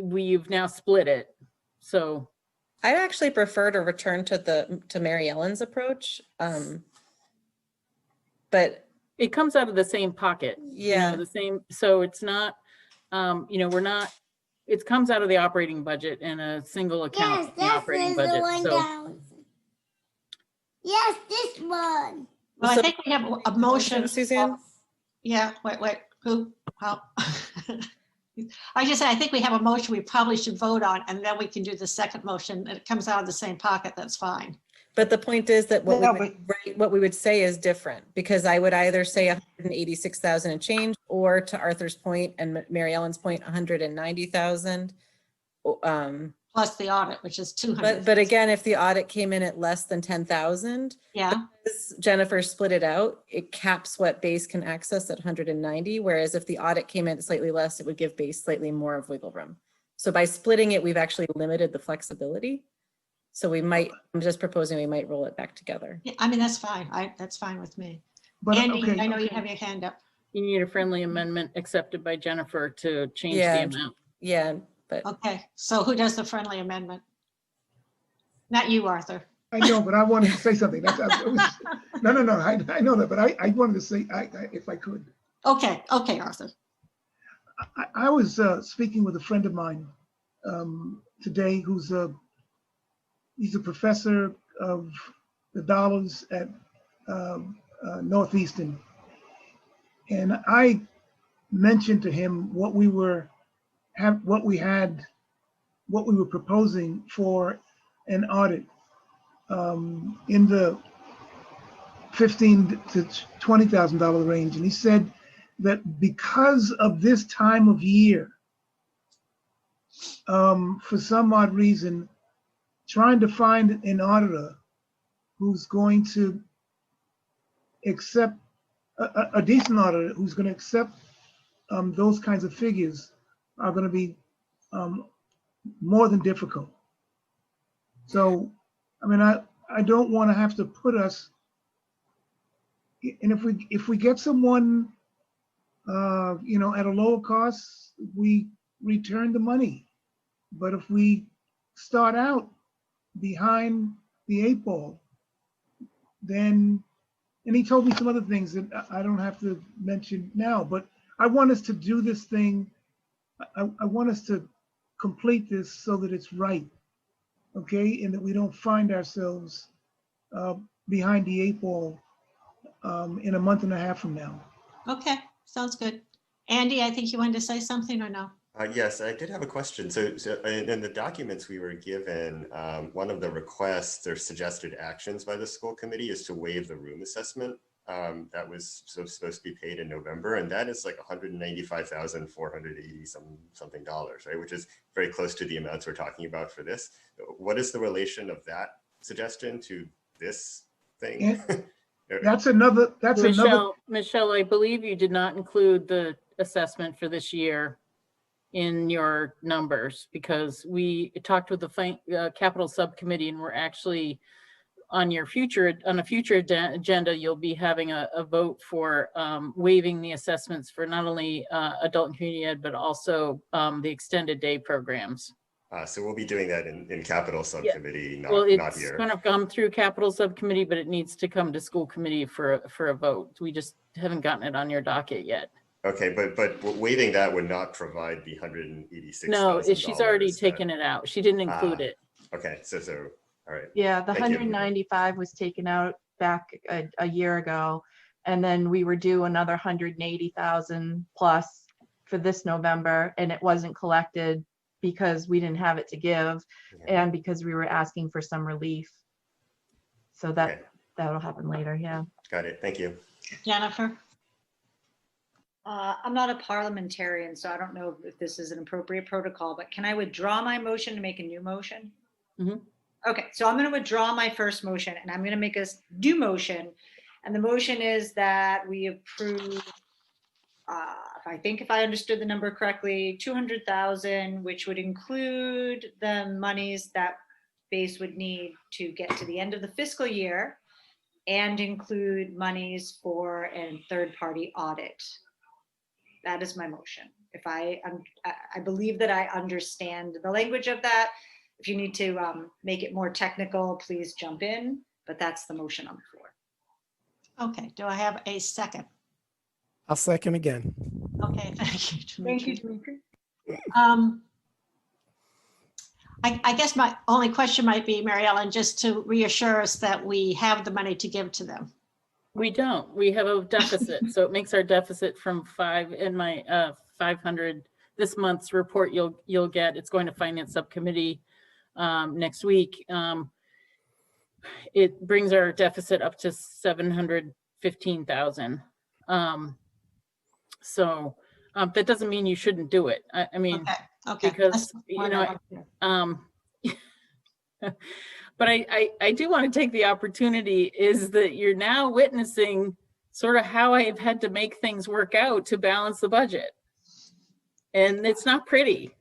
we've now split it. So I'd actually prefer to return to Mary Ellen's approach. But it comes out of the same pocket. Yeah. The same. So it's not, we're not it comes out of the operating budget in a single account in the operating budget. So Yes, this one. Well, I think we have a motion. Suzanne? Yeah, wait, who, how? I just said, I think we have a motion we probably should vote on, and then we can do the second motion, and it comes out of the same pocket, that's fine. But the point is that what, No, what we would say is different, because I would either say 186,000 and change, or to Arthur's point and Mary Ellen's point, 190,000. Plus the audit, which is 200. But again, if the audit came in at less than 10,000, Yeah, because Jennifer split it out, it caps what base can access at 190, whereas if the audit came in slightly less, it would give base slightly more of wiggle room. So by splitting it, we've actually limited the flexibility. So we might, I'm just proposing we might roll it back together. yeah, I mean, that's fine. That's fine with me. But, Andy, okay, I know you okay. have your hand up. you need a friendly amendment accepted by Jennifer to change the Yeah, amount. yeah, but Okay, so who does the friendly amendment? Not you, Arthur. I know, but I wanted to say something. No, I know that, but I wanted to say, if I could. Okay, Arthur. I was speaking with a friend of mine today who's he's a professor of the dollars at Northeastern. And I mentioned to him what we were proposing for an audit in the $15,000 to $20,000 range. And he said that because of this time of year, for some odd reason, trying to find an auditor who's going to accept a decent auditor who's going to accept those kinds of figures are going to be more than difficult. So, I mean, I don't want to have to put us, and if we get someone, you know, at a lower cost, we return the money. But if we start out behind the 8 ball, then, and he told me some other things that I don't have to mention now, but I want us to do this thing. I want us to complete this so that it's right, okay? And that we don't find ourselves behind the 8 ball in a month and a half from now. Okay, sounds good. Andy, I think you wanted to say something or no? Yes, I did have a question. So in the documents we were given, one of the requests or suggested actions by the school committee is to waive the room assessment that was supposed to be paid in November, and that is like $195,480 something dollars, right? Which is very close to the amounts we're talking about for this. What is the relation of that suggestion to this thing? That's another. Michelle, I believe you did not include the assessment for this year in your numbers, because we talked with the capital subcommittee, and we're actually on a future agenda, you'll be having a vote for waiving the assessments for not only adult and community ed, but also the extended day programs. So we'll be doing that in capital subcommittee, Yeah. not here. It's kind of come through capital subcommittee, but it needs to come to school committee for a vote. We just haven't gotten it on your docket yet. Okay, but waiving that would not provide the $186,000. No, she's already taken it out. She didn't include it. Okay, so all right. Yeah, the Thank you. 195 was taken out back a year ago, and then we were due another 180,000 plus for this November, and it wasn't collected because we didn't have it to give, and because we were asking for some relief. So that'll happen later. Yeah. Got it. Thank you. Jennifer? I'm not a parliamentarian, so I don't know if this is an appropriate protocol, but can I withdraw my motion to make a new motion? Mm-hmm. Okay, so I'm going to withdraw my first motion, and I'm going to make a new motion. And the motion is that we approve, if I understood the number correctly, 200,000, which would include the monies that base would need to get to the end of the fiscal year, and include monies for a third-party audit. That is my motion. If I believe that I understand the language of that. If you need to make it more technical, please jump in, but that's the motion on the floor. Okay, do I have a second? I'll second again. Okay, thank you, Thank you, Dimitri. Dimitri. I guess my only question might be, Mary Ellen, just to reassure us that we have the money to give to them. We don't. We have a deficit. So it makes our deficit from 5 in my 500 this month's report you'll get. It's going to finance subcommittee next week. It brings our deficit up to 715,000. So that doesn't mean you shouldn't do it. I mean, okay. Because you know, but I do want to take the opportunity is that you're now witnessing sort of how I've had to make things work out to balance the budget. And it's not pretty.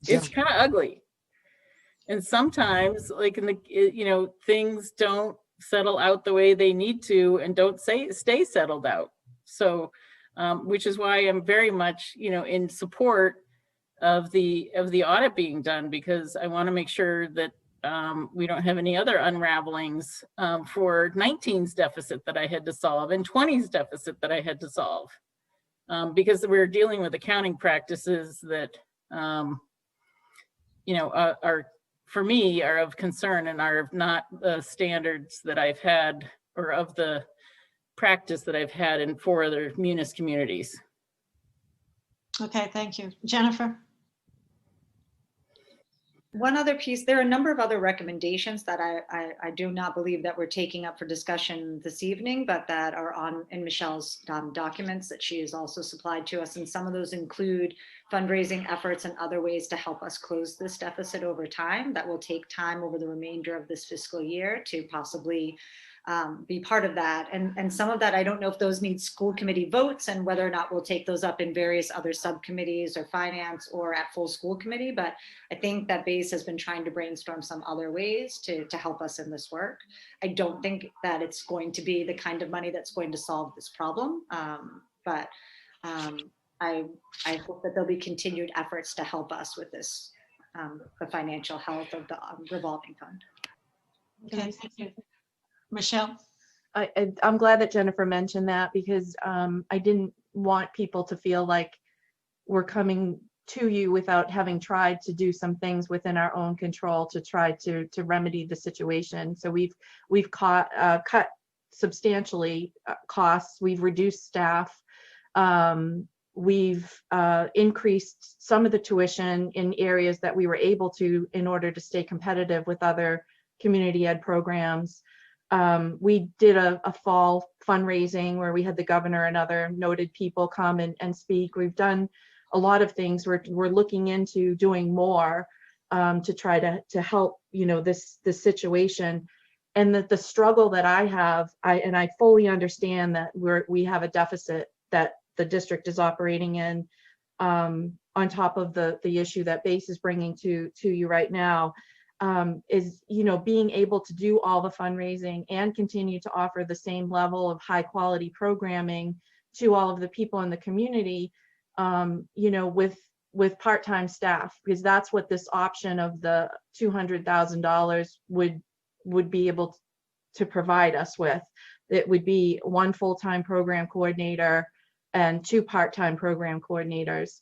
It's kind of ugly. And sometimes like in the, you know, things don't settle out the way they need to and don't stay settled out. So, which is why I'm very much, you know, in support of the audit being done, because I want to make sure that we don't have any other unravelings for 19's deficit that I had to solve and 20's deficit that I had to solve, because we're dealing with accounting practices that, you know, are for me are of concern and are not the standards that I've had or of the practice that I've had in 4 other munis communities. Okay, thank you. Jennifer? One other piece, there are a number of other recommendations that I do not believe that we're taking up for discussion this evening, but that are on in Michelle's documents that she has also supplied to us. And some of those include fundraising efforts and other ways to help us close this deficit over time. That will take time over the remainder of this fiscal year to possibly be part of that. And some of that, I don't know if those need school committee votes and whether or not we'll take those up in various other subcommittees or finance or at full school committee. But I think that BASE has been trying to brainstorm some other ways to help us in this work. I don't think that it's going to be the kind of money that's going to solve this problem. But I hope that there'll be continued efforts to help us with this, the financial health of the revolving fund. Okay, thank you. Michelle? I'm glad that Jennifer mentioned that, because I didn't want people to feel like we're coming to you without having tried to do some things within our own control to try to remedy the situation. So we've cut substantially costs. We've reduced staff. We've increased some of the tuition in areas that we were able to in order to stay competitive with other community ed programs. We did a fall fundraising where we had the governor and other noted people come and speak. We've done a lot of things. We're looking into doing more to try to help, you know, this situation. And that the struggle that I have, I fully understand that we have a deficit that the district is operating in, on top of the issue that BASE is bringing to you right now. Is, you know, being able to do all the fundraising and continue to offer the same level of high quality programming to all of the people in the community, you know, with part-time staff, because that's what this option of the $200,000 would be able to provide us with. It would be 1 full-time program coordinator and 2 part-time program coordinators.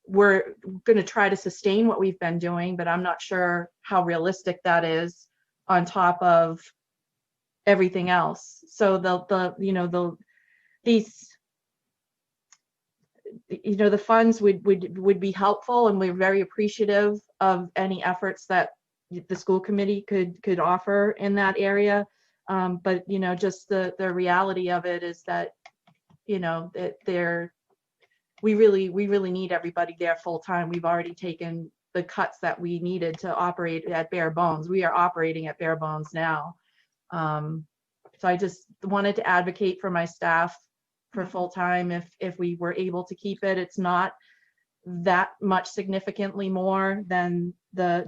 We're going to try to sustain what we've been doing, but I'm not sure how realistic that is on top of everything else. So the funds would be helpful, and we're very appreciative of any efforts that the school committee could offer in that area. But you know, just the reality of it is that, you know, that we really need everybody there full time. We've already taken the cuts that we needed to operate at bare bones. We are operating at bare bones now. So I just wanted to advocate for my staff for full time if we were able to keep it. It's not that much significantly more than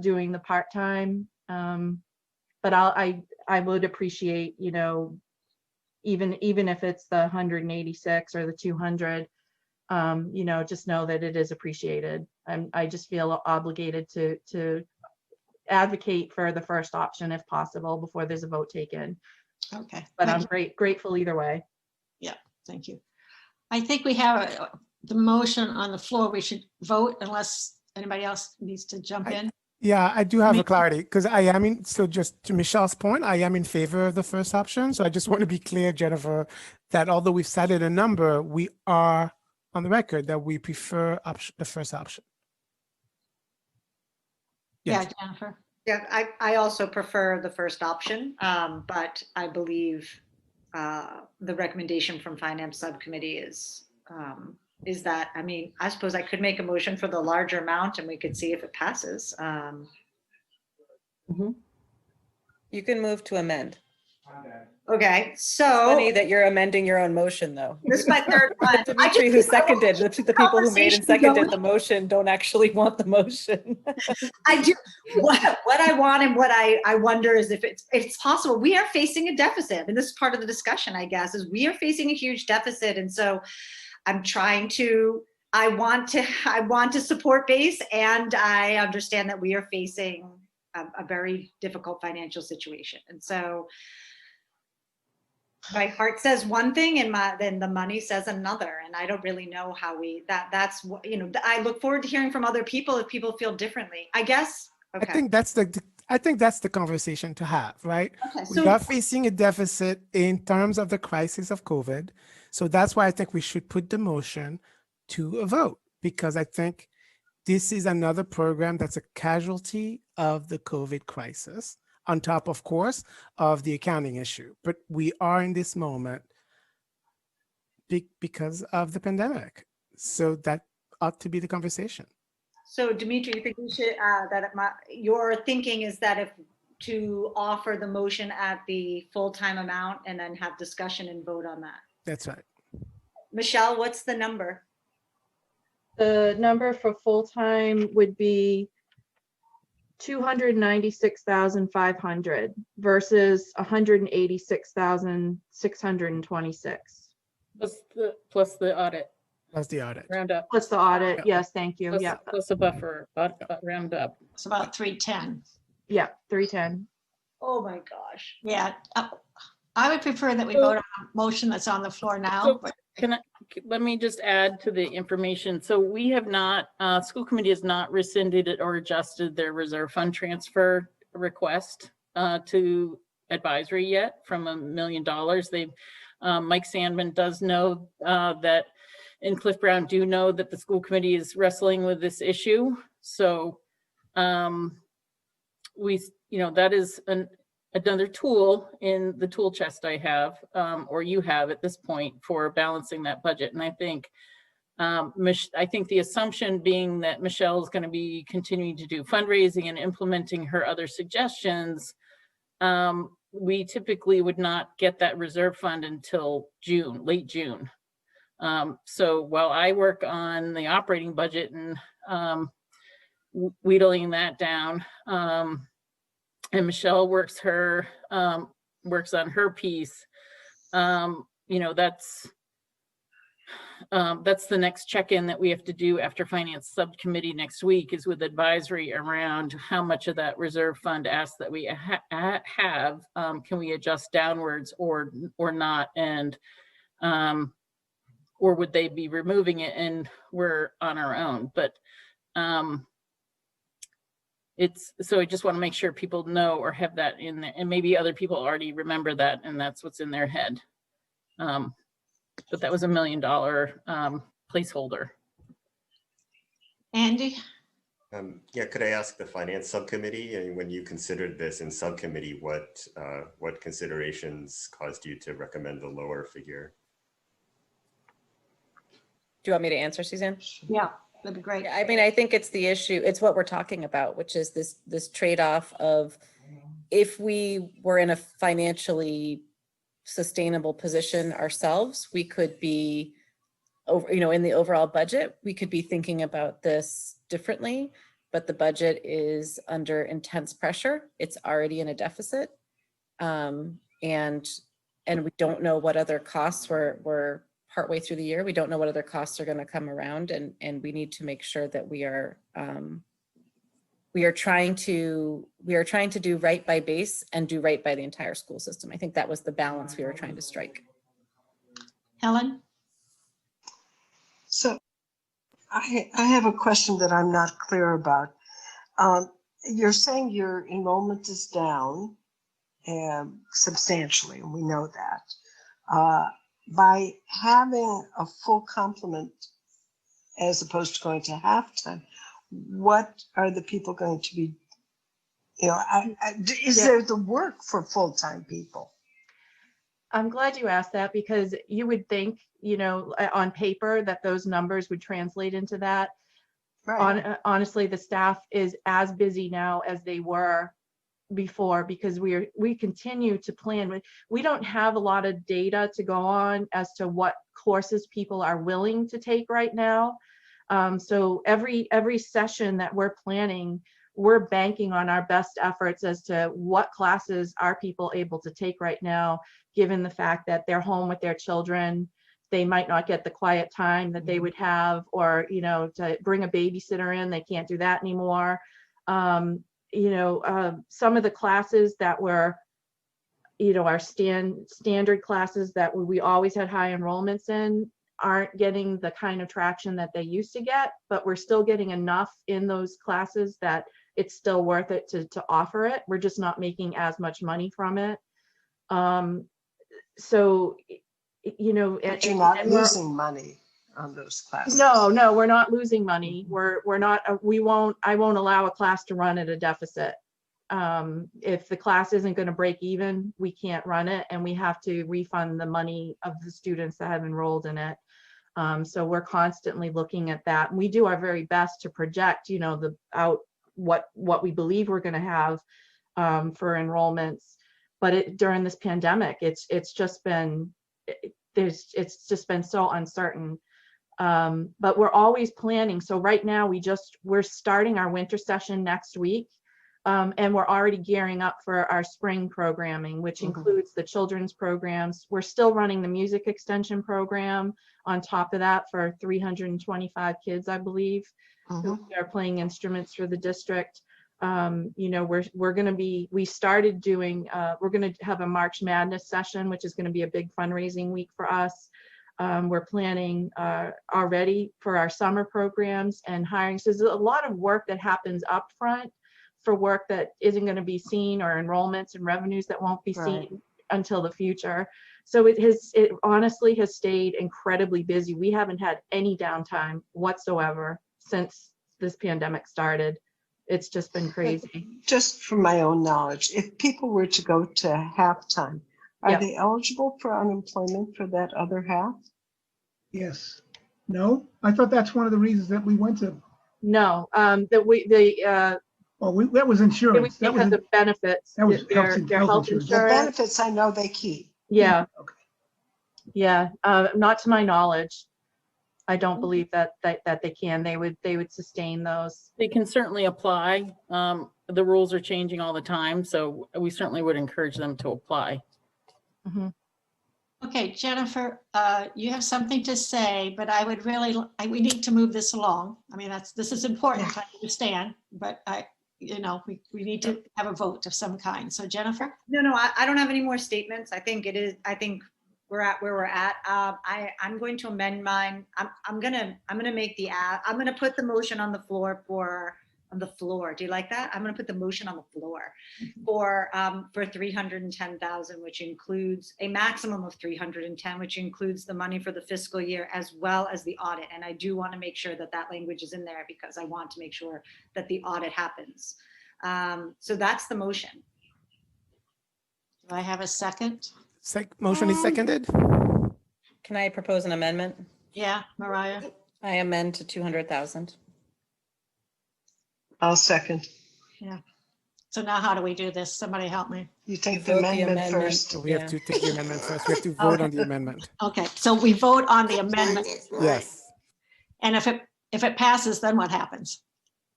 doing the part time. But I would appreciate, you know, even if it's the 186 or the 200. You know, just know that it is appreciated. I just feel obligated to advocate for the first option if possible before there's a vote taken. Okay. But I'm grateful either way. Yeah, thank you. I think we have the motion on the floor. We should vote unless anybody else needs to jump in. Yeah, I do have a clarity because I am in, so just to Michelle's point, I am in favor of the first option. So I just want to be clear, Jennifer, that although we've cited a number, we are on the record that we prefer the first option. Yeah, Yes. Jennifer. Yeah, I also prefer the first option, but I believe the recommendation from Finance Subcommittee is that, I mean, I suppose I could make a motion for the larger amount and we could see if it passes. You can move to amend. Okay, It's so. funny that you're amending your own motion, though. This is my third one. Dimitri, who seconded, the people who made and conversation seconded going. the motion don't actually want the motion. I do. What I want and what I wonder is if it's possible. We are facing a deficit, and this is part of the discussion, I guess, is we are facing a huge deficit, and so I'm trying to. I want to support base, and I understand that we are facing a very difficult financial situation, and so. My heart says one thing and then the money says another. And I don't really know how that's what, I look forward to hearing from other people if people feel differently, I guess. Okay. I think that's the conversation to have, right? Okay, We are facing a deficit in terms of the crisis of COVID. So that's why I think we should put the motion to a vote, because I think this is another program that's a casualty of the COVID crisis, on top, of course, of the accounting issue. But we are in this moment because of the pandemic. So that ought to be the conversation. So Dimitri, you think we should, your thinking is that if to offer the motion at the full-time amount and then have discussion and vote on that? That's right. Michelle, what's the number? The number for full-time would be 296,500 versus 186,626. Plus the audit. Plus the audit. Round up. Plus the audit. Yes, thank you. Plus, Yeah. plus a buffer, round up. It's about 310. Yeah, 310. Oh my gosh. Yeah. I would prefer that we vote on a motion that's on the floor now. So let me just add to the information. So we have not, school committee has not rescinded it or adjusted their reserve fund transfer request to advisory yet from $1 million. They've, Mike Sandman does know that, and Cliff Brown do know that the school committee is wrestling with this issue. So that is another tool in the tool chest I have, or you have at this point, for balancing that budget. And I think the assumption being that Michelle is going to be continuing to do fundraising and implementing her other suggestions, we typically would not get that reserve fund until June, late June. So while I work on the operating budget and wheedling that down, and Michelle works on her piece, that's the next check-in that we have to do after finance subcommittee next week, is with advisory around how much of that reserve fund ask that we have can we adjust downwards or not, and or would they be removing it and we're on our own. But so I just want to make sure people know or have that in there, and maybe other people already remember that and that's what's in their head. But that was $1 million placeholder. Andy? Yeah, could I ask the finance subcommittee, and when you considered this in subcommittee, what considerations caused you to recommend the lower figure? Do you want me to answer, Suzanne? Yeah, that'd be great. I mean, I think it's the issue. It's what we're talking about, which is this trade-off of, if we were in a financially sustainable position ourselves, we could be over, in the overall budget, we could be thinking about this differently, but the budget is under intense pressure. It's already in a deficit. And we don't know what other costs we're partway through the year. We don't know what other costs are going to come around, and we need to make sure that we are trying to do right by base and do right by the entire school system. I think that was the balance we were trying to strike. Helen? So I have a question that I'm not clear about. you're saying your enrollment is down substantially, and we know that. By having a full complement as opposed to going to halftime, what are the people going to be, is there the work for full-time people? I'm glad you asked that because you would think, on paper that those numbers would translate into that. Right. Honestly, the staff is as busy now as they were before because we continue to plan. We don't have a lot of data to go on as to what courses people are willing to take right now. So every session that we're planning, we're banking on our best efforts as to what classes are people able to take right now, given the fact that they're home with their children. They might not get the quiet time that they would have, or, to bring a babysitter in, they can't do that anymore. Some of the classes that were, our standard classes that we always had high enrollments in aren't getting the kind of traction that they used to get, but we're still getting enough in those classes that it's still worth it to offer it. We're just not making as much money from it. So, but you're not losing money on those classes. No, we're not losing money. We're not, I won't allow a class to run at a deficit. If the class isn't going to break even, we can't run it, and we have to refund the money of the students that have enrolled in it. So we're constantly looking at that. And we do our very best to project, what we believe we're going to have for enrollments. But during this pandemic, it's just been so uncertain. But we're always planning. So right now we're starting our winter session next week. And we're already gearing up for our spring programming, which includes the children's programs. We're still running the music extension program on top of that for 325 kids, I believe, who are playing instruments for the district. We're going to have a March Madness session, which is going to be a big fundraising week for us. We're planning already for our summer programs and hiring. So there's a lot of work that happens up front for work that isn't going to be seen, or enrollments and revenues that won't be seen until the future. So it honestly has stayed incredibly busy. We haven't had any downtime whatsoever since this pandemic started. It's just been crazy. Just from my own knowledge, if people were to go to halftime, are they eligible for unemployment for that other half? Yes. No, I thought that's one of the reasons that we went to. No, that was insurance. That was because of benefits. That was their health insurance. The benefits, I know they keep. Yeah. Okay. Yeah. Not to my knowledge. I don't believe that they can. They would sustain those. They can certainly apply. The rules are changing all the time, so we certainly would encourage them to apply. Okay, Jennifer, you have something to say, but we need to move this along. I mean, this is important, I understand, but we need to have a vote of some kind. So Jennifer? No, I don't have any more statements. I think we're at where we're at. I'm going to amend mine. I'm gonna put the motion on the floor Do you like that? I'm gonna put the motion on the floor for 310,000, which includes a maximum of 310, which includes the money for the fiscal year as well as the audit. And I do want to make sure that language is in there because I want to make sure that the audit happens. So that's the motion. Do I have a second? Motion is seconded. Can I propose an amendment? Yeah, Mariah. I amend to 200,000. I'll second. Yeah. So now how do we do this? Somebody help me. You take the amendment first. We have to take the amendment first. We have to vote on the amendment. Okay, so we vote on the amendment. Yes. And if it passes, then what happens?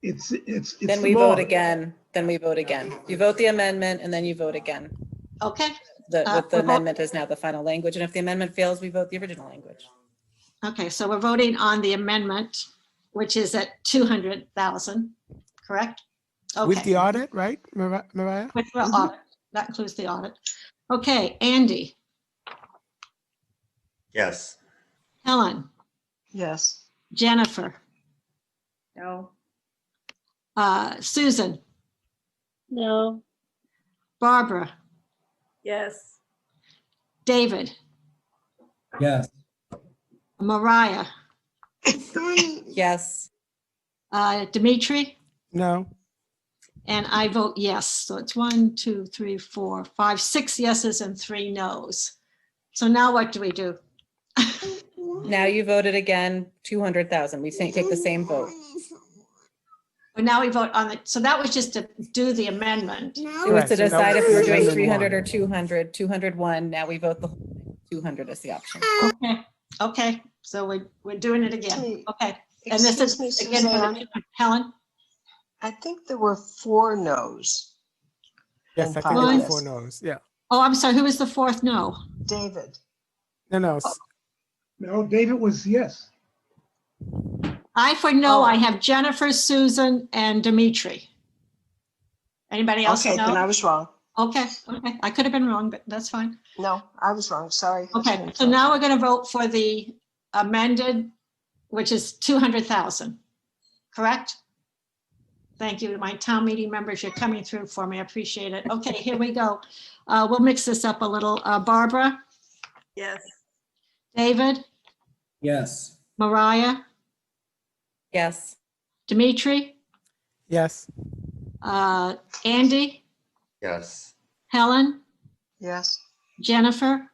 Then we vote again. You vote the amendment and then you vote again. Okay. The amendment is now the final language. And if the amendment fails, we vote the original language. Okay, so we're voting on the amendment, which is at 200,000, correct? Okay. With the audit, right, Mariah? With the audit. That includes the audit. Okay, Andy. Yes. Helen. Yes. Jennifer. No. Susan. No. Barbara, Yes. David, Yes. Mariah, Yes. Dimitri, No. and I vote yes. So it's 1, 2, 3, 4, 5, 6 yeses and 3 noes. So now what do we do? Now you voted again, 200,000. We take the same vote. But now we vote on it. So that was just to do the amendment. It was Correct. to So that decide was if we were doing amendment 300 or one. 200, 201. Now we vote the whole 200 as the option. Okay, okay. So we're doing it again. Okay. And this Excuse me, is again for Suzanne. the, Helen? I think there were 4 no's. Yes, and I 5 think there were yes. 4 no's. Yeah. Oh, I'm sorry. Who was the fourth no? David. No. No, David was yes. I for no, Oh. I have Jennifer, Susan, and Dimitri. Anybody else Okay, then I know? was wrong. Okay, okay. I could have been wrong, but that's fine. No, I was wrong. Sorry. Okay, so now we're going to vote for the amended, which is 200,000, correct? Thank you, my town meeting members. You're coming through for me. I appreciate it. Okay, here we go. We'll mix this up a little. Barbara, Yes. David, Yes. Mariah, Yes. Dimitri, Yes. Andy, Yes. Helen, Yes. Jennifer,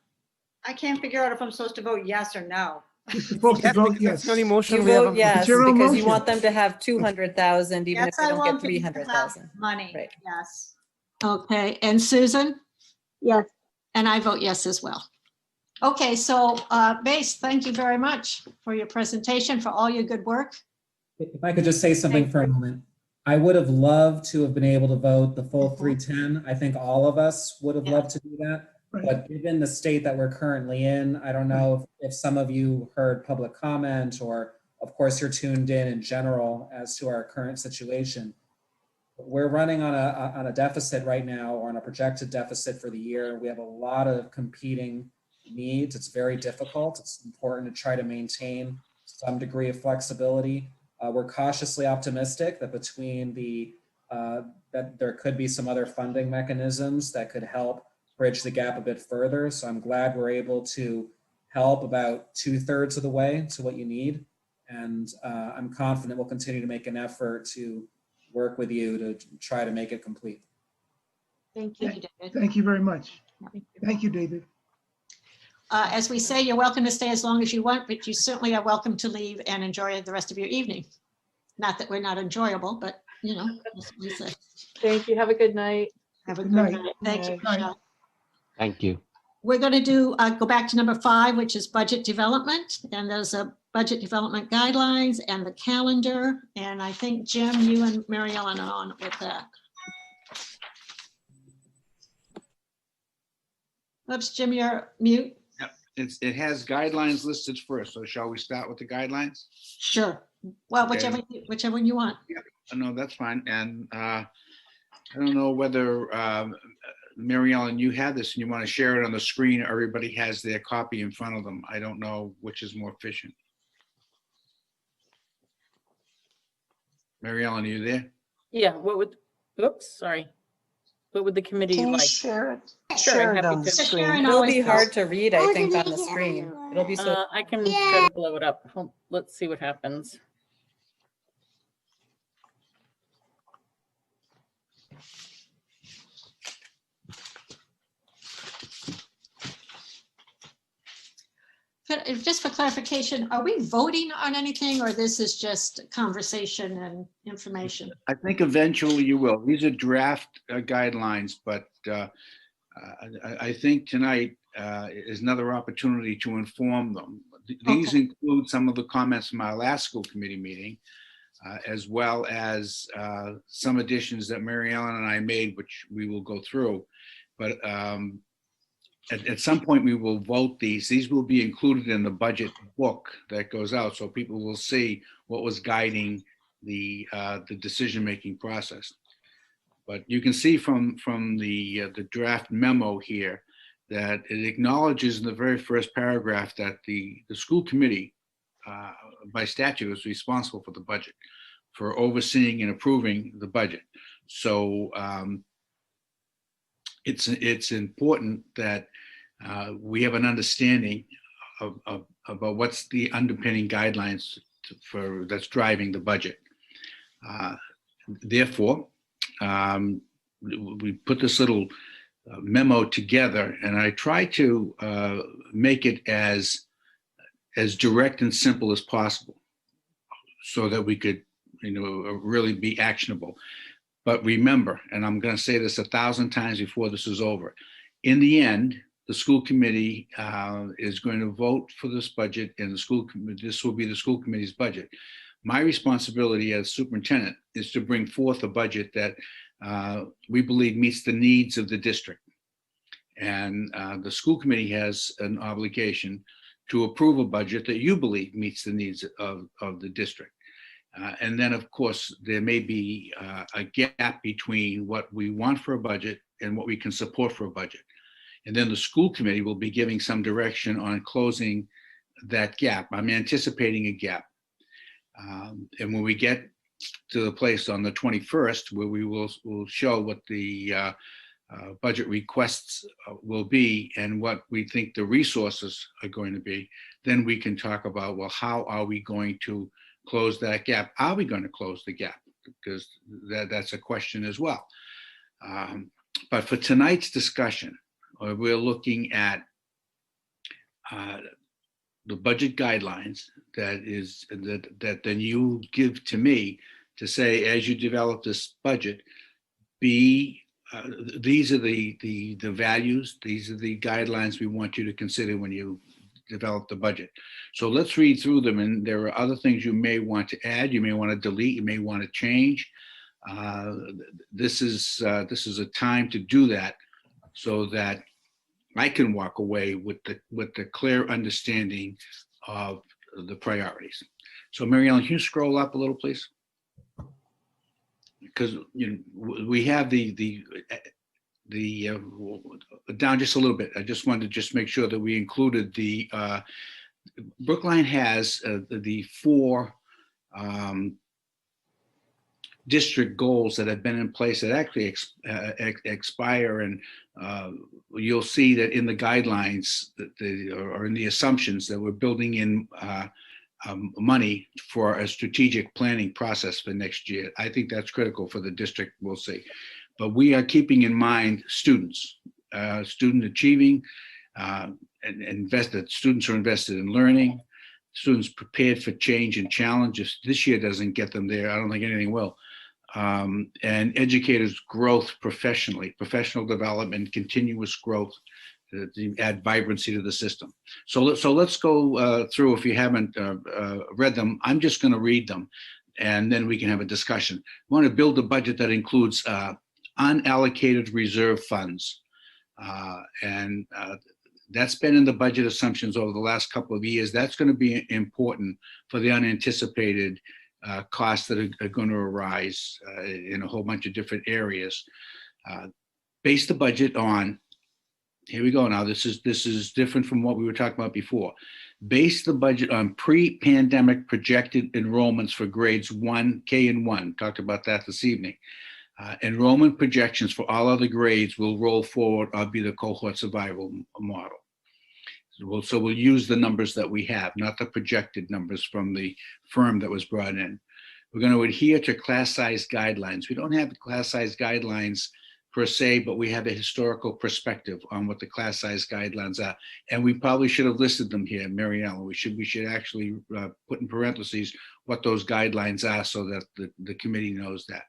I can't figure out if I'm supposed to vote yes or no. You're supposed to Yes, vote because that's yes. the only motion You we have vote on- yes, It's your own because you motion. want them to have 200,000, even if Yes, they I don't want get them to have 300,000. money. Right. Yes. okay, and Susan? Yes. And I vote yes as well. Okay, so Base, thank you very much for your presentation, for all your good work. If I could just say something for a moment. I would have loved to have been able to vote the full 310. I think all of us would have loved to do that. Right. But given the state that we're currently in, I don't know if some of you heard public comment, or of course you're tuned in general as to our current situation. We're running on a deficit right now, or on a projected deficit for the year. We have a lot of competing needs. It's very difficult. It's important to try to maintain some degree of flexibility. We're cautiously optimistic that between that there could be some other funding mechanisms that could help bridge the gap a bit further. So I'm glad we're able to help about 2/3 of the way to what you need. And I'm confident we'll continue to make an effort to work with you to try to make it complete. Thank you, David. Thank you very much. Thank you, David. As we say, you're welcome to stay as long as you want, but you certainly are welcome to leave and enjoy the rest of your evening. Not that we're not enjoyable, but you know, that's what we say. Thank you. Have a good night. Have a Good good night. night. Thank you, Good night. Michelle. Thank you. We're going to go back to number 5, which is budget development. And there's a budget development guidelines and the calendar. And I think, Jim, you and Mary Ellen are on with that. Oops, Jim, you're mute. It has guidelines listed first. So shall we start with the guidelines? Sure. Well, Okay. whichever one you want. No, that's fine. And I don't know whether Mary Ellen, you had this and you want to share it on the screen. Everybody has their copy in front of them. I don't know which is more efficient. Mary Ellen, are you there? Yeah, sorry. What would the committee Can you like? share it? Sure, Share I'm it happy on the to. screen. It'll be hard to read, I think, on the screen. It'll be so. I can try to blow it up. Let's see what happens. Just for clarification, are we voting on anything or this is just conversation and information? I think eventually you will. These are draft guidelines, but I think tonight is another opportunity to inform them. These include some of the comments from our last school committee meeting, as well as some additions that Mary Ellen and I made, which we will go through. But at some point we will vote these. These will be included in the budget book that goes out, so people will see what was guiding the decision-making process. But you can see from the draft memo here that it acknowledges in the very first paragraph that the school committee by statute is responsible for the budget, for overseeing and approving the budget. So it's important that we have an understanding about what's the underpinning guidelines that's driving the budget. Therefore, we put this little memo together, and I try to make it as direct and simple as possible, so that we could, really be actionable. But remember, and I'm going to say this 1,000 times before this is over, in the end, the school committee is going to vote for this budget, and this will be the school committee's budget. My responsibility as superintendent is to bring forth a budget that we believe meets the needs of the district. And the school committee has an obligation to approve a budget that you believe meets the needs of the district. And then, of course, there may be a gap between what we want for a budget and what we can support for a budget. And then the school committee will be giving some direction on closing that gap. I'm anticipating a gap. And when we get to the place on the 21st, where we will show what the budget requests will be and what we think the resources are going to be, then we can talk about, well, how are we going to close that gap? Are we going to close the gap? Because that's a question as well. But for tonight's discussion, we're looking at the budget guidelines that then you give to me to say, as you develop this budget, these are the values, these are the guidelines we want you to consider when you develop the budget. So let's read through them, and there are other things you may want to add, you may want to delete, you may want to change. This is a time to do that, so that I can walk away with the clear understanding of the priorities. So Mary Ellen, can you scroll up a little, please? Because we have the down just a little bit. I just wanted to just make sure that we included the Brookline has the 4 district goals that have been in place that actually expire, and you'll see that in the guidelines or in the assumptions that we're building in money for a strategic planning process for next year. I think that's critical for the district. We'll see. But we are keeping in mind students, student achieving, and students are invested in learning, students prepared for change and challenge. If this year doesn't get them there, I don't think anything will. And educators' growth professionally, professional development, continuous growth, to add vibrancy to the system. So let's go through. If you haven't read them, I'm just going to read them, and then we can have a discussion. We want to build a budget that includes unallocated reserve funds. And that's been in the budget assumptions over the last couple of years. That's going to be important for the unanticipated costs that are going to arise in a whole bunch of different areas. Base the budget on, here we go now, this is different from what we were talking about before. Base the budget on pre-pandemic projected enrollments for grades 1, K and 1. Talked about that this evening. Enrollment projections for all other grades will roll forward or be the cohort survival model. So we'll use the numbers that we have, not the projected numbers from the firm that was brought in. We're going to adhere to class size guidelines. We don't have the class size guidelines per se, but we have a historical perspective on what the class size guidelines are. And we probably should have listed them here, Mary Ellen. We should actually put in parentheses what those guidelines are, so that the committee knows that.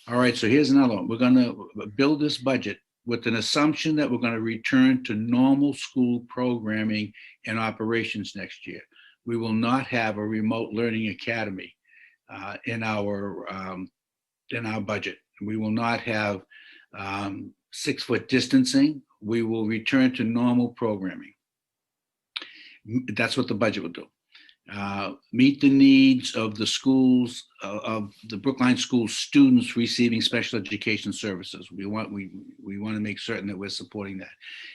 All right, so here's another one. We're going to build this budget with an assumption that we're going to return to normal school programming and operations next year. We will not have a remote learning academy in our budget. We will not have 6-foot distancing. We will return to normal programming. That's what the budget will do. Meet the needs of the schools, of the Brookline School students receiving special education services. We want to make certain that we're supporting that.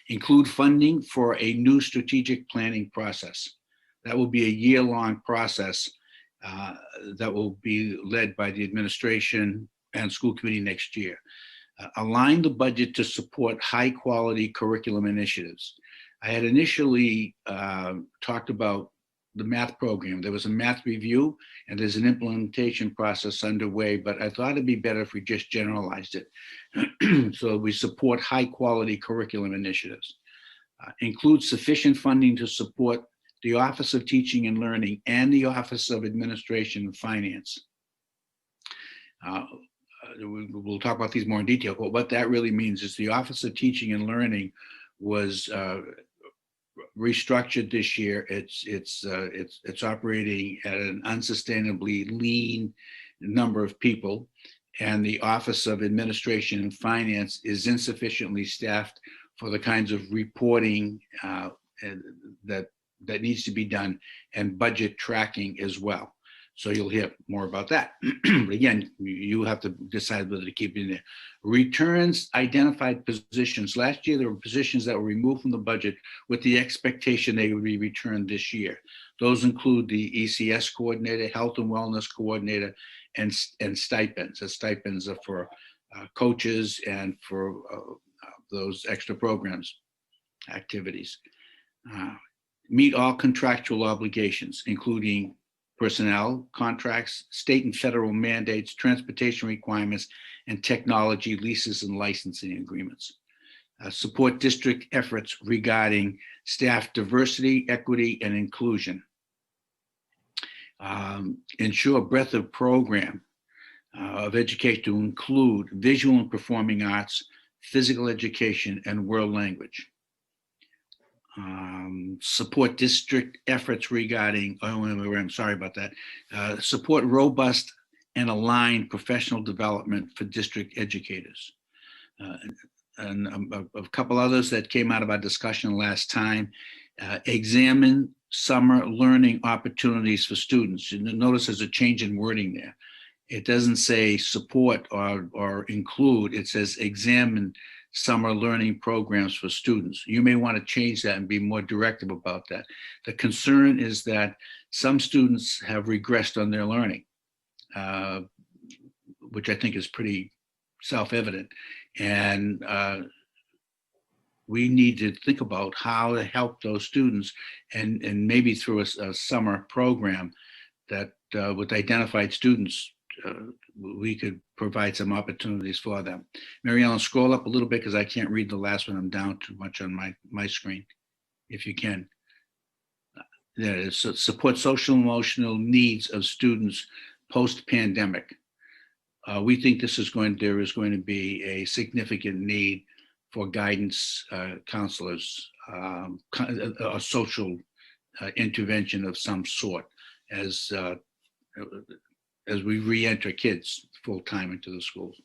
Include funding for a new strategic planning process. That will be a year-long process that will be led by the administration and school committee next year. Align the budget to support high quality curriculum initiatives. I had initially talked about the math program. There was a math review and there's an implementation process underway, but I thought it'd be better if we just generalized it. So we support high quality curriculum initiatives. Include sufficient funding to support the Office of Teaching and Learning and the Office of Administration and Finance. We'll talk about these more in detail, but what that really means is the Office of Teaching and Learning was restructured this year. It's operating at an unsustainably lean number of people, and the Office of Administration and Finance is insufficiently staffed for the kinds of reporting that needs to be done, and budget tracking as well. So you'll hear more about that. But again, you have to decide whether to keep it in there. Returns identified positions. Last year, there were positions that were removed from the budget with the expectation they would be returned this year. Those include the ECS coordinator, health and wellness coordinator, and stipends. The stipends are for coaches and for those extra programs, activities. Meet all contractual obligations, including personnel contracts, state and federal mandates, transportation requirements, and technology leases and licensing agreements. Support district efforts regarding staff diversity, equity, and inclusion. Ensure breadth of program of education to include visual and performing arts, physical education, and world language. Support district efforts regarding, I'm sorry about that. Support robust and aligned professional development for district educators. And a couple others that came out of our discussion last time. Examine summer learning opportunities for students. You notice there's a change in wording there. It doesn't say support or include, it says examine summer learning programs for students. You may want to change that and be more directive about that. The concern is that some students have regressed on their learning, which I think is pretty self-evident. And we need to think about how to help those students, and maybe through a summer program that with identified students, we could provide some opportunities for them. Mary Ellen, scroll up a little bit because I can't read the last one. I'm down too much on my screen, if you can. There it is. So support social emotional needs of students post-pandemic. We think there is going to be a significant need for guidance counselors, a social intervention of some sort as we re-enter kids full-time into the schools.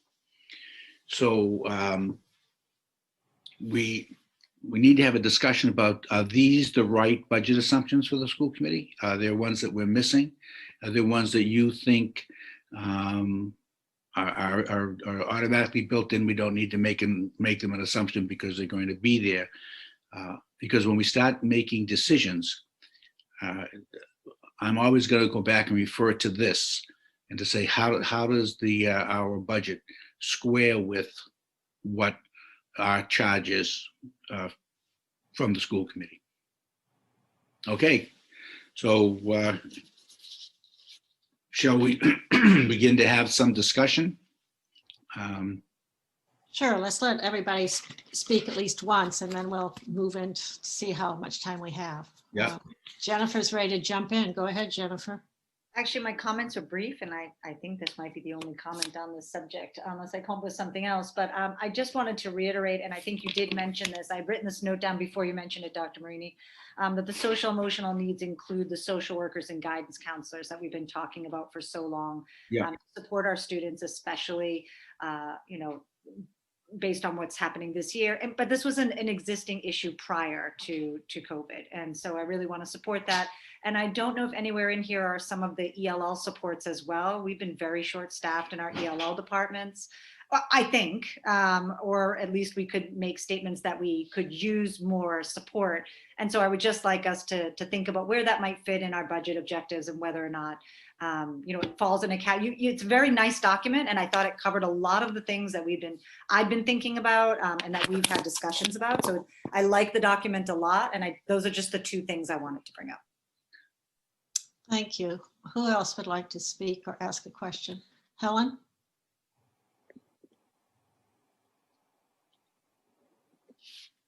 So we need to have a discussion about, are these the right budget assumptions for the school committee? Are there ones that we're missing? Are there ones that you think are automatically built in? We don't need to make them an assumption because they're going to be there. Because when we start making decisions, I'm always going to go back and refer to this and to say, how does our budget square with what our charge is from the school committee? Okay, so shall we begin to have some discussion? Sure, let's let everybody speak at least once, and then we'll move in to see how much time we have. Yeah. Jennifer's ready to jump in. Go ahead, Jennifer. Actually, my comments are brief, and I think this might be the only comment on this subject, unless I come up with something else. But I just wanted to reiterate, and I think you did mention this. I've written this note down before you mentioned it, Dr. Marini, that the social emotional needs include the social workers and guidance counselors that we've been talking about for so long. Yeah. Support our students, especially, based on what's happening this year. But this was an existing issue prior to COVID. And so I really want to support that. And I don't know if anywhere in here are some of the ELL supports as well. We've been very short-staffed in our ELL departments, I think, or at least we could make statements that we could use more support. And so I would just like us to think about where that might fit in our budget objectives and whether or not it falls in a it's a very nice document, and I thought it covered a lot of the things that I've been thinking about, and that we've had discussions about. So I like the document a lot, and those are just the two things I wanted to bring up. Thank you. Who else would like to speak or ask a question? Helen?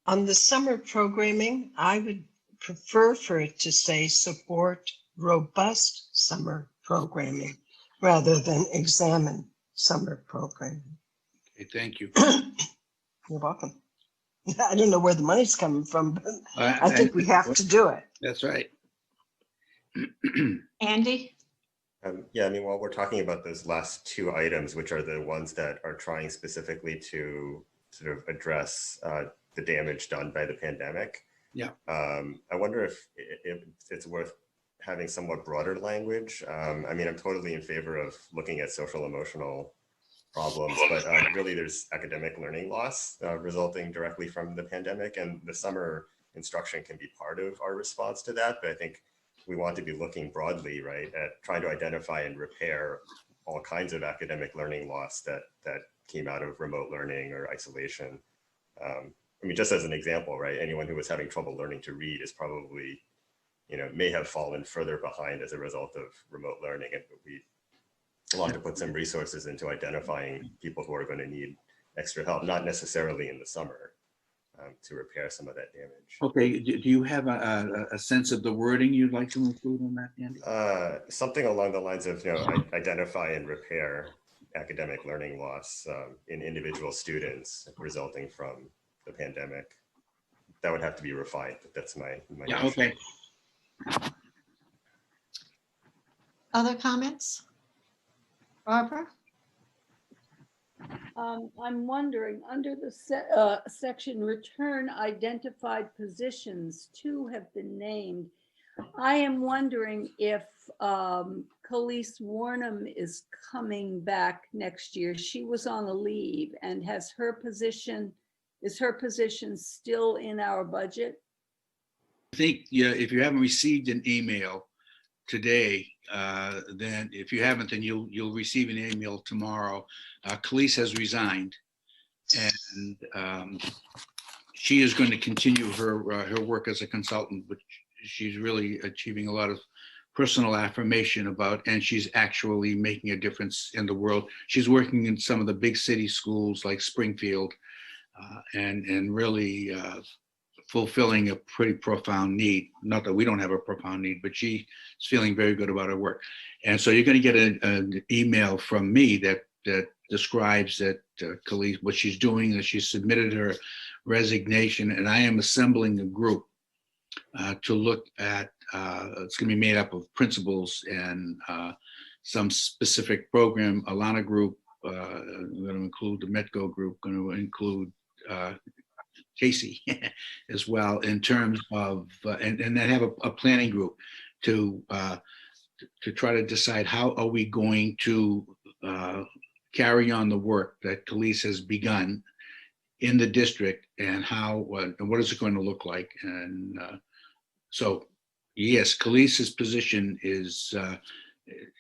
On the summer programming, I would prefer for it to say support robust summer programming rather than examine summer programming. Okay, thank you. You're welcome. I don't know where the money's coming from, but I think we have to do it. That's right. Andy? Yeah, I mean, while we're talking about those last two items, which are the ones that are trying specifically to sort of address the damage done by the pandemic. Yeah. I wonder if it's worth having somewhat broader language. I mean, I'm totally in favor of looking at social emotional problems, but really there's academic learning loss resulting directly from the pandemic, and the summer instruction can be part of our response to that. But I think we want to be looking broadly, right, at trying to identify and repair all kinds of academic learning loss that came out of remote learning or isolation. I mean, just as an example, right, anyone who was having trouble learning to read is probably, may have fallen further behind as a result of remote learning. And we want to put some resources into identifying people who are going to need extra help, not necessarily in the summer, to repair some of that damage. Okay, do you have a sense of the wording you'd like to include on that, Andy? Something along the lines of, identify and repair academic learning loss in individual students resulting from the pandemic. That would have to be refined, but that's my Yeah, notion. okay. Other comments? Barbara? I'm wondering, under the section return identified positions, 2 have been named. I am wondering if Khalees Warnham is coming back next year. She was on a leave, and is her position still in our budget? I think, yeah, if you haven't received an email today, then if you haven't, then you'll receive an email tomorrow. Khalees has resigned, and she is going to continue her work as a consultant, but she's really achieving a lot of personal affirmation about, and she's actually making a difference in the world. She's working in some of the big city schools like Springfield, and really fulfilling a pretty profound need. Not that we don't have a profound need, but she's feeling very good about her work. And so you're going to get an email from me that describes that Khalees, what she's doing, that she submitted her resignation, and I am assembling a group to look at, it's going to be made up of principals and some specific program. Alana group, going to include the Metco group, going to include Casey as well, in terms of, and then have a planning group to try to decide how are we going to carry on the work that Khalees has begun in the district, and what is it going to look like. And so, yes, Khalees's position is,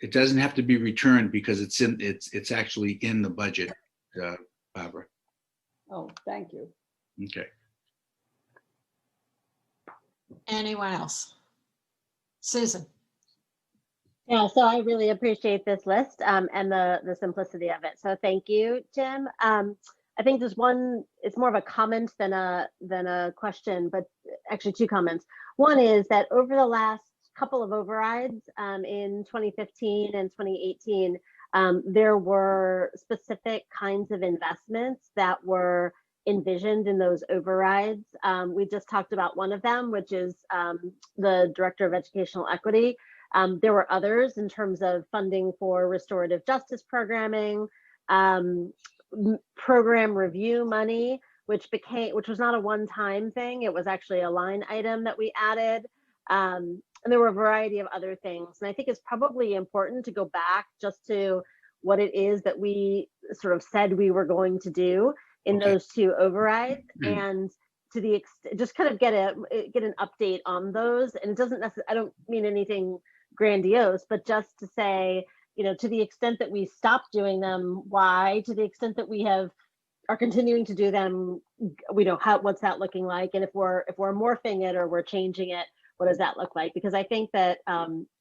it doesn't have to be returned because it's actually in the budget, Barbara. Oh, thank you. Okay. Anyone else? Susan? Yeah, so I really appreciate this list and the simplicity of it. So thank you, Jim. I think there's one, it's more of a comment than a question, but actually 2 comments. One is that over the last couple of overrides in 2015 and 2018, there were specific kinds of investments that were envisioned in those overrides. We just talked about one of them, which is the Director of Educational Equity. There were others in terms of funding for restorative justice programming, program review money, which was not a one-time thing. It was actually a line item that we added. And there were a variety of other things. And I think it's probably important to go back just to what it is that we sort of said we were going to do in those 2 overrides, and to the extent, just kind of get an update on those. And it doesn't necessarily, I don't mean anything grandiose, but just to say, to the extent that we stopped doing them, why? To the extent that we are continuing to do them, we know what's that looking like, and if we're morphing it or we're changing it, what does that look like? Because I think that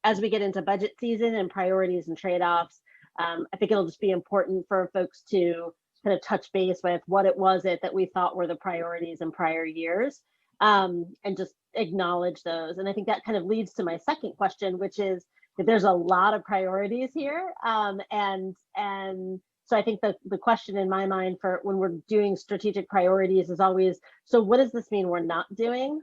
as we get into budget season and priorities and trade-offs, I think it'll just be important for folks to kind of touch base with what it was that we thought were the priorities in prior years, and just acknowledge those. And I think that kind of leads to my second question, which is that there's a lot of priorities here, and so I think that the question in my mind for when we're doing strategic priorities is always, so what does this mean we're not doing?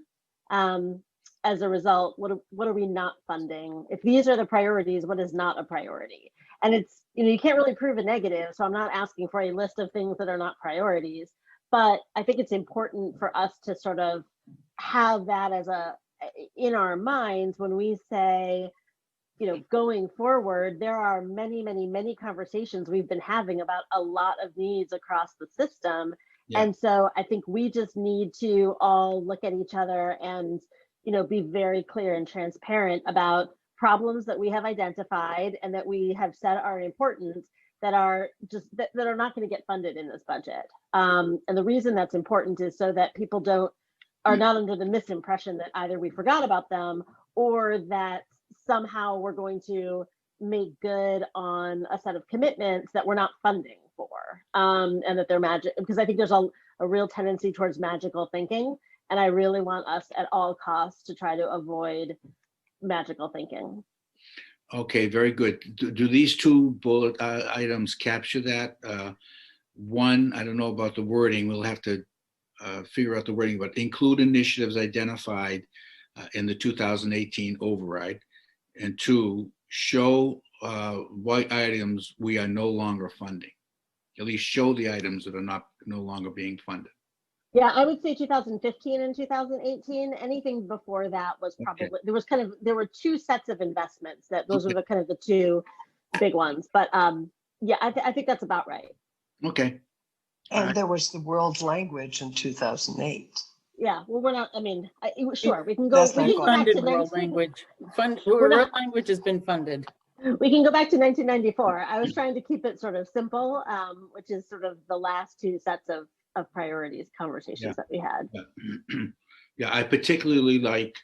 As a result, what are we not funding? If these are the priorities, what is not a priority? And it's, you can't really prove a negative, so I'm not asking for a list of things that are not priorities, but I think it's important for us to sort of have that as in our minds when we say, going forward, there are many, many, many conversations we've been having about a lot of needs across the system. Yeah. And so I think we just need to all look at each other and, be very clear and transparent about problems that we have identified and that we have said are important that are just that are not going to get funded in this budget. And the reason that's important is so that people are not under the misimpression that either we forgot about them or that somehow we're going to make good on a set of commitments that we're not funding for, and that they're magic, because I think there's a real tendency towards magical thinking, and I really want us at all costs to try to avoid magical thinking. Okay, very good. Do these two bullet items capture that? One, I don't know about the wording. We'll have to figure out the wording, but include initiatives identified in the 2018 override. And two, show what items we are no longer funding. At least show the items that are no longer being funded. Yeah, I would say 2015 and 2018. Anything before that was probably, okay. There were two sets of investments that those were the two big ones. But yeah, I think that's about right. Okay. And there was the world language in 2008. Yeah, well, we're not, sure, we can go, we can go back to world language. World language has been funded. We can go back to 1994. I was trying to keep it sort of simple, which is sort of the last two sets of priorities conversations that we had. Yeah. Yeah, I particularly like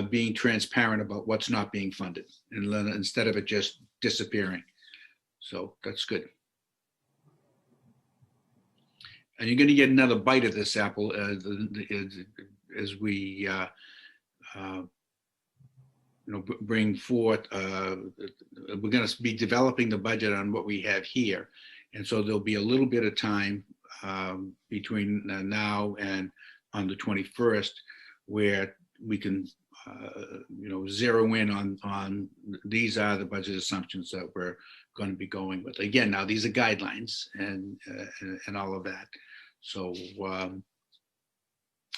being transparent about what's not being funded and instead of it just disappearing. So that's good. And you're going to get another bite of this apple as we bring forth. We're going to be developing the budget on what we have here, and so there'll be a little bit of time between now and on the 21st where we can zero in on these are the budget assumptions that we're going to be going with. Again, now these are guidelines and all of that. So I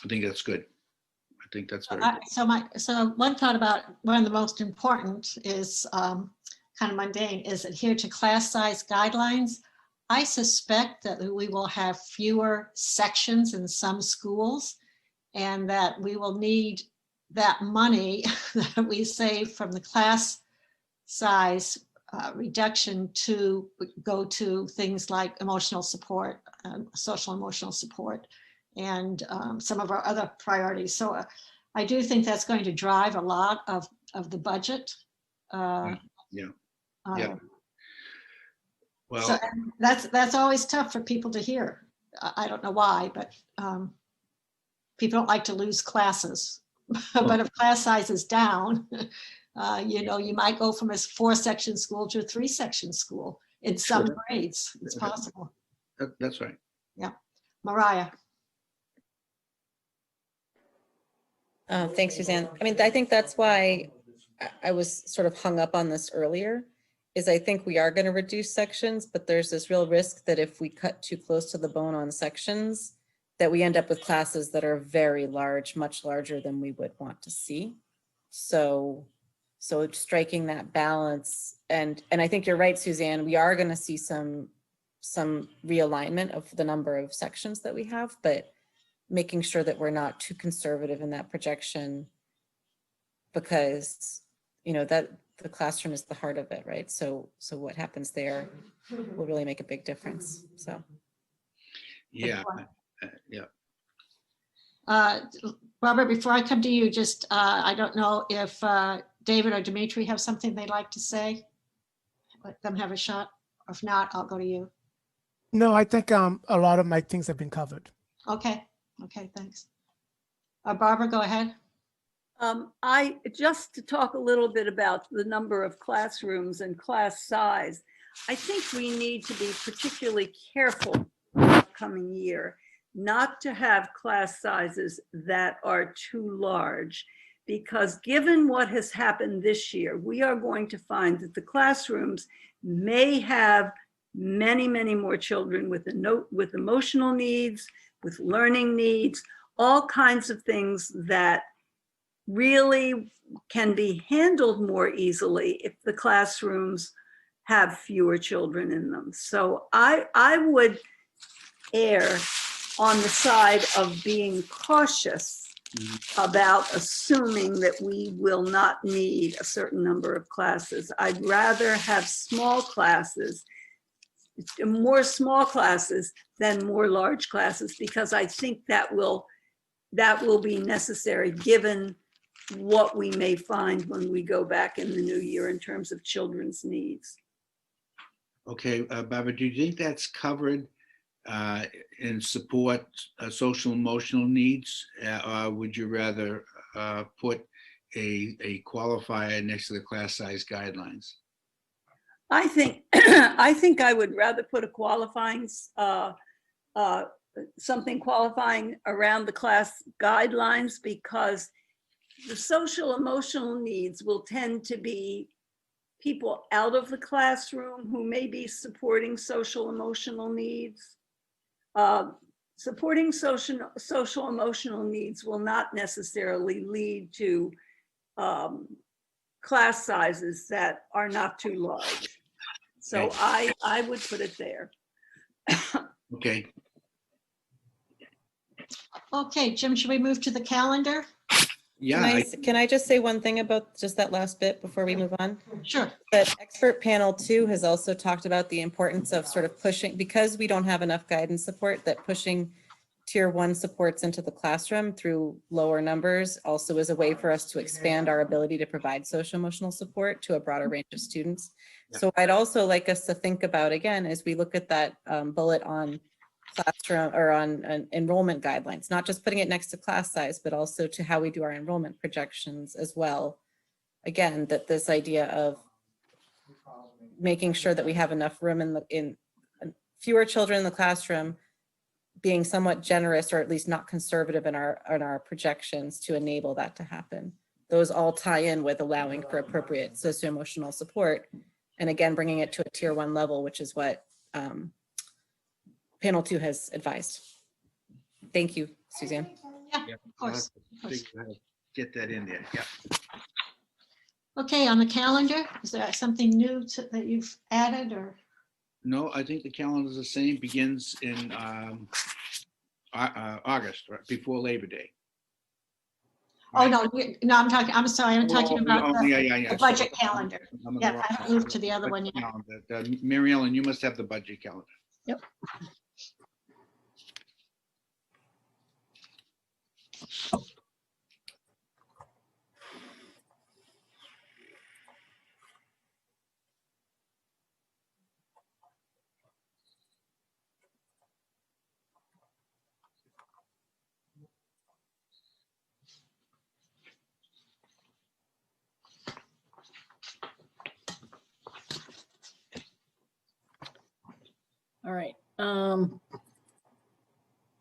think that's good. I think that's very good. So one thought about one of the most important is kind of mundane is adhere to class size guidelines. I suspect that we will have fewer sections in some schools and that we will need that money that we save from the class size reduction to go to things like emotional support, social emotional support, and some of our other priorities. So I do think that's going to drive a lot of the budget. Yeah. Well, so that's always tough for people to hear. I don't know why, but people don't like to lose classes. But if class size is down, you might go from a 4-section school to a 3-section school in some grades. It's possible. That's right. Yeah. Mariah. Thanks, Suzanne. I think that's why I was sort of hung up on this earlier, is I think we are going to reduce sections, but there's this real risk that if we cut too close to the bone on sections, that we end up with classes that are very large, much larger than we would want to see. So striking that balance, and I think you're right, Suzanne, we are going to see some realignment of the number of sections that we have, but making sure that we're not too conservative in that projection, because the classroom is the heart of it, right? So what happens there will really make a big difference, so. Yeah, yeah. Robert, before I come to you, just, I don't know if David or Dimitri have something they'd like to say. Let them have a shot. If not, I'll go to you. No, I think a lot of my things have been covered. Okay, okay, thanks. Barbara, go ahead. I just to talk a little bit about the number of classrooms and class size. I think we need to be particularly careful the upcoming year not to have class sizes that are too large, because given what has happened this year, we are going to find that the classrooms may have many, many more children with emotional needs, with learning needs, all kinds of things that really can be handled more easily if the classrooms have fewer children in them. So I would err on the side of being cautious about assuming that we will not need a certain number of classes. I'd rather have small classes, more small classes than more large classes, because I think that will be necessary given what we may find when we go back in the new year in terms of children's needs. Okay, Barbara, do you think that's covered in support social emotional needs? Or would you rather put a qualifier next to the class size guidelines? I think I would rather put a qualifying something qualifying around the class guidelines, because the social emotional needs will tend to be people out of the classroom who may be supporting social emotional needs. Supporting social emotional needs will not necessarily lead to class sizes that are not too large. So I would put it there. Okay. Okay, Jim, should we move to the calendar? Yeah. Can I just say one thing about just that last bit before we move on? Sure. That expert panel too has also talked about the importance of sort of pushing, because we don't have enough guidance support, that pushing tier 1 supports into the classroom through lower numbers also is a way for us to expand our ability to provide social emotional support to a broader range of students. Yeah. So I'd also like us to think about, again, as we look at that bullet on classroom or on enrollment guidelines, not just putting it next to class size, but also to how we do our enrollment projections as well. Again, that this idea of making sure that we have enough room in fewer children in the classroom, being somewhat generous or at least not conservative in our projections to enable that to happen. Those all tie in with allowing for appropriate socio-emotional support. And again, bringing it to a tier 1 level, which is what panel 2 has advised. Thank you, Suzanne. Yeah, of course. Get that in there. Yeah. Okay, on the calendar, is there something new that you've added or? No, I think the calendar is the same. Begins in August, right before Labor Day. Right? Oh no, I'm sorry. I'm talking about the budget calendar. Yeah, I haven't moved to the other one yet. Mary Ellen, you must have the budget calendar. Yep. All right.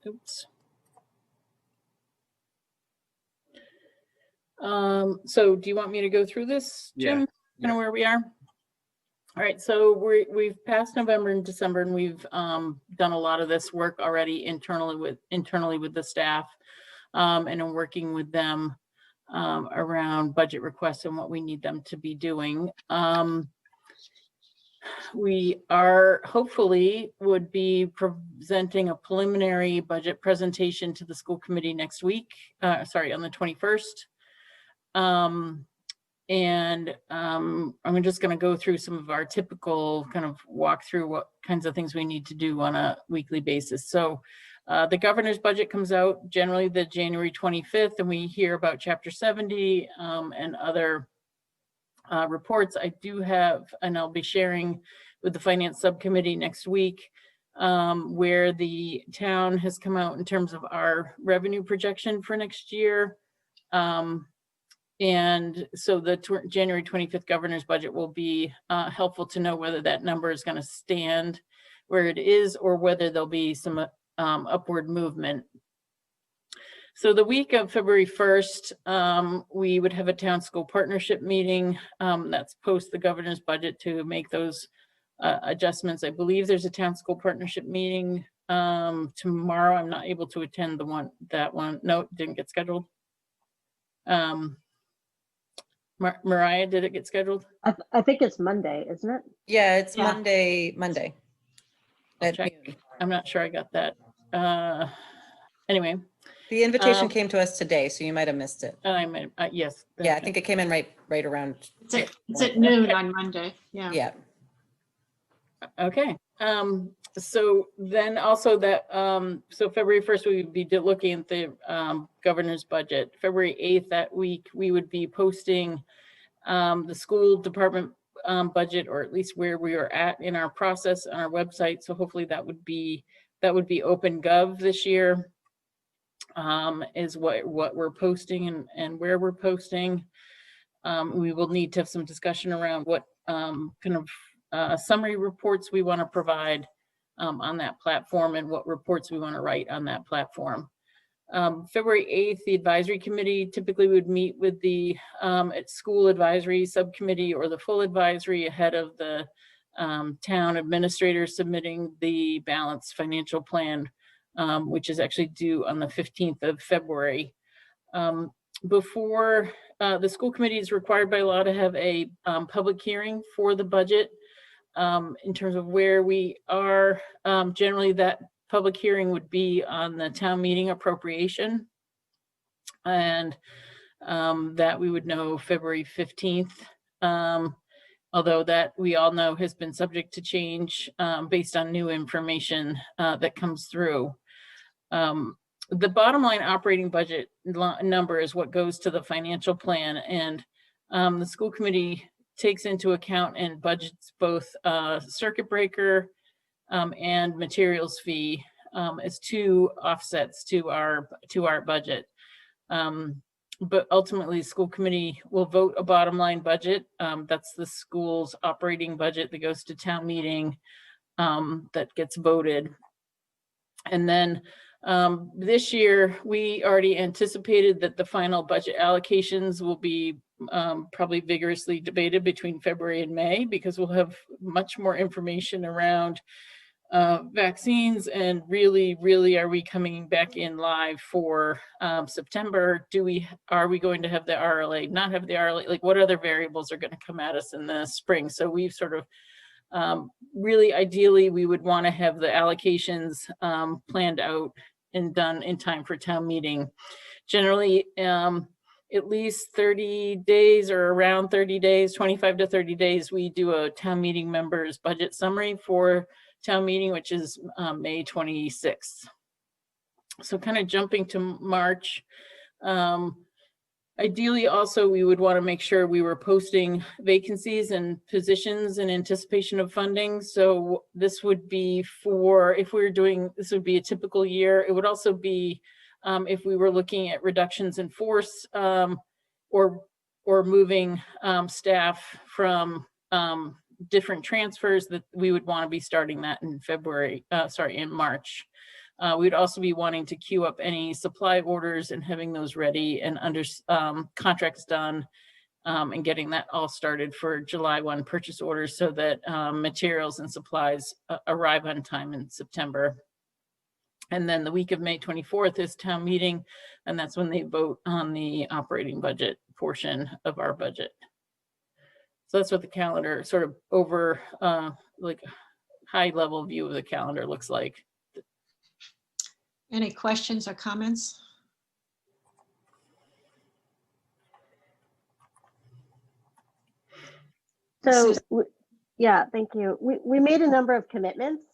Oops. So do you want me to go through this, Jim? Kind of where we are? All right, so we've passed November and December, and we've done a lot of this work already internally with the staff, and I'm working with them around budget requests and what we need them to be doing. We are hopefully would be presenting a preliminary budget presentation to the school committee next week, on the 21st. And I'm just going to go through some of our typical kind of walk through what kinds of things we need to do on a weekly basis. So the governor's budget comes out generally the January 25th, and we hear about Chapter 70 and other reports. I do have, and I'll be sharing with the Finance Subcommittee next week, where the town has come out in terms of our revenue projection for next year. And so the January 25th governor's budget will be helpful to know whether that number is going to stand where it is or whether there'll be some upward movement. So the week of February 1st, we would have a town school partnership meeting that's post the governor's budget to make those adjustments. I believe there's a town school partnership meeting tomorrow. I'm not able to attend that one. No, it didn't get scheduled. Mariah, did it get scheduled? I think it's Monday, isn't it? Yeah, it's Yeah. Monday. I'll At check. noon. I'm not sure I got that. Anyway. The invitation came to us today, so you might have missed it. I might, yes. Yeah, I think it came in right around. It's at noon on Monday. Yeah. Yeah. Okay. So then also that, so February 1st, we would be looking at the governor's budget. February 8th that week, we would be posting the school department budget, or at least where we are at in our process on our website. So hopefully that would be OpenGov this year, is what we're posting and where we're posting. We will need to have some discussion around what kind of summary reports we want to provide on that platform and what reports we want to write on that platform. February 8th, the advisory committee typically would meet with the school advisory subcommittee or the full advisory ahead of the town administrator submitting the balanced financial plan, which is actually due on the 15th of February. Before the school committee is required by law to have a public hearing for the budget. In terms of where we are, generally that public hearing would be on the town meeting appropriation, and that we would know February 15th, although that we all know has been subject to change based on new information that comes through. The bottom line operating budget number is what goes to the financial plan, and the school committee takes into account and budgets both circuit breaker and materials fee as two offsets to our budget. But ultimately, school committee will vote a bottom line budget. That's the school's operating budget that goes to town meeting that gets voted. And then this year, we already anticipated that the final budget allocations will be probably vigorously debated between February and May, because we'll have much more information around vaccines and really are we coming back in live for September? Are we going to have the RLA, not have the RLA? Like, what other variables are going to come at us in the spring? So we've sort of really ideally we would want to have the allocations planned out and done in time for town meeting. Generally, at least 30 days or around 30 days, 25 to 30 days, we do a town meeting members budget summary for town meeting, which is May 26th. So kind of jumping to March. Ideally, also, we would want to make sure we were posting vacancies and positions in anticipation of funding. So this would be for, if we were doing, this would be a typical year. It would also be if we were looking at reductions in force or moving staff from different transfers, that we would want to be starting that in in March. We'd also be wanting to queue up any supply orders and having those ready and under contracts done and getting that all started for July 1 purchase orders so that materials and supplies arrive on time in September. And then the week of May 24th is town meeting, and that's when they vote on the operating budget portion of our budget. So that's what the calendar sort of over like high level view of the calendar looks like. Any questions or comments? So, yeah, thank you. We made a number of commitments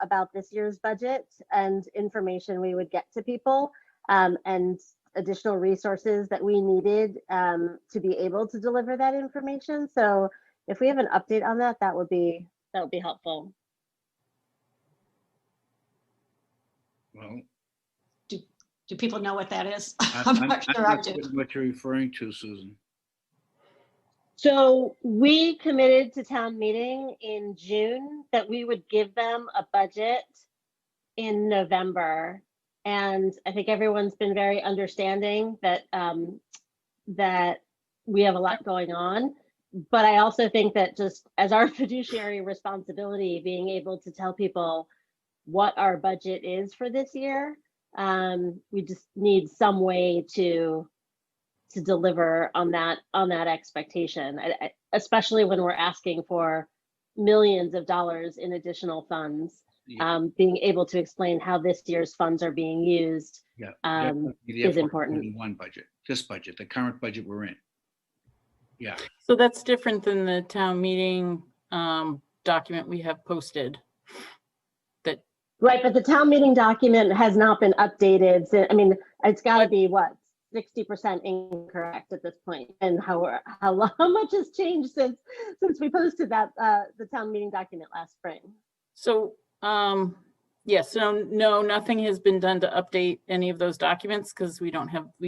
about this year's budget and information we would get to people and additional resources that we needed to be able to deliver that information. So if we have an update on that, that would be helpful. Well, Do people know what that is? I'm not sure I do. certain what you're referring to, Susan. So we committed to town meeting in June that we would give them a budget in November. And I think everyone's been very understanding that that we have a lot going on. But I also think that just as our fiduciary responsibility, being able to tell people what our budget is for this year, we just need some way to deliver on that expectation, especially when we're asking for millions of dollars in additional funds. Being able to explain how this year's funds are being used is important. One budget, this budget, the current budget we're in. Yeah. So that's different than the town meeting document we have posted. Right, but the town meeting document has not been updated. So, I mean, it's got to be what, 60% incorrect at this point, and how much has changed since we posted that the town meeting document last spring. So yes, no, nothing has been done to update any of those documents because we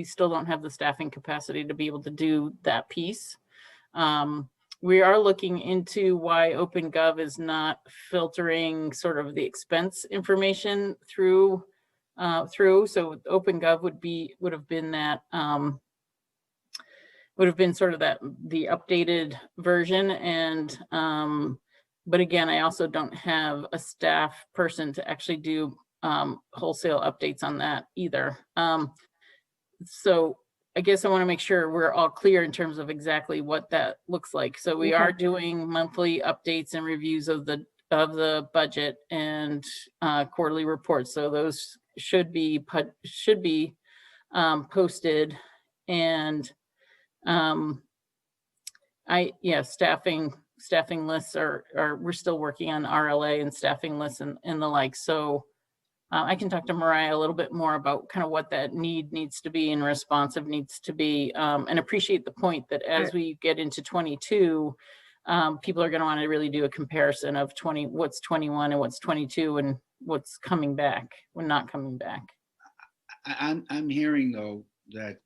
still don't have the staffing capacity to be able to do that piece. We are looking into why OpenGov is not filtering sort of the expense information through. So OpenGov would have been that sort of the updated version. And but again, I also don't have a staff person to actually do wholesale updates on that either. So I guess I want to make sure we're all clear in terms of exactly what that looks like. So we are doing monthly updates and reviews of the budget and quarterly reports. So those should be posted, and staffing lists are we're still working on RLA and staffing lists and the like. So I can talk to Mariah a little bit more about kind of what that needs to be and responsive needs to be, and appreciate the point that as we get into 22, people are going to want to really do a comparison of what's 21 and what's 22 and what's coming back when not coming back. I'm hearing though that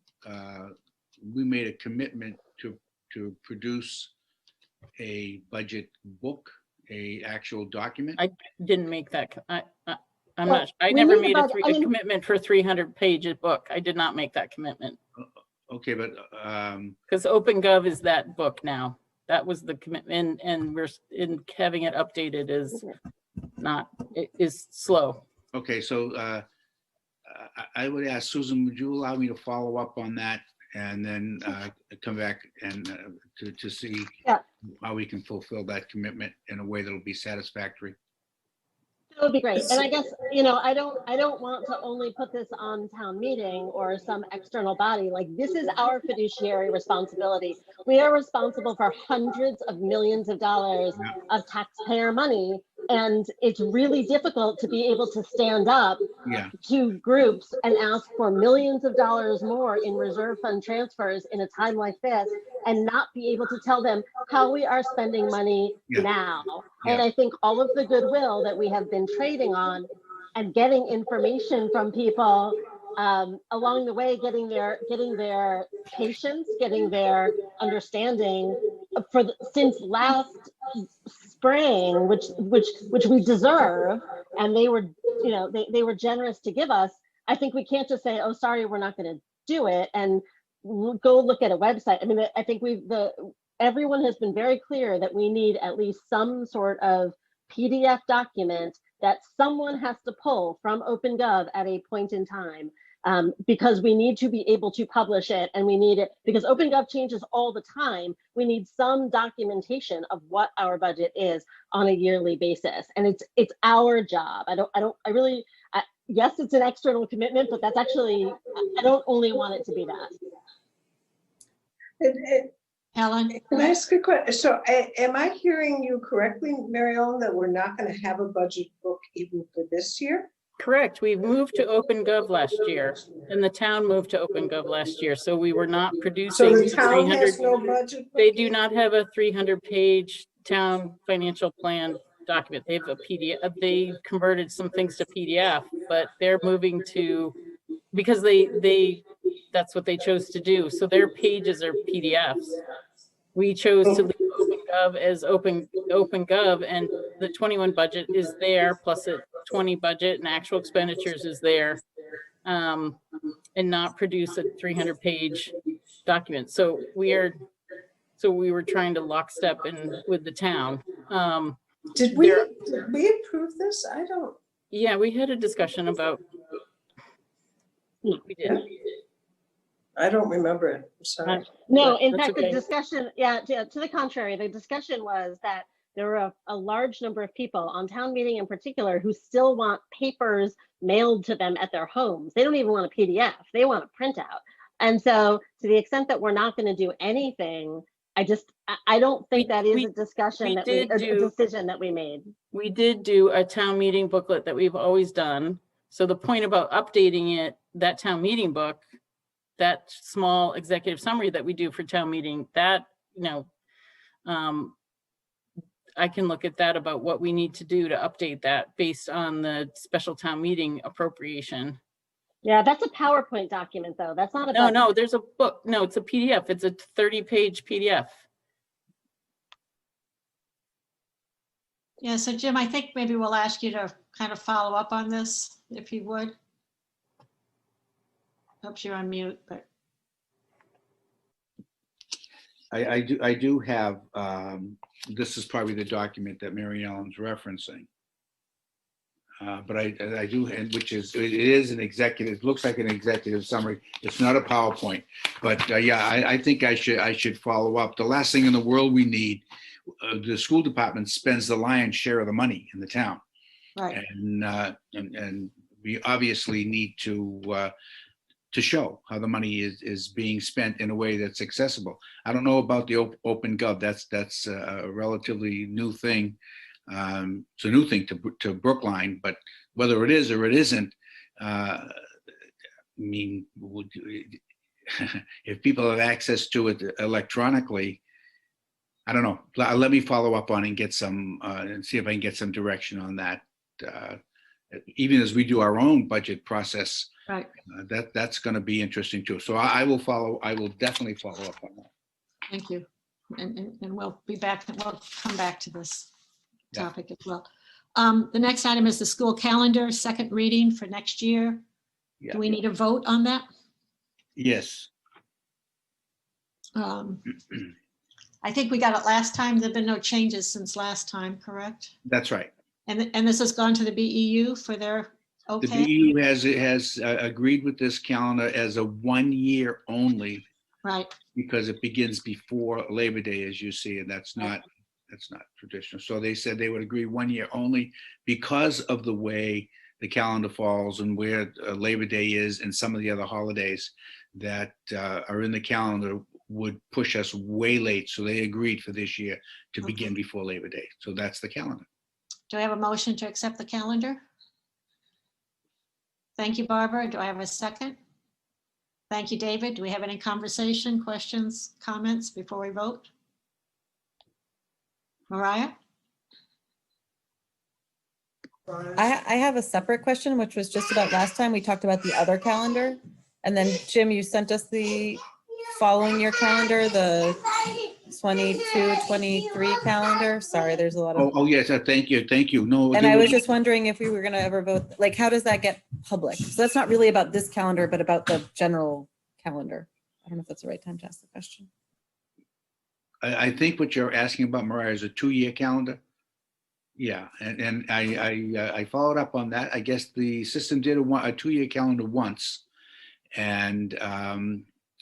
we made a commitment to produce a budget book, a actual document. I didn't make that. I never made a commitment for a 300-page book. I did not make that commitment. Okay, but because OpenGov is that book now. That was the commitment, and we're in having it updated is slow. Okay, so I would ask Susan, would you allow me to follow up on that and then come back and to see how we can fulfill that commitment in a way that'll be satisfactory? That would be great. And I guess, I don't want to only put this on town meeting or some external body. Like, this is our fiduciary responsibility. We are responsible for hundreds of millions of dollars of taxpayer money. And it's really difficult to be able to stand up to groups and ask for millions of dollars more in reserve fund transfers in a time like this and not be able to tell them how we are spending money now. And I think all of the goodwill that we have been trading on and getting information from people along the way, getting their patience, getting their understanding since last spring, which we deserve, and they were they were generous to give us. I think we can't just say, oh, sorry, we're not going to do it, and go look at a website. I mean, I think everyone has been very clear that we need at least some sort of PDF document that someone has to pull from OpenGov at a point in time, because we need to be able to publish it, and we need it because OpenGov changes all the time. We need some documentation of what our budget is on a yearly basis, and it's our job. Yes, it's an external commitment, but that's actually, I don't only want it to be that. Helen? Can I ask a question? So am I hearing you correctly, Mary Ellen, that we're not going to have a budget book even for this year? Correct. We moved to OpenGov last year, and the town moved to OpenGov last year. So we were not producing So the the town 300. has no budget? They do not have a 300-page town financial plan document. They have a PDF. They converted some things to PDF, but they're moving to, because that's what they chose to do. So their pages are PDFs. We chose to leave OpenGov as OpenGov, and the 21 budget is there, plus a 20 budget and actual expenditures is there, and not produce a 300-page document. So we were trying to lockstep with the town. Did we approve this? I don't. Yeah, we had a discussion about. We did. I don't remember it. I'm sorry. No, in That's fact, okay. the discussion, to the contrary, the discussion was that there were a large number of people on town meeting in particular who still want papers mailed to them at their homes. They don't even want a PDF. They want a printout. And so to the extent that we're not going to do anything, I don't think that is a discussion that a decision that we made. We did do a town meeting booklet that we've always done. So the point about updating it, that town meeting book, that small executive summary that we do for town meeting, that, I can look at that about what we need to do to update that based on the special town meeting appropriation. Yeah, that's a PowerPoint document though. That's not a No, there's a book. No, it's a PDF. It's a 30-page PDF. Yeah, so Jim, I think maybe we'll ask you to kind of follow up on this, if you would. Oops, you're on mute, but. I do have, this is probably the document that Mary Ellen's referencing. But I do, and it is an executive, it looks like an executive summary. It's not a PowerPoint, but yeah, I think I should follow up. The last thing in the world we need, the school department spends the lion's share of the money in the town. Right. And we obviously need to show how the money is being spent in a way that's accessible. I don't know about the OpenGov. That's a relatively new thing. It's a new thing to Brookline, but whether it is or it isn't, I mean, if people have access to it electronically, I don't know. Let me follow up on it and get some and see if I can get some direction on that. Even as we do our own budget process, right? That's going to be interesting too. So I will definitely follow up on that. Thank you, and we'll be back. We'll come back to this topic as well. The next item is the school calendar, second reading for next year. Yeah. Do we need a vote on that? Yes. I think we got it last time. There've been no changes since last time, correct? That's right. And this has gone to the BEU for their okay? The BEU has agreed with this calendar as a 1 year only. Right. Because it begins before Labor Day, as you see, and that's not traditional. So they said they would agree 1 year only because of the way the calendar falls and where Labor Day is and some of the other holidays that are in the calendar would push us way late. So they agreed for this year to begin before Labor Day. So that's the calendar. Do I have a motion to accept the calendar? Thank you, Barbara. Do I have a second? Thank you, David. Do we have any conversation, questions, comments before we vote? Mariah? I have a separate question, which was just about last time we talked about the other calendar. And then Jim, you sent us the following year calendar, the 22, 23 calendar. Sorry, there's a lot of. Oh yes, thank you. No. And I was just wondering if we were going to ever vote, like, how does that get public? So that's not really about this calendar, but about the general calendar. I don't know if that's the right time to ask the question. I think what you're asking about, Mariah, is a 2-year calendar. Yeah, and I followed up on that. I guess the system did a 2-year calendar once, and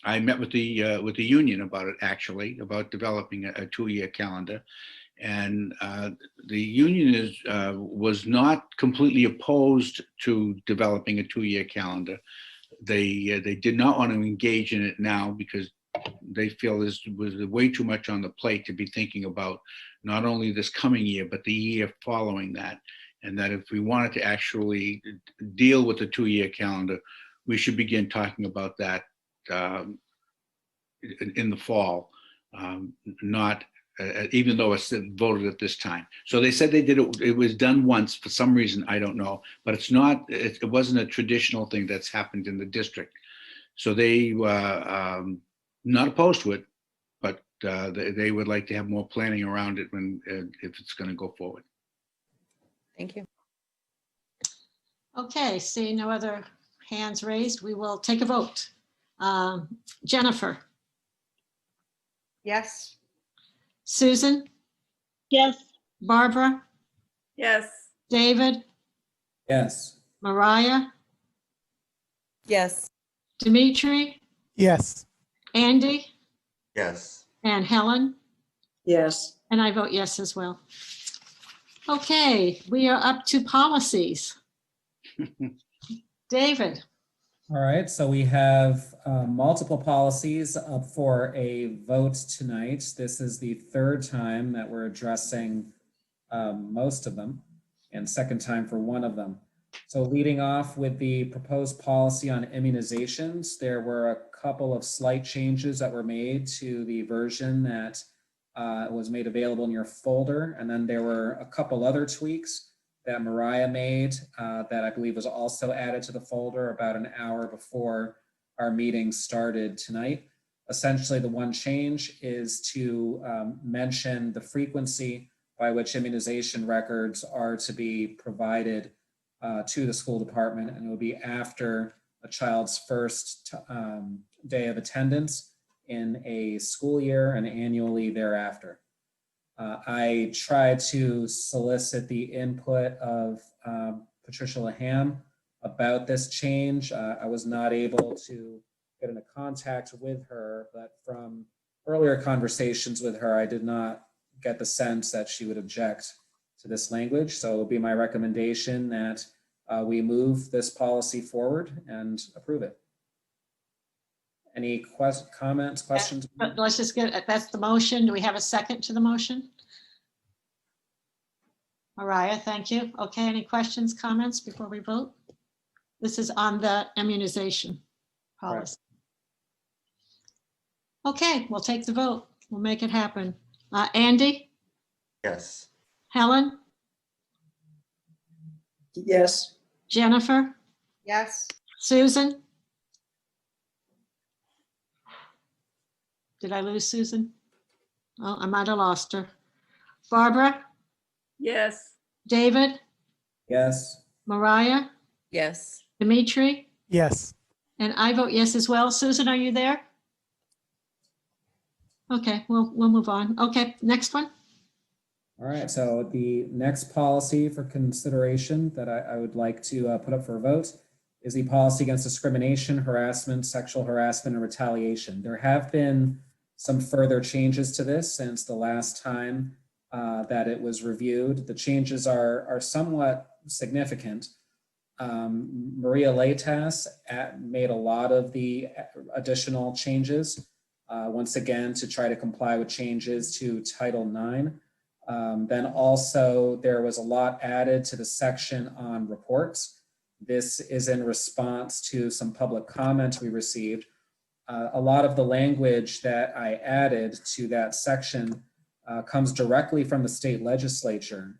I met with the union about it, actually, about developing a 2-year calendar. And the union was not completely opposed to developing a 2-year calendar. They did not want to engage in it now because they feel was way too much on the plate to be thinking about not only this coming year, but the year following that. And that if we wanted to actually deal with the 2-year calendar, we should begin talking about that in the fall, not even though it's voted at this time. So they said they did it. It was done once for some reason, I don't know, but it's not. It wasn't a traditional thing that's happened in the district. So they not opposed to it, but they would like to have more planning around it when if it's going to go forward. Thank you. Okay, seeing no other hands raised, we will take a vote. Jennifer, Yes. Susan, Yes. Barbara, Yes. David, Yes. Mariah, Yes. Dimitri, Yes. Andy, Yes. and Helen. Yes. And I vote yes as well. Okay, we are up to policies. David. All right, so we have multiple policies up for a vote tonight. This is the third time that we're addressing most of them, and second time for one of them. So leading off with the proposed policy on immunizations, there were a couple of slight changes that were made to the version that was made available in your folder. And then there were a couple other tweaks that Mariah made that I believe was also added to the folder about an hour before our meeting started tonight. Essentially, the one change is to mention the frequency by which immunization records are to be provided to the school department, and it will be after a child's first day of attendance in a school year and annually thereafter. I tried to solicit the input of Patricia Laham about this change. I was not able to get into contact with her, but from earlier conversations with her, I did not get the sense that she would object to this language. So it will be my recommendation that we move this policy forward and approve it. Any comments, questions? Let's just get, that's the motion. Do we have a second to the motion? Mariah, thank you. Okay, any questions, comments before we vote? This is on the immunization policy. Right. Okay, we'll take the vote. We'll make it happen. Andy? Yes. Helen? Yes. Jennifer? Yes. Susan? Did I lose Susan? Oh, I might have lost her. Barbara? Yes. David? Yes. Mariah? Yes. Dimitri? Yes. And I vote yes as well. Susan, are you there? Okay, we'll move on. Okay, next one. All right, so the next policy for consideration that I would like to put up for a vote is the policy against discrimination, harassment, sexual harassment, and retaliation. There have been some further changes to this since the last time that it was reviewed. The changes are somewhat significant. Maria Latas made a lot of the additional changes, once again, to try to comply with changes to Title IX. Then also there was a lot added to the section on reports. This is in response to some public comment we received. A lot of the language that I added to that section comes directly from the state legislature.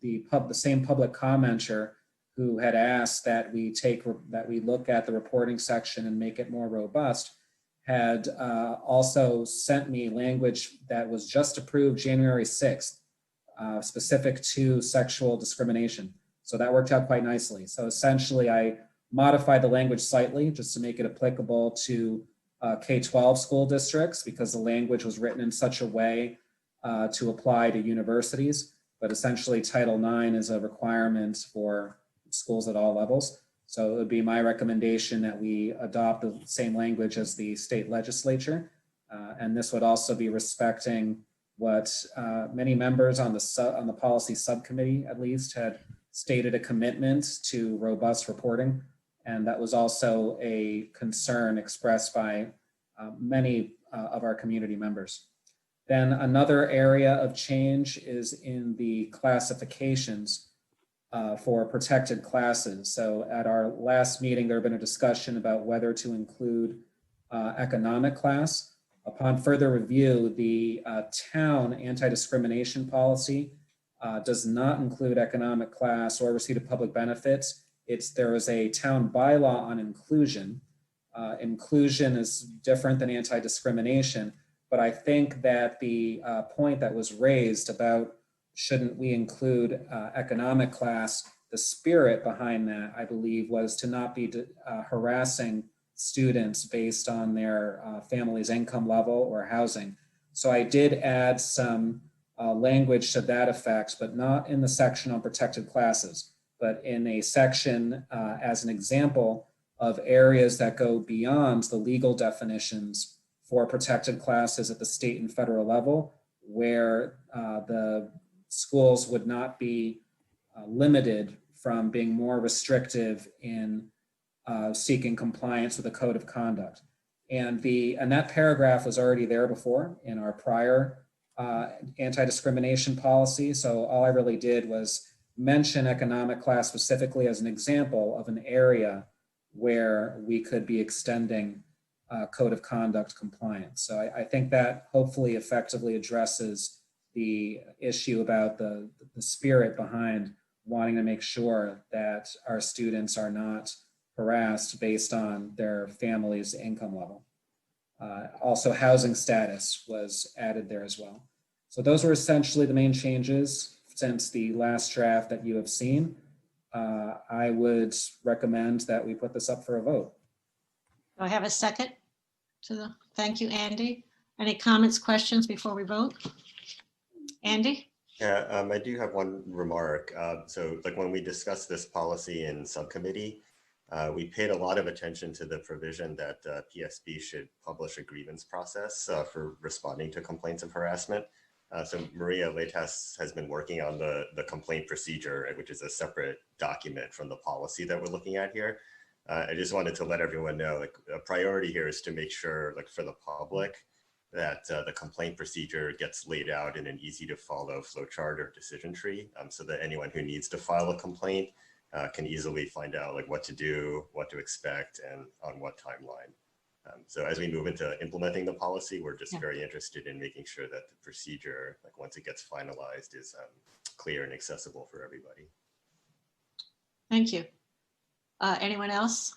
The same public commenter who had asked that we look at the reporting section and make it more robust had also sent me language that was just approved January 6th, specific to sexual discrimination. So that worked out quite nicely. So essentially I modified the language slightly just to make it applicable to K-12 school districts because the language was written in such a way to apply to universities, but essentially Title IX is a requirement for schools at all levels. So it would be my recommendation that we adopt the same language as the state legislature. And this would also be respecting what many members on the policy subcommittee, at least, had stated a commitment to robust reporting. And that was also a concern expressed by many of our community members. Then another area of change is in the classifications for protected classes. So at our last meeting, there had been a discussion about whether to include economic class. Upon further review, the town anti-discrimination policy does not include economic class or receipt of public benefits. There is a town bylaw on inclusion. Inclusion is different than anti-discrimination, but I think that the point that was raised about shouldn't we include economic class, the spirit behind that, I believe, was to not be harassing students based on their family's income level or housing. So I did add some language to that effect, but not in the section on protected classes, but in a section as an example of areas that go beyond the legal definitions for protected classes at the state and federal level, where the schools would not be limited from being more restrictive in seeking compliance with the code of conduct. And that paragraph was already there before in our prior anti-discrimination policy. So all I really did was mention economic class specifically as an example of an area where we could be extending code of conduct compliance. So I think that hopefully effectively addresses the issue about the spirit behind wanting to make sure that our students are not harassed based on their family's income level. Also, housing status was added there as well. So those were essentially the main changes since the last draft that you have seen. I would recommend that we put this up for a vote. Do I have a second thank you, Andy. Any comments, questions before we vote? Andy? Yeah, I do have one remark. So like when we discussed this policy in subcommittee, we paid a lot of attention to the provision that PSB should publish a grievance process for responding to complaints of harassment. So Maria Leitas has been working on the complaint procedure, which is a separate document from the policy that we're looking at here. I just wanted to let everyone know, like, a priority here is to make sure, like, for the public, that the complaint procedure gets laid out in an easy to follow flowchart or decision tree, so that anyone who needs to file a complaint can easily find out like what to do, what to expect, and on what timeline. So as we move into implementing the policy, we're just very interested in making sure that the procedure, like once it gets finalized, is clear and accessible for everybody. Thank you. Anyone else?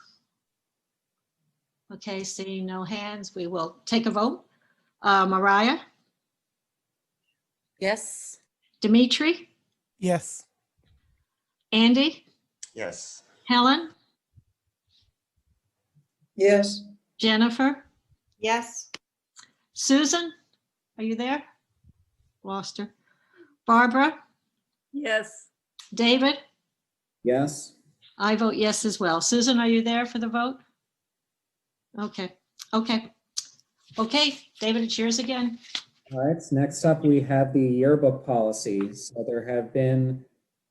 Okay, seeing no hands, we will take a vote. Mariah? Yes. Dimitri? Yes. Andy? Yes. Helen? Yes. Jennifer? Yes. Susan? Are you there? Lost her. Barbara? Yes. David? Yes. I vote yes as well. Susan, are you there for the vote? Okay. David, it's yours again. All right, so next up we have the yearbook policy. So there have been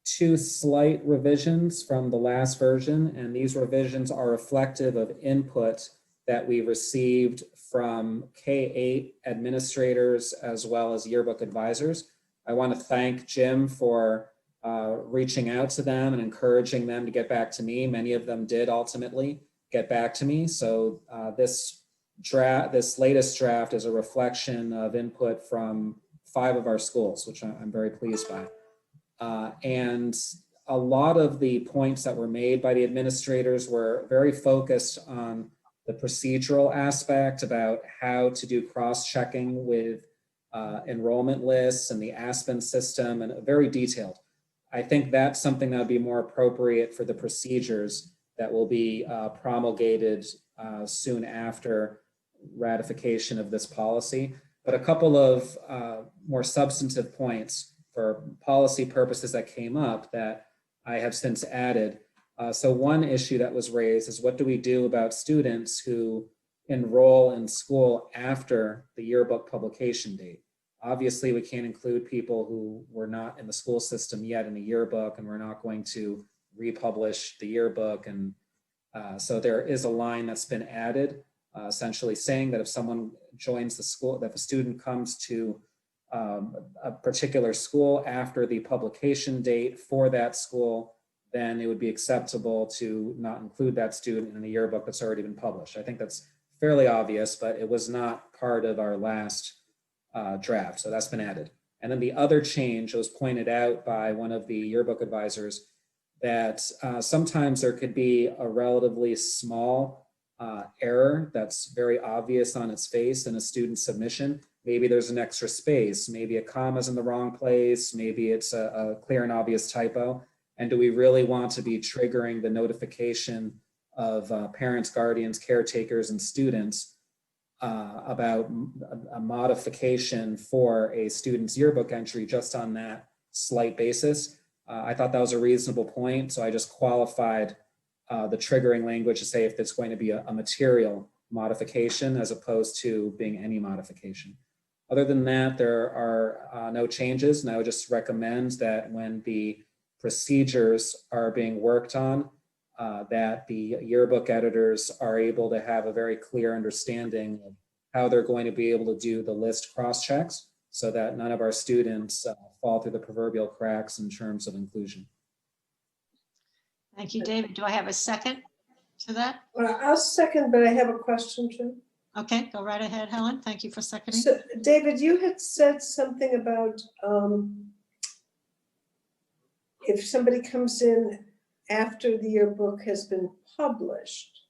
2 slight revisions from the last version, and these revisions are reflective of input that we received from K-8 administrators as well as yearbook advisors. I want to thank Jim for reaching out to them and encouraging them to get back to me. Many of them did ultimately get back to me. So this latest draft is a reflection of input from 5 of our schools, which I'm very pleased by. And a lot of the points that were made by the administrators were very focused on the procedural aspect about how to do cross-checking with enrollment lists and the Aspen system, and very detailed. I think that's something that would be more appropriate for the procedures that will be promulgated soon after ratification of this policy. But a couple of more substantive points for policy purposes that came up that I have since added. So one issue that was raised is, what do we do about students who enroll in school after the yearbook publication date? Obviously, we can't include people who were not in the school system yet in the yearbook, and we're not going to republish the yearbook. And so there is a line that's been added essentially saying that if someone joins the school, that if a student comes to a particular school after the publication date for that school, then it would be acceptable to not include that student in the yearbook that's already been published. I think that's fairly obvious, but it was not part of our last draft, so that's been added. And then the other change was pointed out by one of the yearbook advisors that sometimes there could be a relatively small error that's very obvious on its face in a student submission. Maybe there's an extra space, maybe a comma's in the wrong place, maybe it's a clear and obvious typo. And do we really want to be triggering the notification of parents, guardians, caretakers, and students about a modification for a student's yearbook entry just on that slight basis? I thought that was a reasonable point, so I just qualified the triggering language to say if it's going to be a material modification as opposed to being any modification. Other than that, there are no changes, and I would just recommend that when the procedures are being worked on, that the yearbook editors are able to have a very clear understanding of how they're going to be able to do the list cross-checks so that none of our students fall through the proverbial cracks in terms of inclusion. Thank you, David. Do I have a second to that? Well, I'll second, but I have a question too. Okay, go right ahead, Helen. Thank you for seconding. So, David, you had said something about if somebody comes in after the yearbook has been published,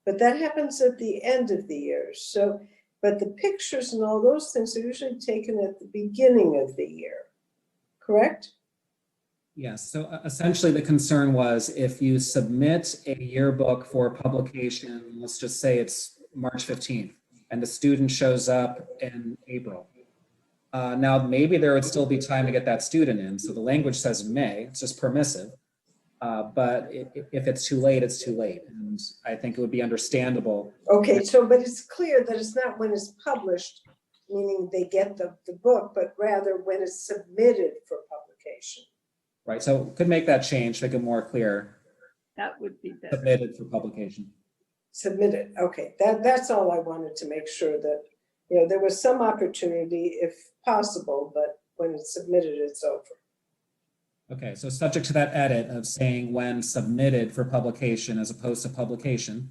but that happens at the end of the year. So, but the pictures and all those things are usually taken at the beginning of the year, correct? Yes, so essentially the concern was if you submit a yearbook for publication, let's just say it's March 15th, and the student shows up in April. Now, maybe there would still be time to get that student in. So the language says May, it's just permissive. But if it's too late, it's too late. And I think it would be understandable. Okay, so, but it's clear that it's not when it's published, meaning they get the book, but rather when it's submitted for publication. Right, so could make that change, make it more clear. That would be better. Submitted for publication. Submitted, okay, that's all I wanted to make sure that, you know, there was some opportunity if possible, but when it's submitted, it's over. Okay, so subject to that edit of saying when submitted for publication as opposed to publication,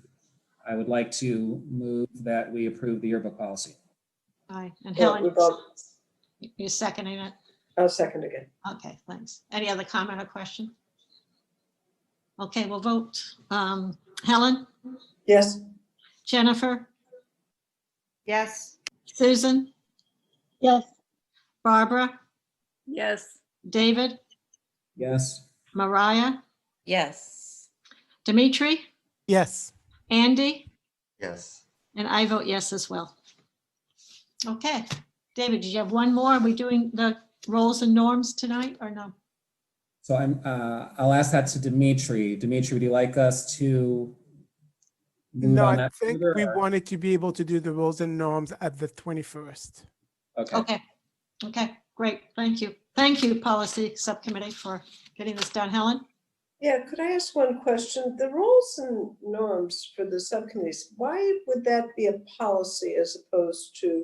I would like to move that we approve the yearbook policy. Aye, and Yeah, Helen, you're seconding it? I'll second again. Okay, thanks. Any other comment or question? Okay, we'll vote. Helen? Yes. Jennifer? Yes. Susan? Yes. Barbara? Yes. David? Yes. Mariah? Yes. Dimitri? Yes. Andy? Yes. And I vote yes as well. Okay. David, did you have one more? Are we doing the roles and norms tonight or no? So I'll ask that to Dimitri. Dimitri, would you like us to move No, on I that think further, we or- wanted to be able to do the rules and norms at the 21st. Okay. Okay. Okay, great. Thank you. Thank you, Policy Subcommittee, for getting this done. Helen? Yeah, could I ask one question? The rules and norms for the subcommittees, why would that be a policy as opposed to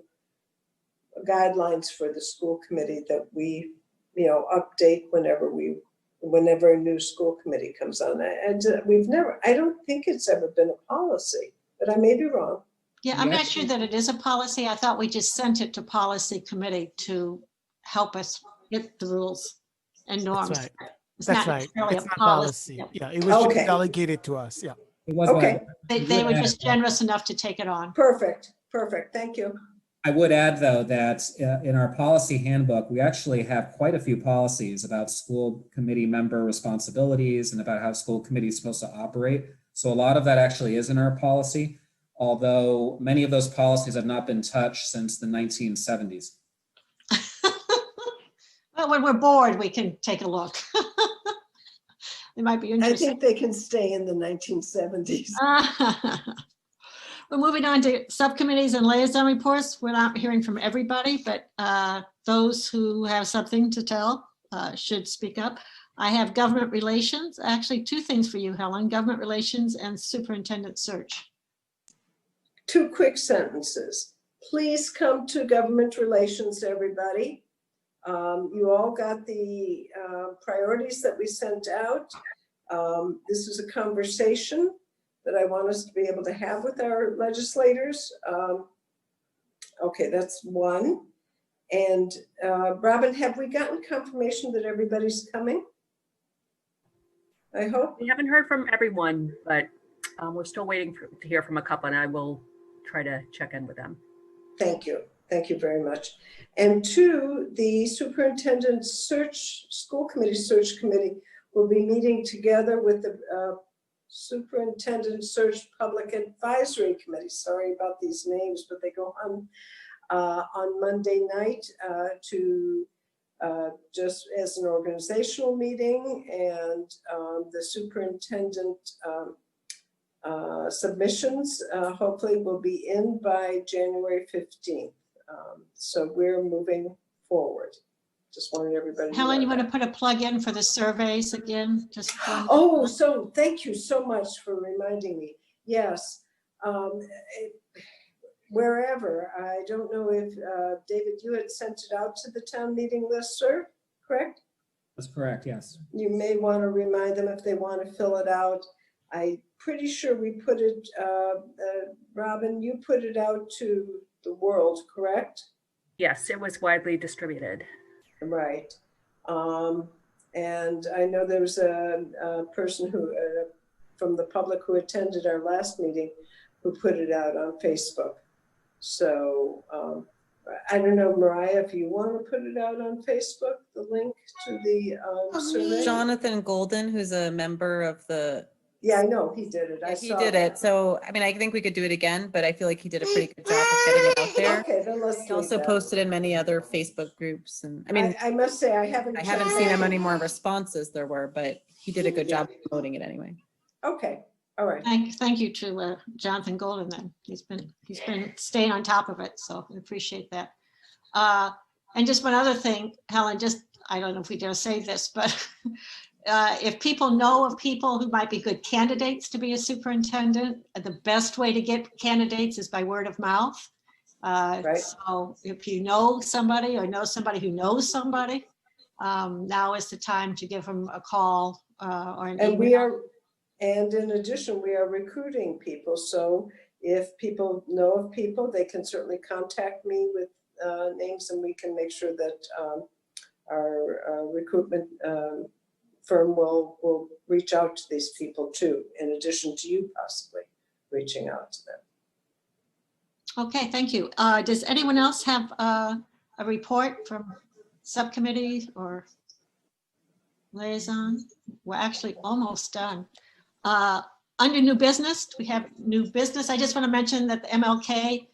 guidelines for the school committee that we, you know, update whenever a new school committee comes on? I don't think it's ever been a policy, but I may be wrong. Yeah, I'm not Yes. sure that it is a policy. I thought we just sent it to Policy Committee to help us get the rules and norms. That's right. It's That's not right. necessarily It's a not policy. policy. Yeah, it was just Okay. delegated to us. Yeah. It was Okay. They were just generous enough to take it on. Perfect, thank you. I would add, though, that in our policy handbook, we actually have quite a few policies about school committee member responsibilities and about how school committee is supposed to operate. So a lot of that actually is in our policy, although many of those policies have not been touched since the 1970s. Well, when we're bored, we can take a look. It might be I interesting. think they can stay in the 1970s. We're moving on to subcommittees and liaison reports. We're not hearing from everybody, but those who have something to tell should speak up. I have government relations, actually two things for you, Helen, government relations and superintendent search. 2 quick sentences. Please come to government relations, everybody. You all got the priorities that we sent out. This is a conversation that I want us to be able to have with our legislators. Okay, that's one. And Robin, have we gotten confirmation that everybody's coming? I hope. We haven't heard from everyone, but we're still waiting to hear from a couple, and I will try to check in with them. Thank you. Thank you very much. And 2, the superintendent school committee search committee will be meeting together with the superintendent search public advisory committee. Sorry about these names, but they go on Monday night to just as an organizational meeting, and the superintendent submissions hopefully will be in by January 15th. So we're moving forward. Just wanted everybody to know Helen, you that. want to put a plug in for the surveys again? Just one. Oh, so thank you so much for reminding me. Yes. Wherever, I don't know if, David, you had sent it out to the town meeting listserv, correct? That's correct, yes. You may want to remind them if they want to fill it out. I'm pretty sure we put it, Robin, you put it out to the world, correct? Yes, it was widely distributed. Right. And I know there was a person who, from the public who attended our last meeting, who put it out on Facebook. So I don't know, Mariah, if you want to put it out on Facebook, the link to the survey. Jonathan Golden, who's a member of the. Yeah, I know, he did it. He did it. So, I mean, I think we could do it again, but I feel like he did a pretty good job of getting it out there. Okay, then let's He do also that. posted in many other Facebook groups. And I mean, I must say, I haven't seen how many more responses there were, but he did a good job promoting it anyway. Okay, all right. Thank you to Jonathan Golden then. He's been staying on top of it, so I appreciate that. And just one other thing, Helen, I don't know if we dare say this, but if people know of people who might be good candidates to be a superintendent, the best way to get candidates is by word of mouth. Right. So if you know somebody or know somebody who knows somebody, now is the time to give them a call or an email. And in addition, we are recruiting people. So if people know of people, they can certainly contact me with names, and we can make sure that our recruitment firm will reach out to these people too, in addition to you possibly reaching out to them. Okay, thank you. Does anyone else have a report from subcommittee or liaison? We're actually almost done. Under new business, we have new business. I just want to mention that the MLK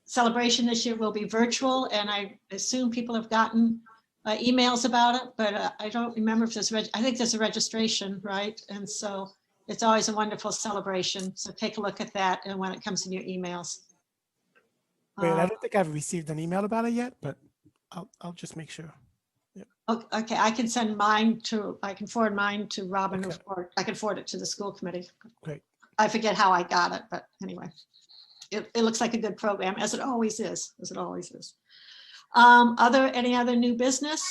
celebration this year will be virtual, and I assume people have gotten emails about it, but I don't remember if there's, I think there's a registration, right? And so it's always a wonderful celebration. So take a look at that and when it comes in your emails. Wait, I don't think I've received an email about it yet, but I'll just make sure. Okay, I can send mine I can forward mine to Robin, or I can forward it to the school committee. Great. I forget how I got it, but anyway, it looks like a good program, as it always is, Any other new business?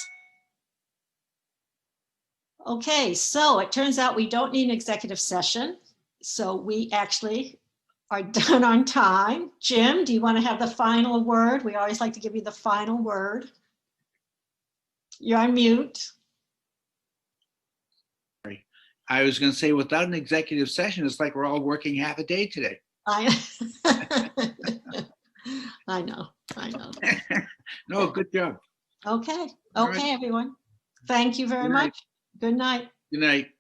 Okay, so it turns out we don't need an executive session. So we actually are done on time. Jim, do you want to have the final word? We always like to give you the final word. You're on mute. I was going to say, without an executive session, it's like we're all working half a day today. I know. No, good job. Okay, All right. everyone. Thank you very Good night. much. Good night. Good night.